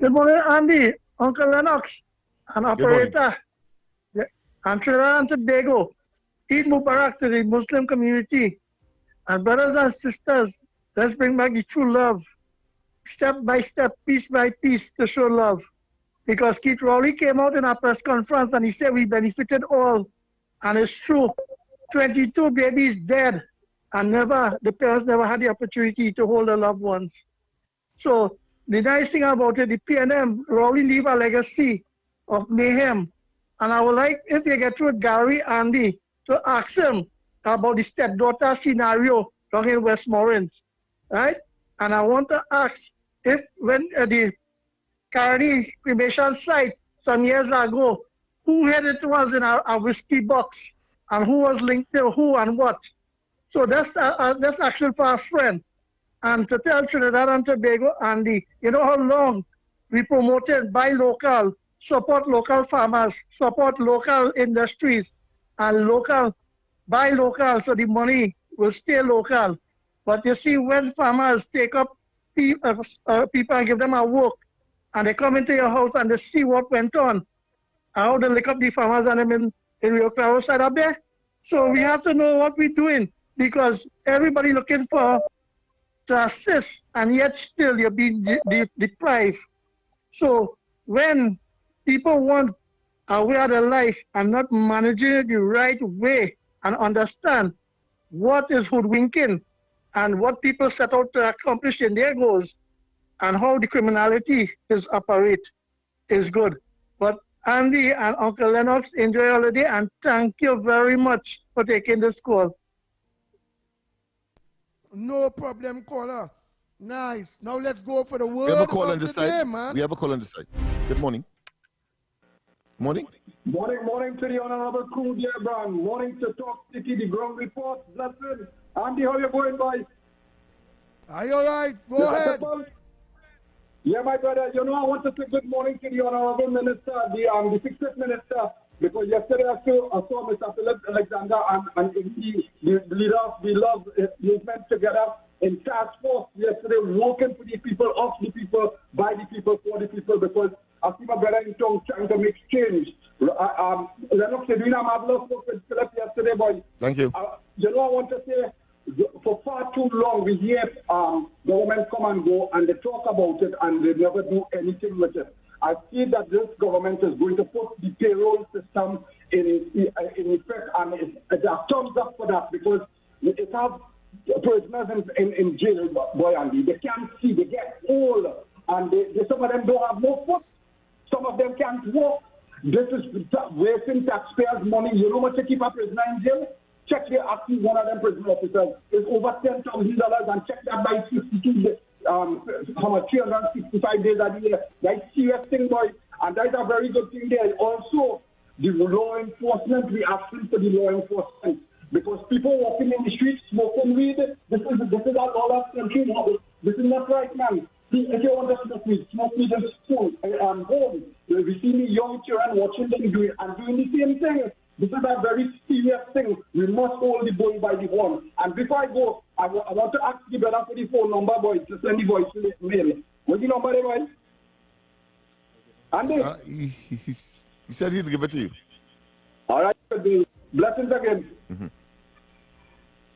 Good morning, Andy, Uncle Lennox, and operator. Yeah, I'm Trinidad and Tobago. Eid Mubarak to the Muslim community. And brothers and sisters, let's bring back the true love. Step by step, piece by piece, to show love. Because Keith Rowley came out in our press conference and he said we benefited all. And it's true. 22 babies dead and the parents never had the opportunity to hold their loved ones. So the nice thing about it, the PNM, Rowley leave a legacy of mayhem. And I would like, if you get through Gary Andy, to ask him about the stepdaughter scenario down in Westmoreland, right? And I want to ask if when the Carney cremation site some years ago, who had it was in a whiskey box and who was linked to who and what. So that's action for a friend. And to tell Trinidad and Tobago, Andy, you know how long we promoted buy local, support local farmers, support local industries, and buy local so the money will stay local. But you see, when farmers take up people and give them a work, and they come into your house and they see what went on, how they lick up the farmers and them in Rio Claro side up there. So we have to know what we're doing because everybody looking to assist and yet still you're being deprived. So when people want a way of their life and not managing it the right way and understand what is hoodwinking and what people set out to accomplish in their goals, and how the criminality is operate is good. But Andy and Uncle Lennox, enjoy your holiday and thank you very much for taking this call. No problem, caller. Nice. Now let's go for the word We have a call of on the the side. day, man. We have a call on the side. Good morning. Morning. Morning to the Honorable Crew, dear Brown. Morning to Talk City, the ground report. Blessed. Andy, how you going, boys? Are you all right? Go ahead. Yeah, my brother. You know, I want to say good morning to the Honorable Minister, the Sixth Minister, because yesterday I saw Mr. Philip Alexander and the leader of the Love Movement together in task force yesterday, working for the people, of the people, by the people, for the people, because I see my brother in tongue trying to make change. Lennox, you're doing a marvelous work with Philip yesterday, boy. Thank you. You know, I want to say, for far too long, we hear government come and go, and they talk about it, and they never do anything with it. I see that this government is going to put the payroll system in effect, and it's a thumbs up for that, because it has prisoners in jail, boy, Andy. They can't see, they get old, and some of them don't have no foot. Some of them can't walk. This is wasting taxpayers' money. You know what to keep a prisoner in jail? Check the asking one of them prison officers is over $10,000, and check that by 52 days, how much 365 days a year. That's serious thing, boy, and that's a very good thing there. Also, the law enforcement, we asking for the law enforcement, because people walking in the streets smoking weed. This is a lawless country. This is not right, man. See, if you want to smoke weed in school, home. We see the young children watching them doing the same thing. This is a very serious thing. We must hold the bull by the horn. And before I go, I want to ask the brother for the phone number, boy, to send the voice mail. What's the number, boy? Andy? He said he'd give it to you. All right, blessings again. Mm-hmm.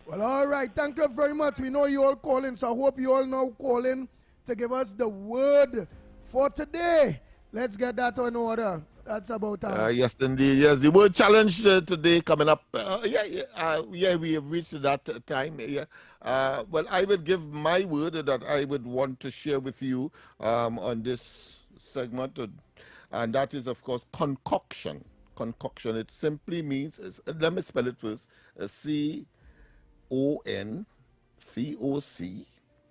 Well, all right. Thank you very much. We know you all calling, so I hope you all now calling to give us the word for today. Let's get that in order. That's about yes, indeed. Yes, the word challenge today coming up. We have reached that time. Well, I will give my word that I would want to share with you on this segment, and that is, of course, concoction. Concoction. It simply means, let me spell it first, C-O-N-C-O-C,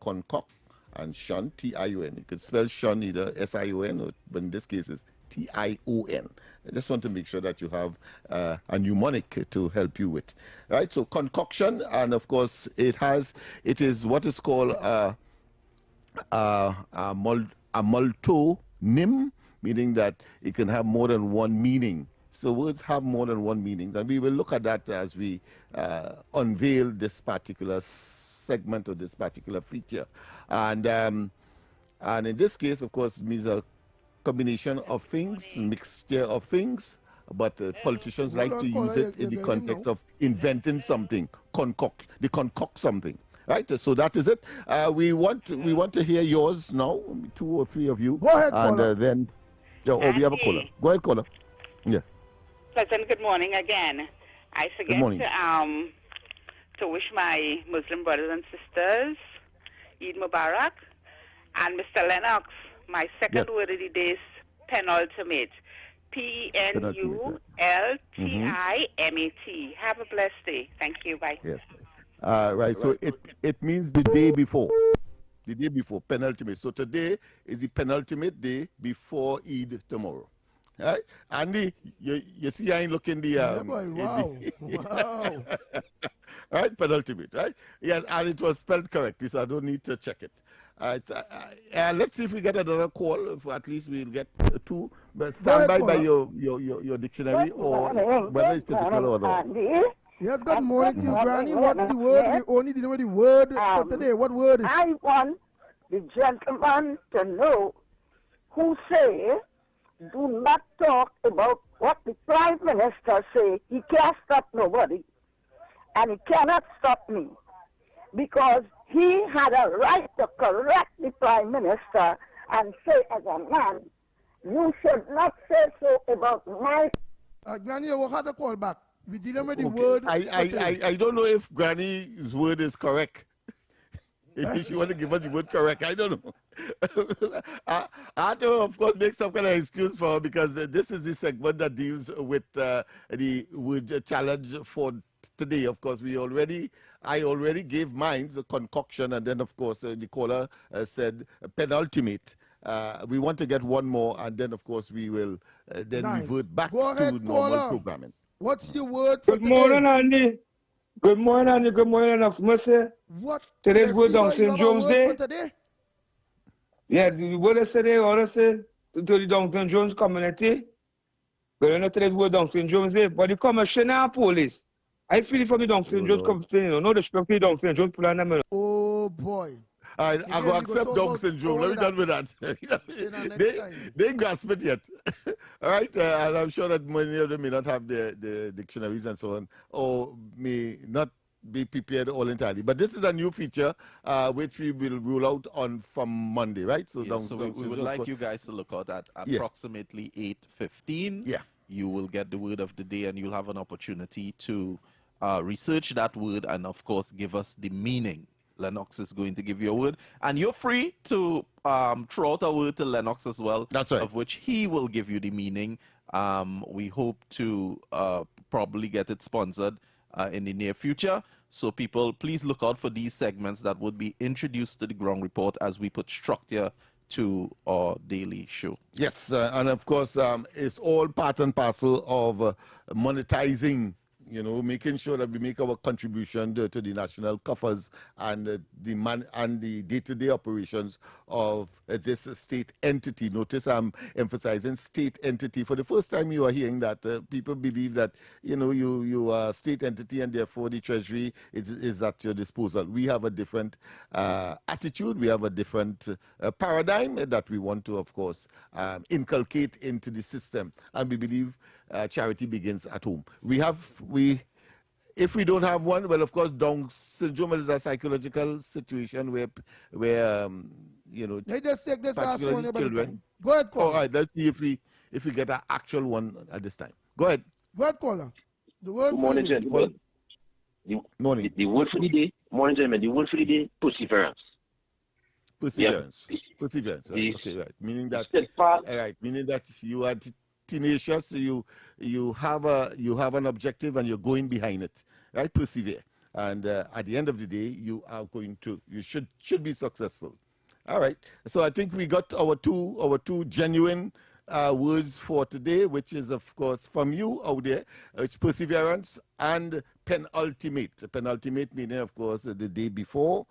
concoct, and shun, T-I-O-N. You could spell shun either S-I-O-N, but in this case it's T-I-O-N. I just want to make sure that you have a mnemonic to help you with. Right, so concoction, and of course it is what is called a multonym, meaning that it can have more than one meaning. So words have more than one meaning, and we will look at that as we unveil this particular segment or this particular feature. And in this case, of course, it means a combination of things, mixture of things, but politicians like to use it in the context of inventing something, they concoct something. Right, so that is it. We want to hear yours now, 2 or 3 of you. Go ahead, and caller. Then we have a caller. Go ahead, caller. Yes. Pleasant good morning again. I forget to wish my Muslim brothers and sisters Eid Mubarak, and Mr. Lennox, my second word of the day is penultimate. P-E-N-U-L-T-I-M-A-T. Have a blessed day. Thank you. Bye. Yes. Right. So it means the day before. The day before, penultimate. So today is the penultimate day before Eid tomorrow. Right? Andy, you see I ain't looking the wow. Right, penultimate, right? Yes, and it was spelled correctly, so I don't need to check it. Let's see if we get another call. For at least we'll get 2. But stand by your dictionary, or whether it's physical or otherwise. Yes, good morning to you, Granny. What's the word? We only know the word for today. What word is it? I want the gentleman to know who say, do not talk about what the Prime Minister say. He can't stop nobody. And he cannot stop me. Because he had a right to correct the Prime Minister and say, as a man, you should not say so about my... Granny, we'll have to call back. We dealing with the word. I don't know if Granny's word is correct. If she want to give us the word correct, I don't know. I have to, of course, make some kind of excuse for her, because this is the segment that deals with the word challenge for today. Of course, I already gave mine the concoction, and then of course the caller said penultimate. We want to get one more, and then of course we will then revert back to normal programming. What's your word for Good morning, Andy. Good morning, Andy. Good morning, Lennox. What? Today's word Down Syndrome's Day. Today? Yeah, the word yesterday, what I said to the Down Syndrome community. But you know today's word Down Syndrome's Day. But the commissioner and police, I feel it from the Down Syndrome complaint. No disrespect to the Down Syndrome people. Oh boy. I go accept Down syndrome. Let me done with that. They ain't grasp it yet. All right, and I'm sure that many of them may not have the dictionaries and so on, or may not be prepared all entirely. But this is a new feature which we will roll out on from Monday, right? So, we would like you guys to look out at approximately 8:15. Yeah. You will get the word of the day, and you'll have an opportunity to research that word and, of course, give us the meaning. Lennox is going to give you a word, and you're free to throw out a word to Lennox as well. That's right. Of which he will give you the meaning. We hope to probably get it sponsored in the near future. So people, please look out for these segments that would be introduced to the Ground Report as we put structure to our daily show. Yes, and of course, it's all part and parcel of monetizing, making sure that we make our contribution to the national coffers and the day-to-day operations of this state entity. Notice I'm emphasizing state entity. For the first time, you are hearing that people believe that you are a state entity and therefore the treasury is at your disposal. We have a different attitude. We have a different paradigm that we want to, of course, inculcate into the system, and we believe charity begins at home. If we don't have one, well, of course, Down syndrome is a psychological situation where they just take this last one. Children. Go ahead, caller. All right, let's see if we get an actual one at this time. Go ahead. Go ahead, caller. The word Good morning, gentlemen. Morning. The word for the day, morning, gentlemen. The word for the day, perseverance. Perseverance. Yeah. Perseverance. Right. Okay, right. Meaning that. Right. Meaning that you are tenacious. You have an objective and you're going behind it. Right. Persevere. And at the end of the day, you should be successful. All right. So I think we got our two genuine words for today, which is, of course, from you out there, it's perseverance and penultimate. Penultimate meaning, of course, the day before.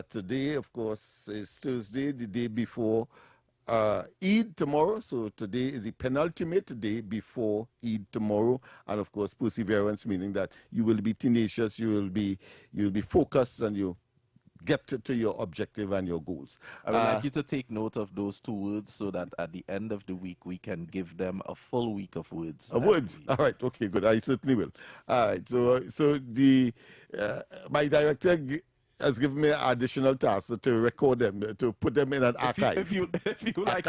Today, of course, is Thursday, the day before Eid tomorrow. So today is the penultimate day before Eid tomorrow. And, of course, perseverance meaning that you will be tenacious, you'll be focused, and you get to your objective and your goals. I would like you to take note of those two words so that at the end of the week, we can give them a full week of words. Words? All right. Okay, good. I certainly will. All right. So the my director has given me additional tasks to record them, to put them in an archive. If you like,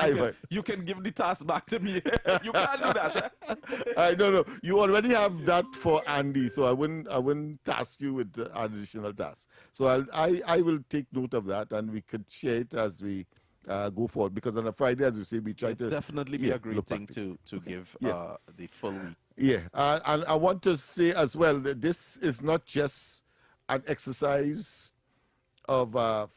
you can give the task back to me. You can't do that. No. You already have that for Andy, so I wouldn't task you with additional tasks. So I will take note of that, and we could share it as we go forward. Because on a Friday, as you say, we try to definitely be a great thing to give the full week. Yeah, and I want to say as well that this is not just an exercise of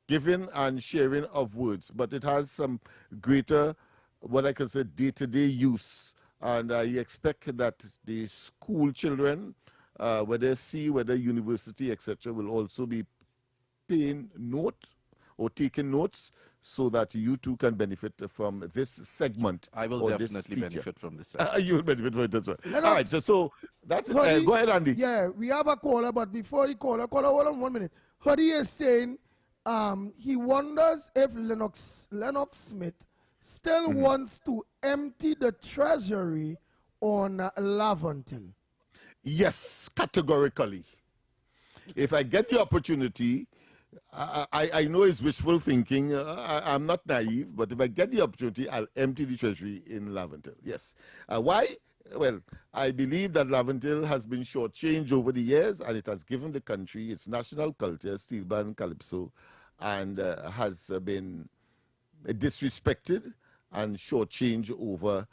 giving and sharing of words, but it has some greater, what I can say, day-to-day use. And I expect that the school children, whether university, etc., will also be paying note or taking notes so that you too can benefit from this segment. I will definitely benefit from this segment. You will benefit from it as well. All right, so that's it. Go ahead, Andy. Yeah, we have a caller, but before the caller, hold on 1 minute. Huddy is saying he wonders if Lennox Smith still wants to empty the treasury on Laventille. Yes, categorically. If I get the opportunity, I know it's wishful thinking. I'm not naive, but if I get the opportunity, I'll empty the treasury in Laventille. Yes. Why? Well, I believe that Laventille has been shortchanged over the years, and it has given the country its national culture, steel band, calypso, and has been disrespected and shortchanged over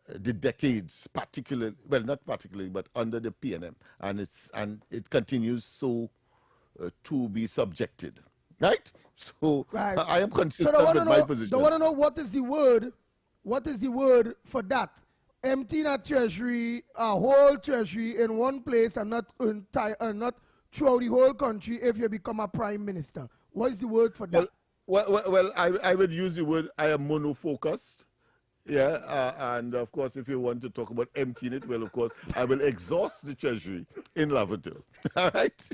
the decades, particularly, well, not particularly, but under the PNM, and it continues so to be subjected, right? So right. I am consistent with my position. They want to know what is the word for that? Emptying a treasury, a whole treasury in one place and not not throughout the whole country if you become a prime minister. What is the word for that? Well, I would use the word I am monofocused. Yeah, and of course, if you want to talk about emptying it, well, of course, I will exhaust the treasury in Laventille. All right?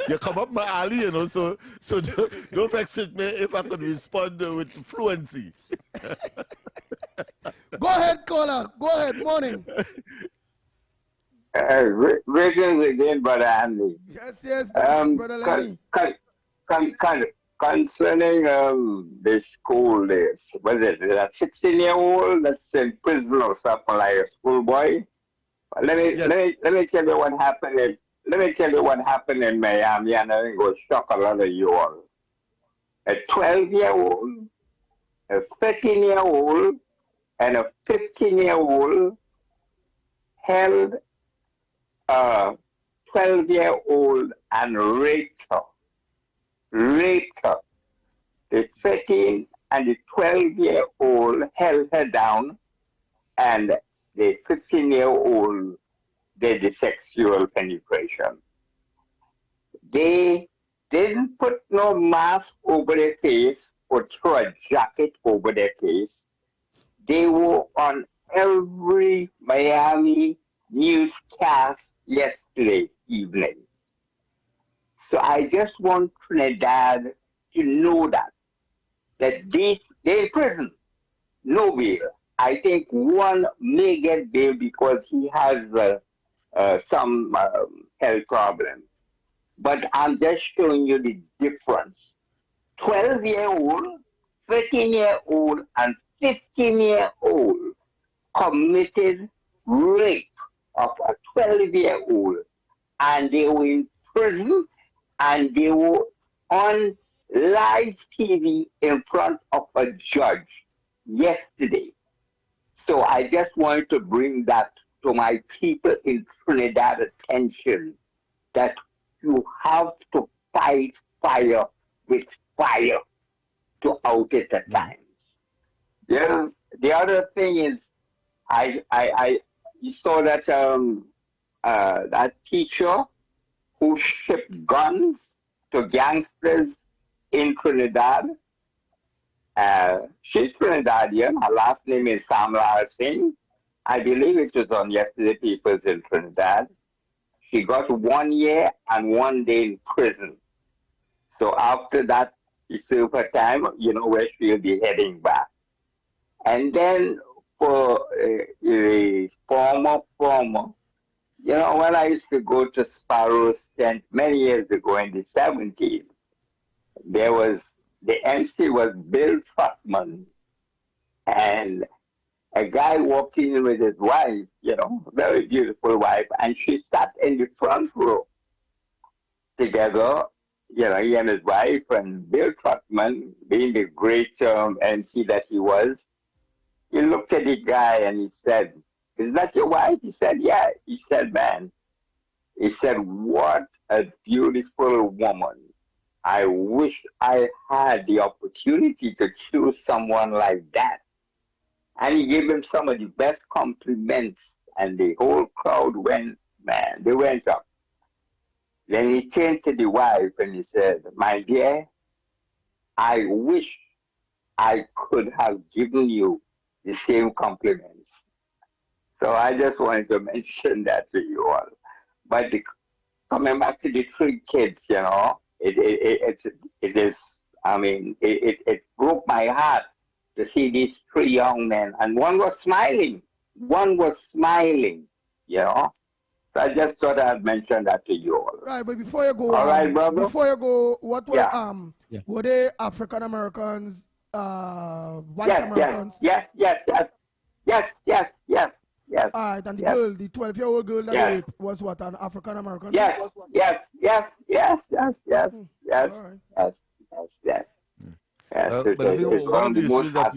You come up my alley, you know, so don't vex with me if I could respond with fluency. Go ahead, caller. Go ahead. Morning. Greetings again, Brother Andy. Yes, Brother Lenny. Concerning the school days, was it a 16-year-old that's in prison or something like a schoolboy? Let me tell you what happened. Let me tell you what happened in Miami, and I think it will shock a lot of you all. A 12-year-old, a 13-year-old, and a 15-year-old held a 12-year-old and raped her. The 13 and the 12-year-old held her down, and the 15-year-old did the sexual penetration. They didn't put no mask over their face or throw a jacket over their face. They were on every Miami newscast yesterday evening. So I just want Trinidad to know that they're in prison, no bail. I think one may get bail because he has some health problem. But I'm just showing you the difference. 12-year-old, 13-year-old, and 15-year-old committed rape of a 12-year-old, and they were in prison, and they were on live TV in front of a judge yesterday. So I just wanted to bring that to my people in Trinidad attention, that you have to fight fire with fire to out it at times. The other thing is, you saw that that teacher who shipped guns to gangsters in Trinidad. She's Trinidadian. Her last name is Samla Singh. I believe it was on Yesterday Papers in Trinidad. She got 1 year and 1 day in prison. So after that, she served her time, where she'll be heading back. And then for a former, when I used to go to Sparrow's tent many years ago in the 70s, the MC was Bill Trotman, and a guy walked in with his wife, very beautiful wife, and she sat in the front row together, he and his wife, and Bill Trotman, being the great MC that he was, he looked at the guy and he said, "Is that your wife?" He said, "Yeah." He said, "Man," he said, "what a beautiful woman. I wish I had the opportunity to choose someone like that." And he gave him some of the best compliments, and the whole crowd went, man, they went up. Then he turned to the wife and he said, "My dear, I wish I could have given you the same compliments." So I just wanted to mention that to you all. But coming back to the 3 kids, it is, it broke my heart to see these 3 young men, and one was smiling. So I just thought I'd mention that to you all. Right, but before you go, all right, brother. Before you go, what were were they African Americans, white Americans? Yes. All right, and the girl, the 12-year-old girl that raped was what, an African American? Yes. All right. But I think one of the issues that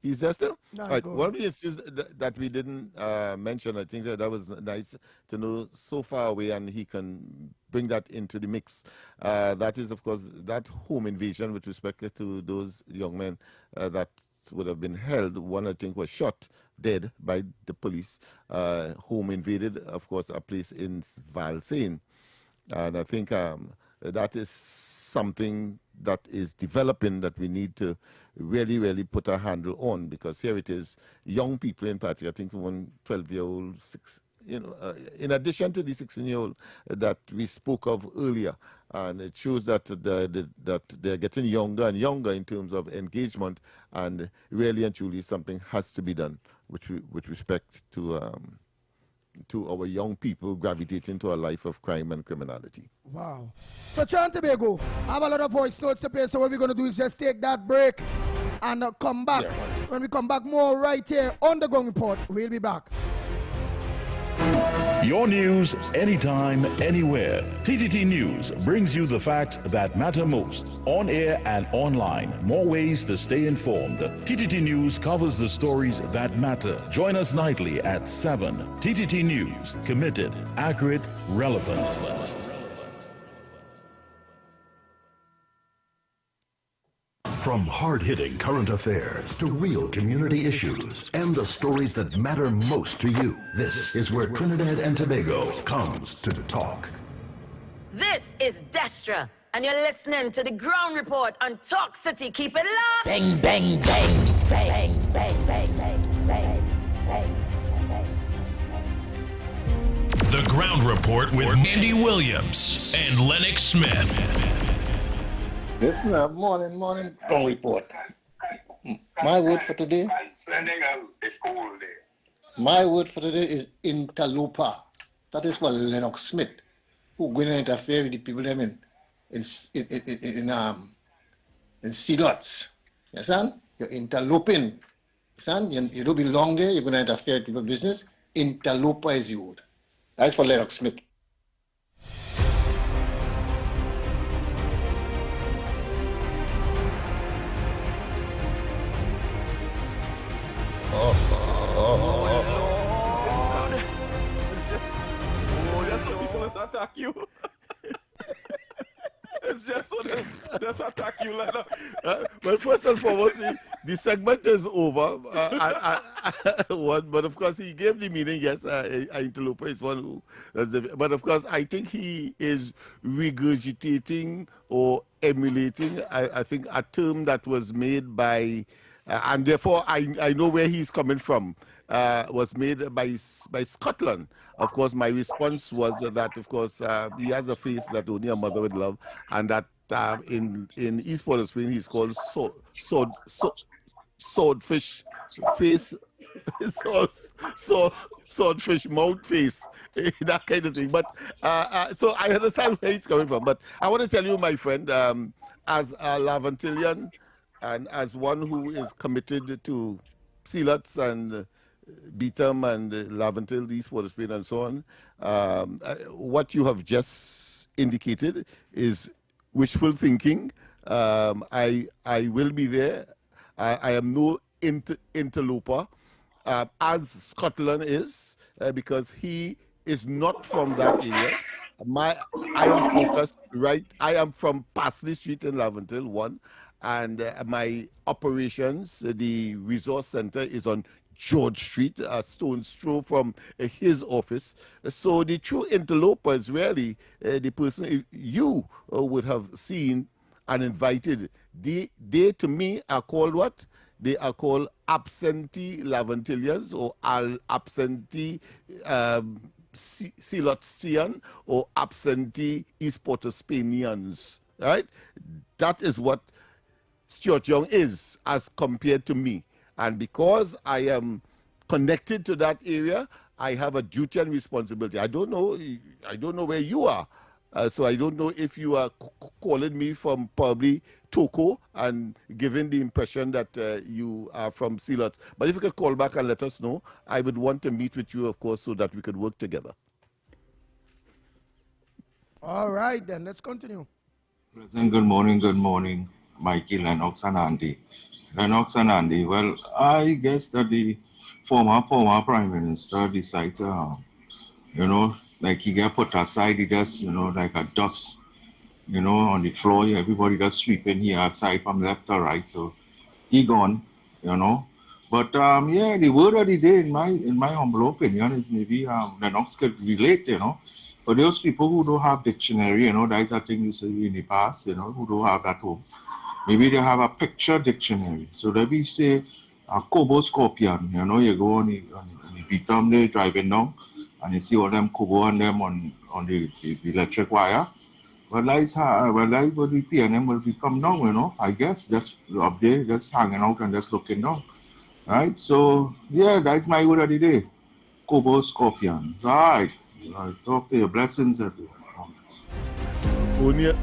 He's there still? No, Right. One of the issues that we didn't mention, I think that was nice to know, so far away, and he can bring that into the mix. That is, of course, that home invasion with respect to those young men that would have been held. One, I think, was shot dead by the police. Home invaded, of course, a place in Valsain. And I think that is something that is developing that we need to really, really put a handle on, because here it is, young people in particular, I think one 12-year-old, in addition to the 16-year-old that we spoke of earlier, and it shows that that they're getting younger and younger in terms of engagement, and really and truly something has to be done with respect to our young people gravitating to a life of crime and criminality. Wow. So, Tobago, I have a lot of voice notes up here, so what we're going to do is just take that break and come back. Yeah. When we come back more right here on the Gong Report, we'll be back. Your news, anytime, anywhere. TTT News brings you the facts that matter most. On air and online. More ways to stay informed. TTT News covers the stories that matter. Join us nightly at 7. TTT News. Committed, accurate, relevant. From hard-hitting current affairs to real community issues and the stories that matter most to you, this is where Trinidad and Tobago comes to talk. This is Destra, and you're listening to the Ground Report on Talk City. Keep it locked. Bang, bang, bang, bang, bang, bang, bang, bang, bang. The Ground Report with Andy Williams and Lennox Smith. Listen up, morning, Ground Report. My word for today. My word for today is interloper. That is for Lennox Smith, who going to interfere with the people them in C-lots. You understand? You're interloping. You understand? You don't belong there. You're going to interfere with people's business. Interloper is the word. That's for Lennox Smith. Just so people attack you. It's just so let's attack you, Lennox. Well, first and foremost, the segment is over. But of course, he gave the meaning. Yes, interloper is one who. But of course, I think he is regurgitating or emulating, I think, a term that was made by, and therefore I know where he's coming from. Was made by Scotland. Of course, my response was that, of course, he has a face that only a mother would love, and that in East Port of Spain, he's called swordfish face, swordfish mouth face, that kind of thing. But so I understand where he's coming from. But I want to tell you, my friend, as a Lavantillian and as one who is committed to Sealots and Beetham and Lavantil, East Port of Spain, and so on. What you have just indicated is wishful thinking. I will be there. I am no interloper, as Scotland is, because he is not from that area. I am focused, right? I am from Parsley Street in Lavantil, one, and my operations, the resource center, is on George Street, a stone's throw from his office. So the true interloper is really the person you would have seen and invited. They to me are called what? They are called absentee Lavantillians or absentee Sealotstian or absentee East Port of Spainians, right? That is what Stuart Young is as compared to me. And because I am connected to that area, I have a duty and responsibility. I don't know where you are. So I don't know if you are calling me from probably Toko and giving the impression that you are from Sealot. But if you could call back and let us know, I would want to meet with you, of course, so that we could work together. All right, then. Let's continue. President, good morning, Mikey, Lennox, and Andy. Lennox and Andy. Well, I guess that the former Prime Minister decided, like he got put aside, he just, like a dust, on the floor. Everybody just sweeping here aside from left to right. So he gone, But yeah, the word of the day, in my humble opinion, is maybe Lennox could relate, For those people who don't have dictionary, that's a thing you say in the past, who don't have that home. Maybe they have a picture dictionary. So let me say a Kobo scorpion, you go on the beatum there driving down and you see all them Kobo on them on the electric wire. Well, that's how, the PNM will become down, I guess, just up there, just hanging out and just looking down. Right? So, yeah, that's my word of the day. Kobo scorpions. All right. I'll talk to your blessings everyone. Only a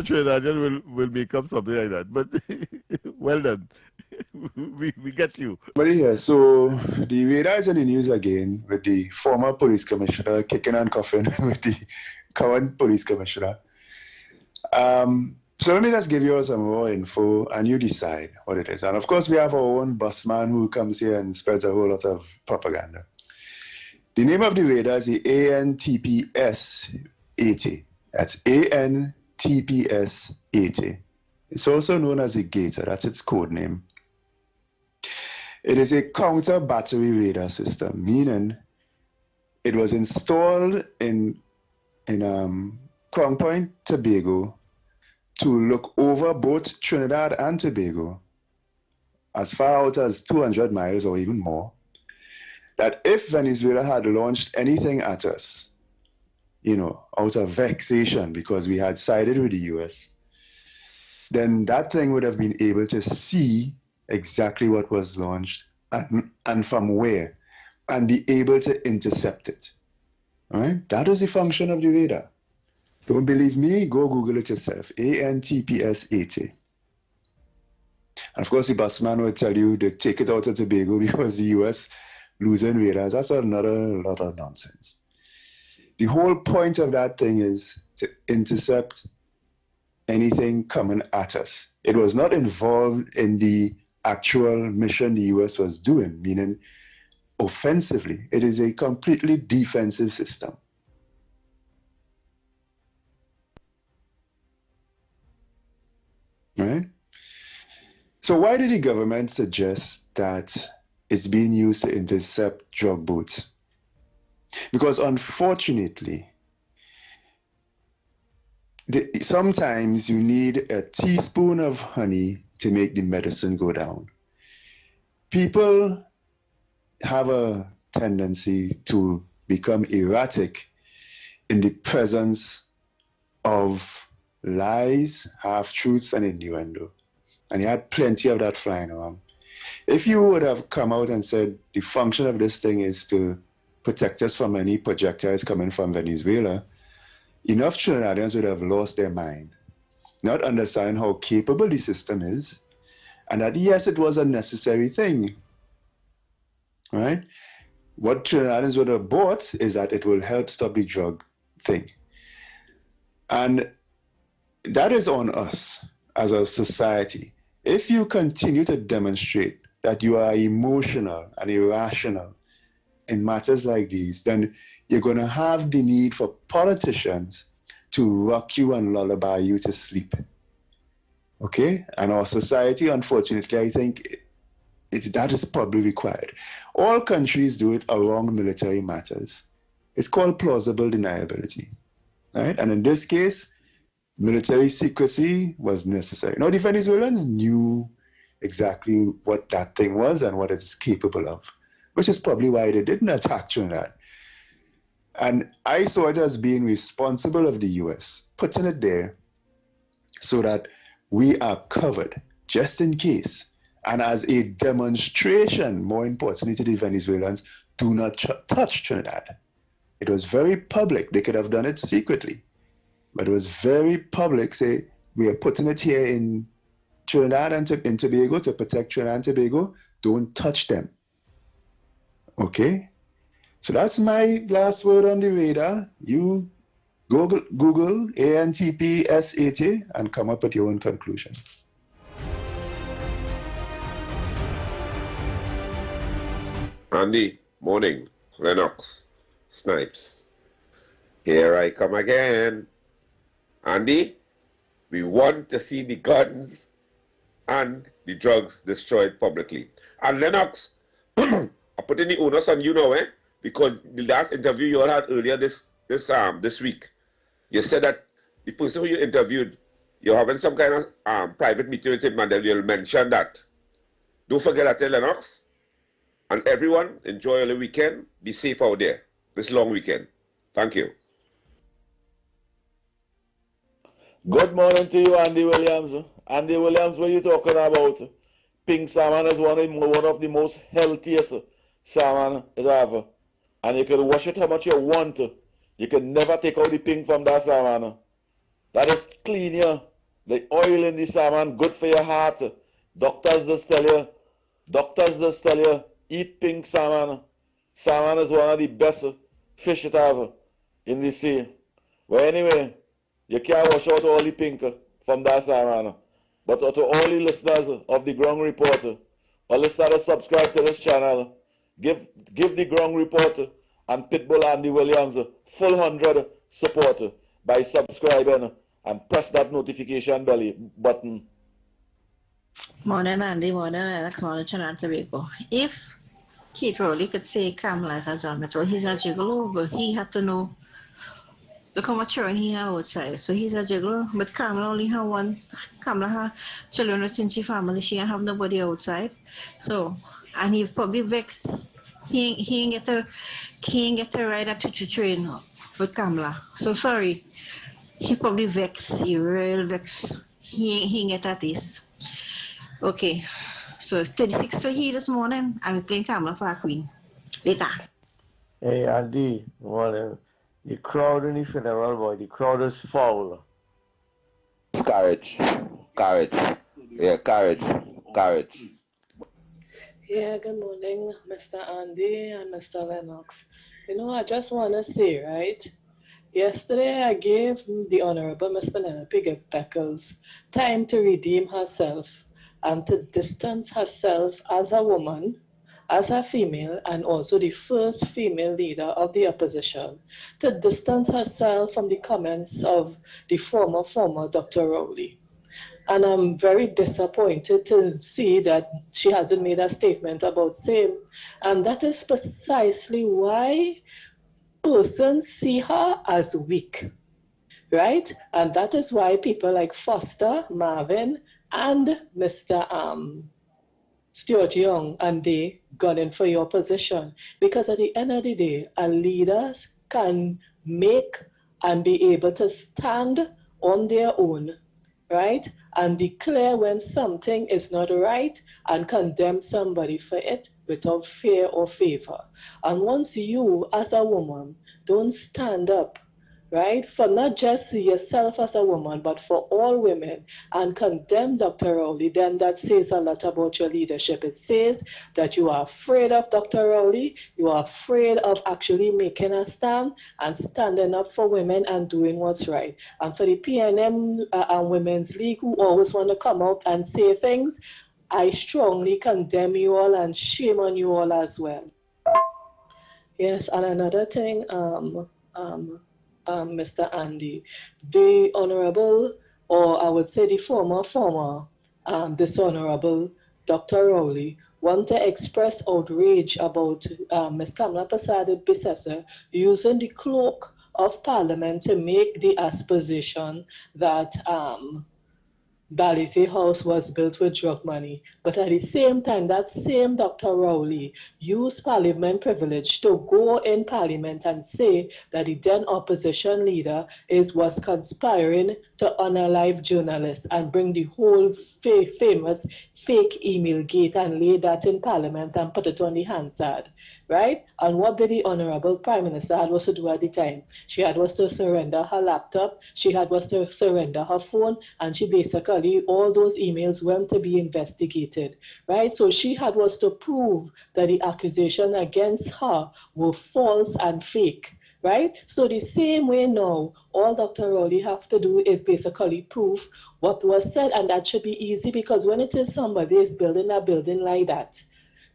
Trinidadian will make up something like that. But well done. we get you. But yeah, so the radar is in the news again with the former police commissioner kicking and coughing with the current police commissioner. So let me just give you all some raw info and you decide what it is. And of course, we have our own busman who comes here and spreads a whole lot of propaganda. The name of the radar is the ANTPS 80. That's ANTPS 80. It's also known as the Gator. That's its code name. It is a counter battery radar system, meaning it was installed in Crown Point, Tobago, to look over both Trinidad and Tobago as far out as 200 miles or even more, that if Venezuela had launched anything at us, out of vexation because we had sided with the US, then that thing would have been able to see exactly what was launched and from where, and be able to intercept it. All right? That is the function of the radar. Don't believe me? Go Google it yourself. ANTPS 80. And of course, the busman will tell you to take it out of Tobago because the US losing radars. That's another lot of nonsense. The whole point of that thing is to intercept anything coming at us. It was not involved in the actual mission the US was doing, meaning offensively. It is a completely defensive system. Right? So why did the government suggest that it's being used to intercept drug boats? Because unfortunately, sometimes you need a teaspoon of honey to make the medicine go down. People have a tendency to become erratic in the presence of lies, half-truths, and innuendo. And you had plenty of that flying around. If you would have come out and said the function of this thing is to protect us from any projectiles coming from Venezuela, enough Trinidadians would have lost their mind, not understanding how capable the system is, and that yes, it was a necessary thing, right? What Trinidadians would have bought is that it will help stop the drug thing. And that is on us as a society. If you continue to demonstrate that you are emotional and irrational in matters like these, then you're going to have the need for politicians to rock you and lullaby you to sleep. Okay? And our society, unfortunately, I think that is probably required. All countries do it around military matters. It's called plausible deniability. Right? And in this case, military secrecy was necessary. Now, the Venezuelans knew exactly what that thing was and what it's capable of, which is probably why they didn't attack Trinidad. And I saw it as being responsible of the US, putting it there so that we are covered, just in case. And as a demonstration, more importantly to the Venezuelans, do not touch Trinidad. It was very public. They could have done it secretly. But it was very public, say, we are putting it here in Trinidad and in Tobago to protect Trinidad and Tobago. Don't touch them. Okay? So that's my last word on the radar. You Google ANTP S80 and come up with your own conclusion. Andy, morning. Lennox, Snipes. Here I come again. Andy, we want to see the guns and the drugs destroyed publicly. And Lennox, I'm putting the onus on you now, because the last interview you all had earlier this week, you said that the person who you interviewed, you're having some kind of private meeting with him, and then you'll mention that. Don't forget that, Lennox. And everyone, enjoy the weekend. Be safe out there this long weekend. Thank you. Good morning to you, Andy Williams. Andy Williams, what are you talking about? Pink salmon is one of the most healthiest salmon is ever. And you can wash it how much you want. You can never take out the pink from that salmon. That is clean, yeah. The oil in the salmon, good for your heart. Doctors just tell you, eat pink salmon. Salmon is one of the best fish it have in the sea. But anyway, you can't wash out all the pink from that salmon. But to all the listeners of the Ground Report, all listeners subscribe to this channel. Give the Ground Report and Pitbull Andy Williams full 100 support by subscribing and press that notification bell button. Morning, Andy. Morning, Alex. Morning, Trinidad and Tobago. If Keith Rowley could say Kamala as a John, well, he's a gigolo, but he had to know look how much children he has outside. So he's a gigolo, but Kamala only have one. Kamala has children within her family. She ain't have nobody outside. So, and he probably vexed. He ain't get to ride a choo-choo train with Kamala. So sorry. He probably vexed. He real vexed. He ain't get at this. Okay, so it's 26 for he this morning, and we're playing Kamala for our queen. Later. Hey, Andy, morning. The crowd in the funeral, boy, the crowd is foul. It's courage. Yeah, courage. Yeah, good morning, Mr. Andy and Mr. Lennox. You know, I just want to say, right? Yesterday, I gave the Honorable Miss Penelope Beckles time to redeem herself and to distance herself as a woman, as a female, and also the first female leader of the opposition, to distance herself from the comments of the former Dr. Rowley. And I'm very disappointed to see that she hasn't made a statement about same. And that is precisely why persons see her as weak, right? And that is why people like Foster, Marvin, and Mr. Stuart Young, and they gunning for your position. Because at the end of the day, a leader can make and be able to stand on their own, right? And declare when something is not right and condemn somebody for it without fear or favor. And once you, as a woman, don't stand up, right, for not just yourself as a woman, but for all women, and condemn Dr. Rowley, then that says a lot about your leadership. It says that you are afraid of Dr. Rowley, you are afraid of actually making a stand and standing up for women and doing what's right. And for the PNM and Women's League, who always want to come out and say things, I strongly condemn you all and shame on you all as well. Yes, and another thing, Mr. Andy, the Honorable, or I would say the former dishonorable Dr. Rowley, want to express outrage about Ms. Kamala Persad-Bissessar using the cloak of Parliament to make the exposition that Bally's House was built with drug money. But at the same time, that same Dr. Rowley used Parliament privilege to go in Parliament and say that the then opposition leader was conspiring to unalive journalists and bring the whole famous fake email gate and lay that in Parliament and put it on the Hansard, right? And what did the Honorable Prime Minister had was to do at the time? She had was to surrender her laptop, she had was to surrender her phone, and she basically, all those emails went to be investigated, right? So she had was to prove that the accusation against her were false and fake, right? So the same way now, all Dr. Rowley have to do is basically prove what was said, and that should be easy, because when it is somebody is building a building like that,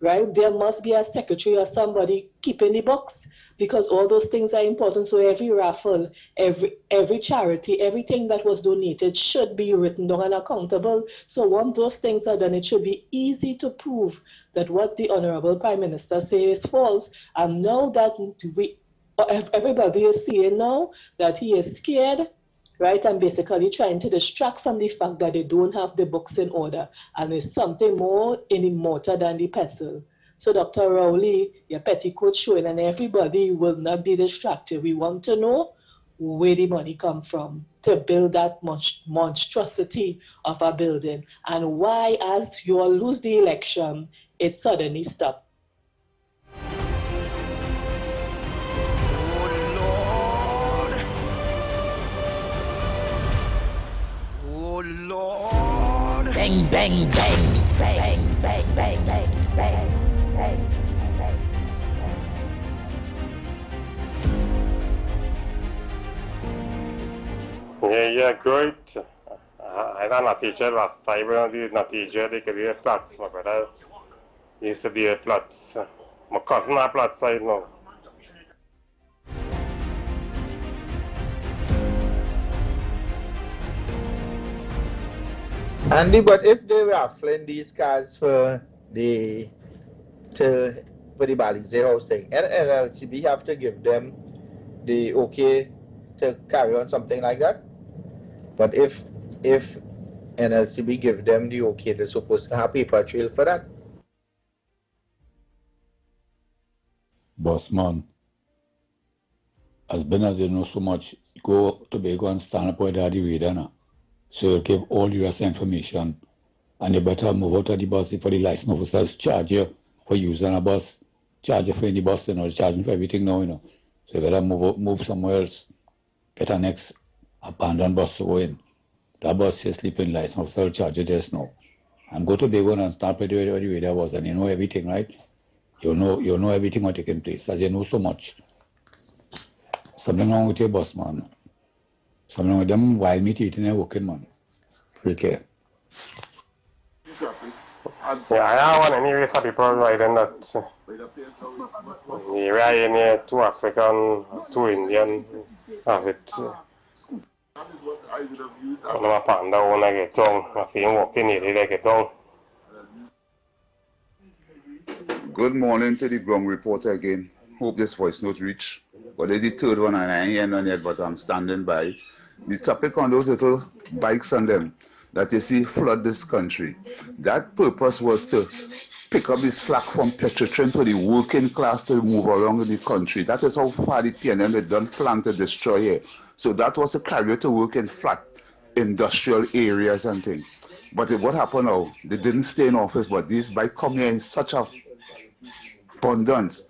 right? There must be a secretary or somebody keeping the books, because all those things are important. So every raffle, every charity, everything that was donated should be written down and accountable. So once those things are done, it should be easy to prove that what the Honorable Prime Minister says is false. And now that everybody is seeing now that he is scared, right, and basically trying to distract from the fact that they don't have the books in order, and there's something more in the mortar than the pestle. So Dr. Rowley, your petticoat showing, and everybody will not be distracted. We want to know where the money come from to build that monstrosity of a building, and why, as you all lose the election, it suddenly stopped. Lord. Bang, bang, bang, bang, bang, bang, bang, bang, bang. Yeah, great. I ran a teacher last time. I did not teacher. They could be a plots. My brother used to be a plots. My cousin a plots, I know. Andy, but if they were raffling these cards for the Balize house thing, NLCB have to give them the okay to carry on something like that. But if NLCB give them the okay, they're supposed to have paper trail for that. Boss man, as Ben as you know so much, go to Tobago and stand up with the radar now. So you'll give all US information, and you better move out of the bus for the license officers charge you for using a bus, charge you for any bus, charging for everything now, So you better move somewhere else, get a next abandoned bus to go in. That bus you're sleeping, license officer will charge you just now. And go to Tobago and start with where the radar was, and you know everything, right? You know everything what taking place, as you know so much. Something wrong with your bus, man. Something wrong with them wild meat eating and working, man. Take care. Yeah, I want anyway some people riding that. Area in here, 2 African, 2 Indian, have it. I'm a panda when I get on. I see him walking here, they get on. Good morning to the ground reporter again. Hope this voice note reach. But it's the third one and I ain't heard none yet, but I'm standing by. The topic on those little bikes on them that you see flood this country. That purpose was to pick up the slack from petrotrin for the working class to move around in the country. That is how far the PNM had done plan to destroy here. So that was to carry to work in flat industrial areas and things. But what happened now? They didn't stay in office, but these bikes come here in such a abundance.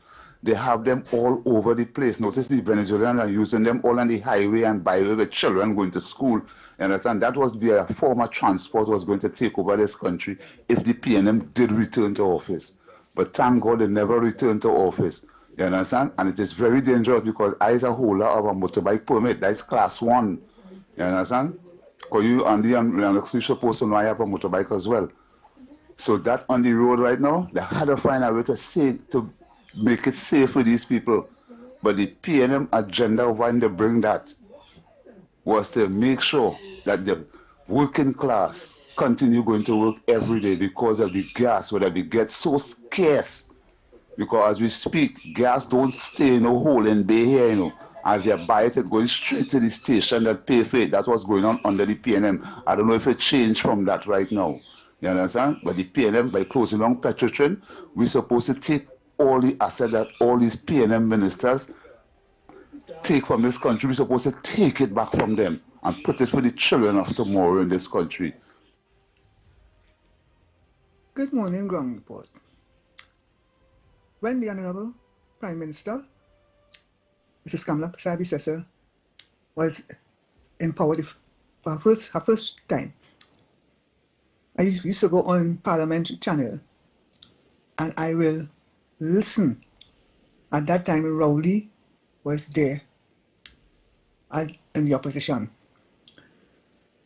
They have them all over the place. Notice the Venezuelans are using them all on the highway and byway with children going to school. You understand? That was a form of transport was going to take over this country if the PNM did return to office. But thank God they never returned to office. You understand? And it is very dangerous because I is a holder of a motorbike permit. That's class 1. You understand? Because you and Lennox supposed to know I have a motorbike as well. So that on the road right now, they had to find a way to make it safe for these people. But the PNM agenda when they bring that was to make sure that the working class continue going to work every day because of the gas, whether it gets so scarce. Because as we speak, gas don't stay in a hole in bay here, As you buy it, it's going straight to the station that pay for it. That's what's going on under the PNM. I don't know if it changed from that right now. You understand? But the PNM, by closing down petrotrin, we're supposed to take all the assets that all these PNM ministers take from this country. We're supposed to take it back from them and put it for the children of tomorrow in this country. Good morning, Ground Report. When the Honorable Prime Minister, Mrs. Kamala Persad-Bissessor, was empowered for her first time, I used to go on Parliament channel and I will listen. At that time, Rowley was there as in the opposition.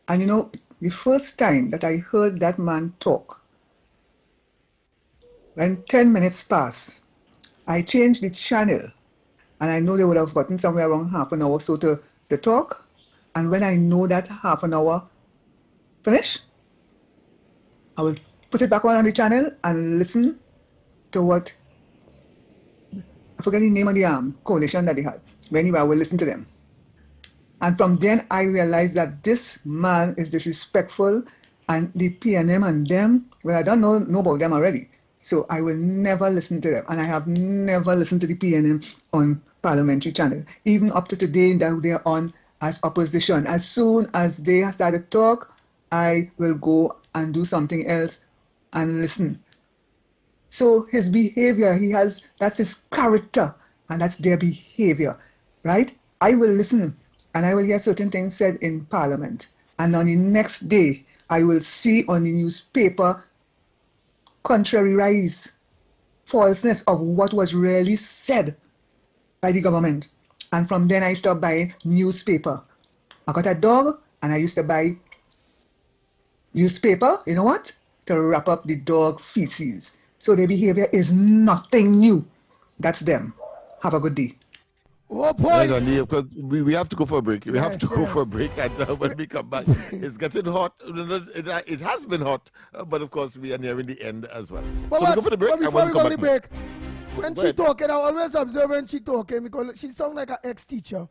And the first time that I heard that man talk when 10 minutes pass, I change the channel, and I know they would have gotten somewhere around half an hour or so to talk. And when I know that half an hour finish, I will put it back on the channel and listen to what, I forget the name of the coalition that they had. But anyway, I will listen to them. And from then I realized that this man is disrespectful, and the PNM and them, well, I don't know about them already. So I will never listen to them. And I have never listened to the PNM on parliamentary channel. Even up to today that they're on as opposition. As soon as they start to talk, I will go and do something else and listen. So his behavior, that's his character, and that's their behavior, right? I will listen, and I will hear certain things said in Parliament. And on the next day, I will see on the newspaper contrarize falseness of what was really said by the government. And from then I stopped buying newspaper. I got a dog, and I used to buy newspaper, you know what? To wrap up the dog feces. So their behavior is nothing new. That's them. Have a good day. Oh boy! Because we have to go for a break. We have to go for a break, and when we come back, it's getting hot. It has been hot, but of course we are nearing the end as well. But so we go for the break. Before we go for the break, when go she ahead. talking, I always observe when she talking because she sounds like an ex-teacher.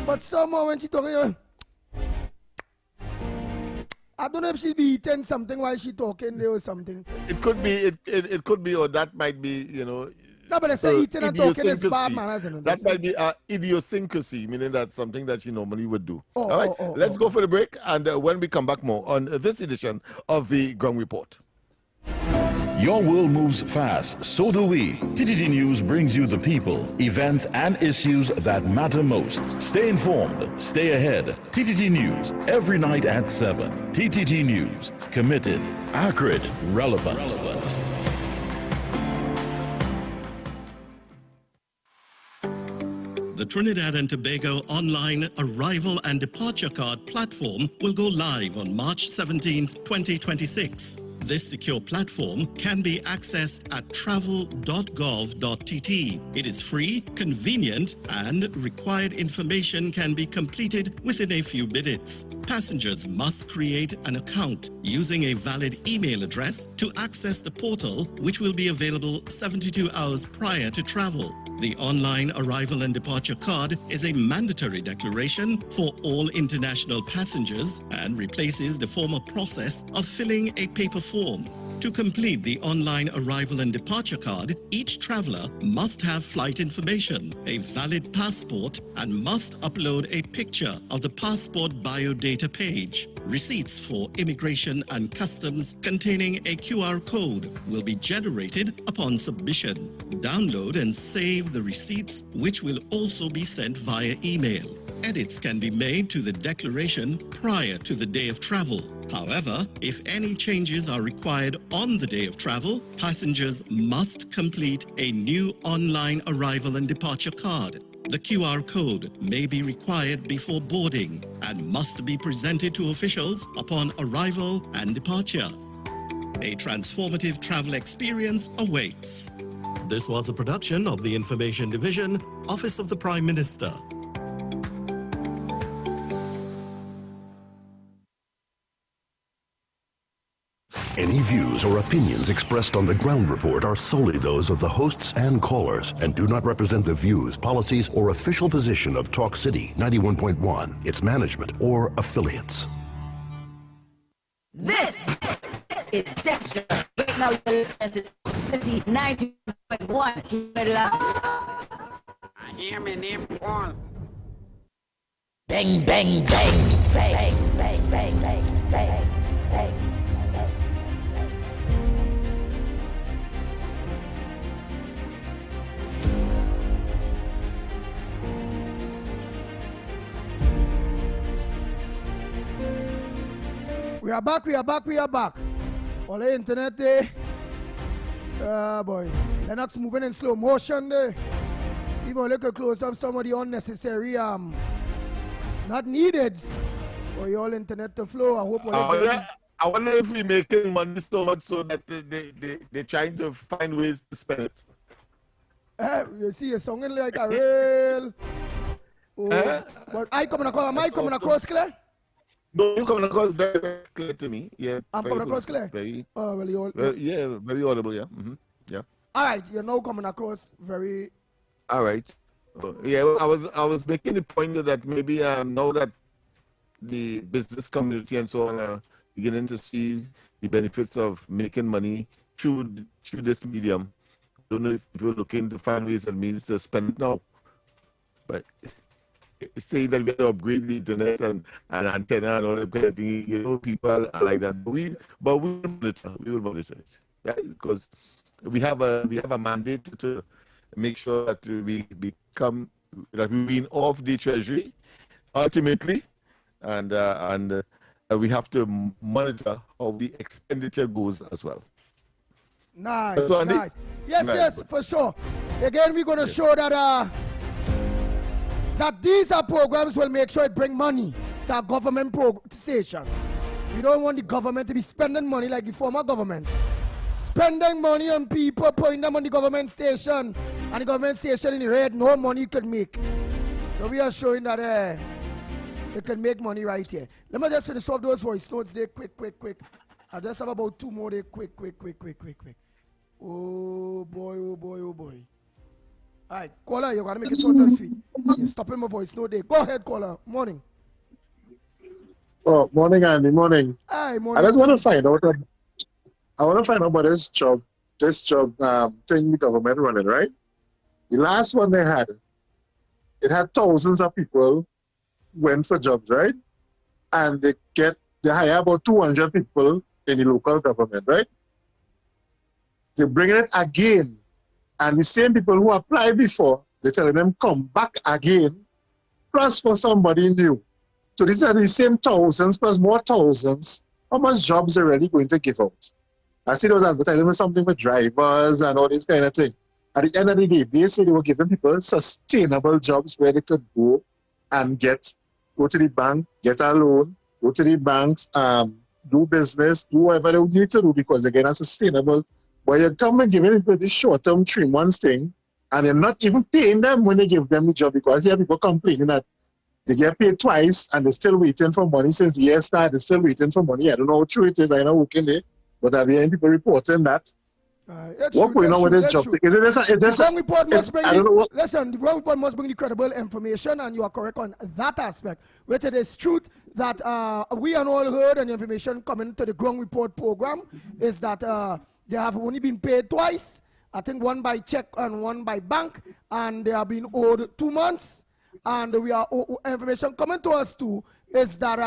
But somehow when she talking, I don't know if she be eating something while she talking there or something. It could be. It could be, or that might be. No, but they say eating and talking is bad, man, isn't it? That might be idiosyncrasy, meaning that's something that you normally would do. Oh, all right, let's go for the break, and when we come back, more on this edition of the Ground Report. Your world moves fast, so do we. TTT News brings you the people, events, and issues that matter most. Stay informed, stay ahead. TTT News, every night at 7. TTT News, committed, accurate, relevant. The Trinidad and Tobago online arrival and departure card platform will go live on March 17, 2026. This secure platform can be accessed at travel.gov.tt. It is free, convenient, and required information can be completed within a few minutes. Passengers must create an account using a valid email address to access the portal, which will be available 72 hours prior to travel. The online arrival and departure card is a mandatory declaration for all international passengers and replaces the former process of filling a paper form. To complete the online arrival and departure card, each traveler must have flight information, a valid passport, and must upload a picture of the passport biodata page. Receipts for immigration and customs containing a QR code will be generated upon submission. Download and save the receipts, which will also be sent via email. Edits can be made to the declaration prior to the day of travel. However, if any changes are required on the day of travel, passengers must complete a new online arrival and departure card. The QR code may be required before boarding and must be presented to officials upon arrival and departure. A transformative travel experience awaits. This was a production of the Information Division, Office of the Prime Minister. Any views or opinions expressed on the Ground Report are solely those of the hosts and callers and do not represent the views, policies, or official position of Talk City 91.1, its management, or affiliates. This is Dexter. Right now you're listening to Talk City 91.1. Keep it loud. I hear my name call. Bang, bang, bang, bang, bang, bang, bang, bang, bang. We are back. All the internet there. Boy. Lennox moving in slow motion there. See if I look a close up some of the unnecessary, not needed for your internet to flow. I hope I wonder if we're making money so much so that they're trying to find ways to spend it. You see, you're sounding like a real. But I coming across. Am I coming across clear? No, you coming across very, very clear to me. Yeah. I'm coming across clear. Very. Oh, well, yeah, very audible. Yeah. Mm-hmm. Yeah. All right, you're now coming across very. All right. Yeah, I was making the point that maybe now that the business community and so on are beginning to see the benefits of making money through this medium. I don't know if people are looking to find ways and means to spend it now. But saying that we have to upgrade the internet and antenna and all that kind of thing, people are like that. But we will monitor it, right? Because we have a mandate to make sure that we wean off the treasury ultimately, and we have to monitor how the expenditure goes as well. Nice, so, nice. Yes, right, yes, for sure. Again, we're going to show that that these are programs will make sure it bring money to our government station. We don't want the government to be spending money like the former government. Spending money on people, putting them on the government station, and the government station in the red, no money could make. So we are showing that they can make money right here. Let me just finish off those voice notes there, quick. I just have about 2 more there, quick. Oh boy. All right, caller, you got to make it short and sweet. You're stopping my voice note there. Go ahead, caller. Morning. Oh, morning, Andy. Morning. Hi, morning. I just want to find out. I want to find out about this job thing the government running, right? The last one they had, it had thousands of people went for jobs, right? And they hire about 200 people in the local government, right? They're bringing it again. And the same people who applied before, they're telling them come back again, plus for somebody new. So these are the same thousands plus more thousands. How much jobs are really going to give out? I see those advertisements, something for drivers and all this kind of thing. At the end of the day, they say they were giving people sustainable jobs where they could go and go to the bank, get a loan, go to the banks, do business, do whatever they need to do because again, it's sustainable. But you come and giving it this short-term 3 months thing, and you're not even paying them when they give them the job because you have people complaining that they get paid twice and they're still waiting for money since the year started. They're still waiting for money. I don't know how true it is. I know working there, but I've heard people reporting that. What's going on with this job? The wrong report must bring the credible information, and you are correct on that aspect. Which it is truth that we and all heard, and the information coming to the ground report program is that they have only been paid twice. I think one by check and one by bank, and they have been owed 2 months. And we are information coming to us too is that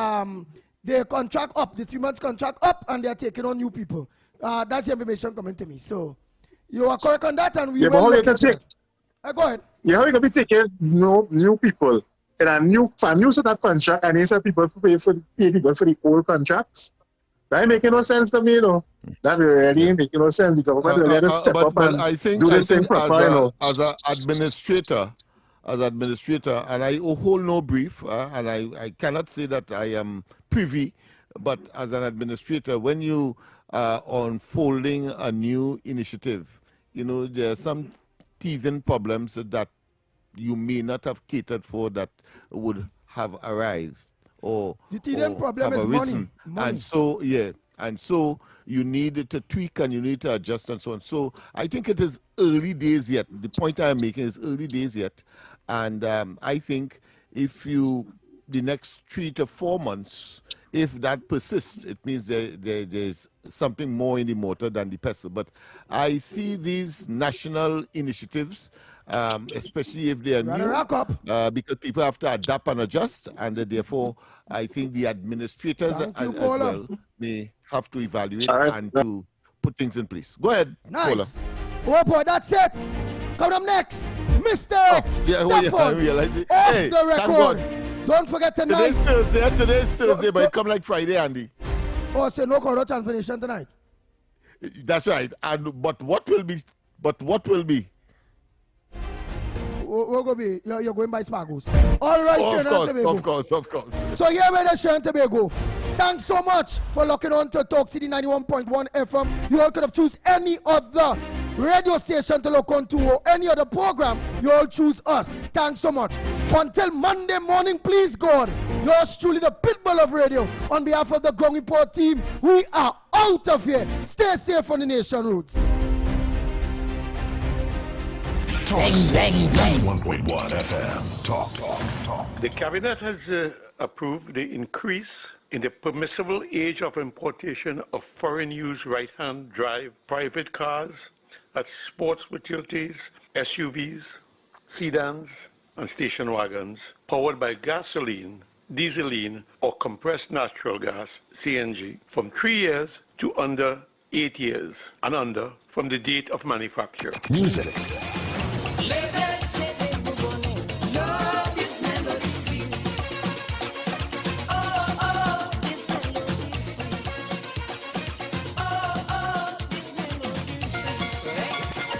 their contract up, the 3 months contract up, and they are taking on new people. That's the information coming to me. So you are correct on that, and we will look at it. Go ahead. Yeah, how you gonna be taking new people and a new set of contract, and these are people pay people for the old contracts? That ain't making no sense to me, That really ain't making no sense. The government really had to step up and do the same proper, as an administrator, and I hold no brief, and I cannot say that I am privy, but as an administrator, when you are unfolding a new initiative, there are some teething problems that you may not have catered for that would have arrived or problem have is arisen. Money. And so you need to tweak and you need to adjust and so on. So I think it is early days yet. The point I'm making is early days yet. And I think the next 3 to 4 months, if that persists, it means there's something more in the motor than the pestle. But I see these national initiatives, especially if they are new, because people have to adapt and adjust, and therefore I think the administrators as well may have to evaluate and to put things in place. Go ahead, nice. Oh boy, that's it. Coming up next, Mr. X, Stefan, off the record. Don't forget tonight. Today's Thursday, but it come like Friday, Andy. Oh, so no correct information tonight. That's right. But what will be? We're going to be, you're going by Spargos. All right, of course. So here we're the Tobago. Thanks so much for locking on to Talk City 91.1 FM. You all could have choose any other radio station to look on to or any other program. You all choose us. Thanks so much. Until Monday morning, please God, yours truly, the Pitbull of Radio. On behalf of the Ground Report team, we are out of here. Stay safe on the nation routes. Bang, bang, bang. 1.1 FM. Talk. The cabinet has approved the increase in the permissible age of importation of foreign-use right-hand drive private cars, that's sports utilities, SUVs, sedans, and station wagons, powered by gasoline, dieseline, or compressed natural gas, CNG, from 3 years to under 8 years, and under from the date of manufacture. Music.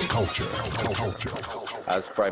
Culture. As Prime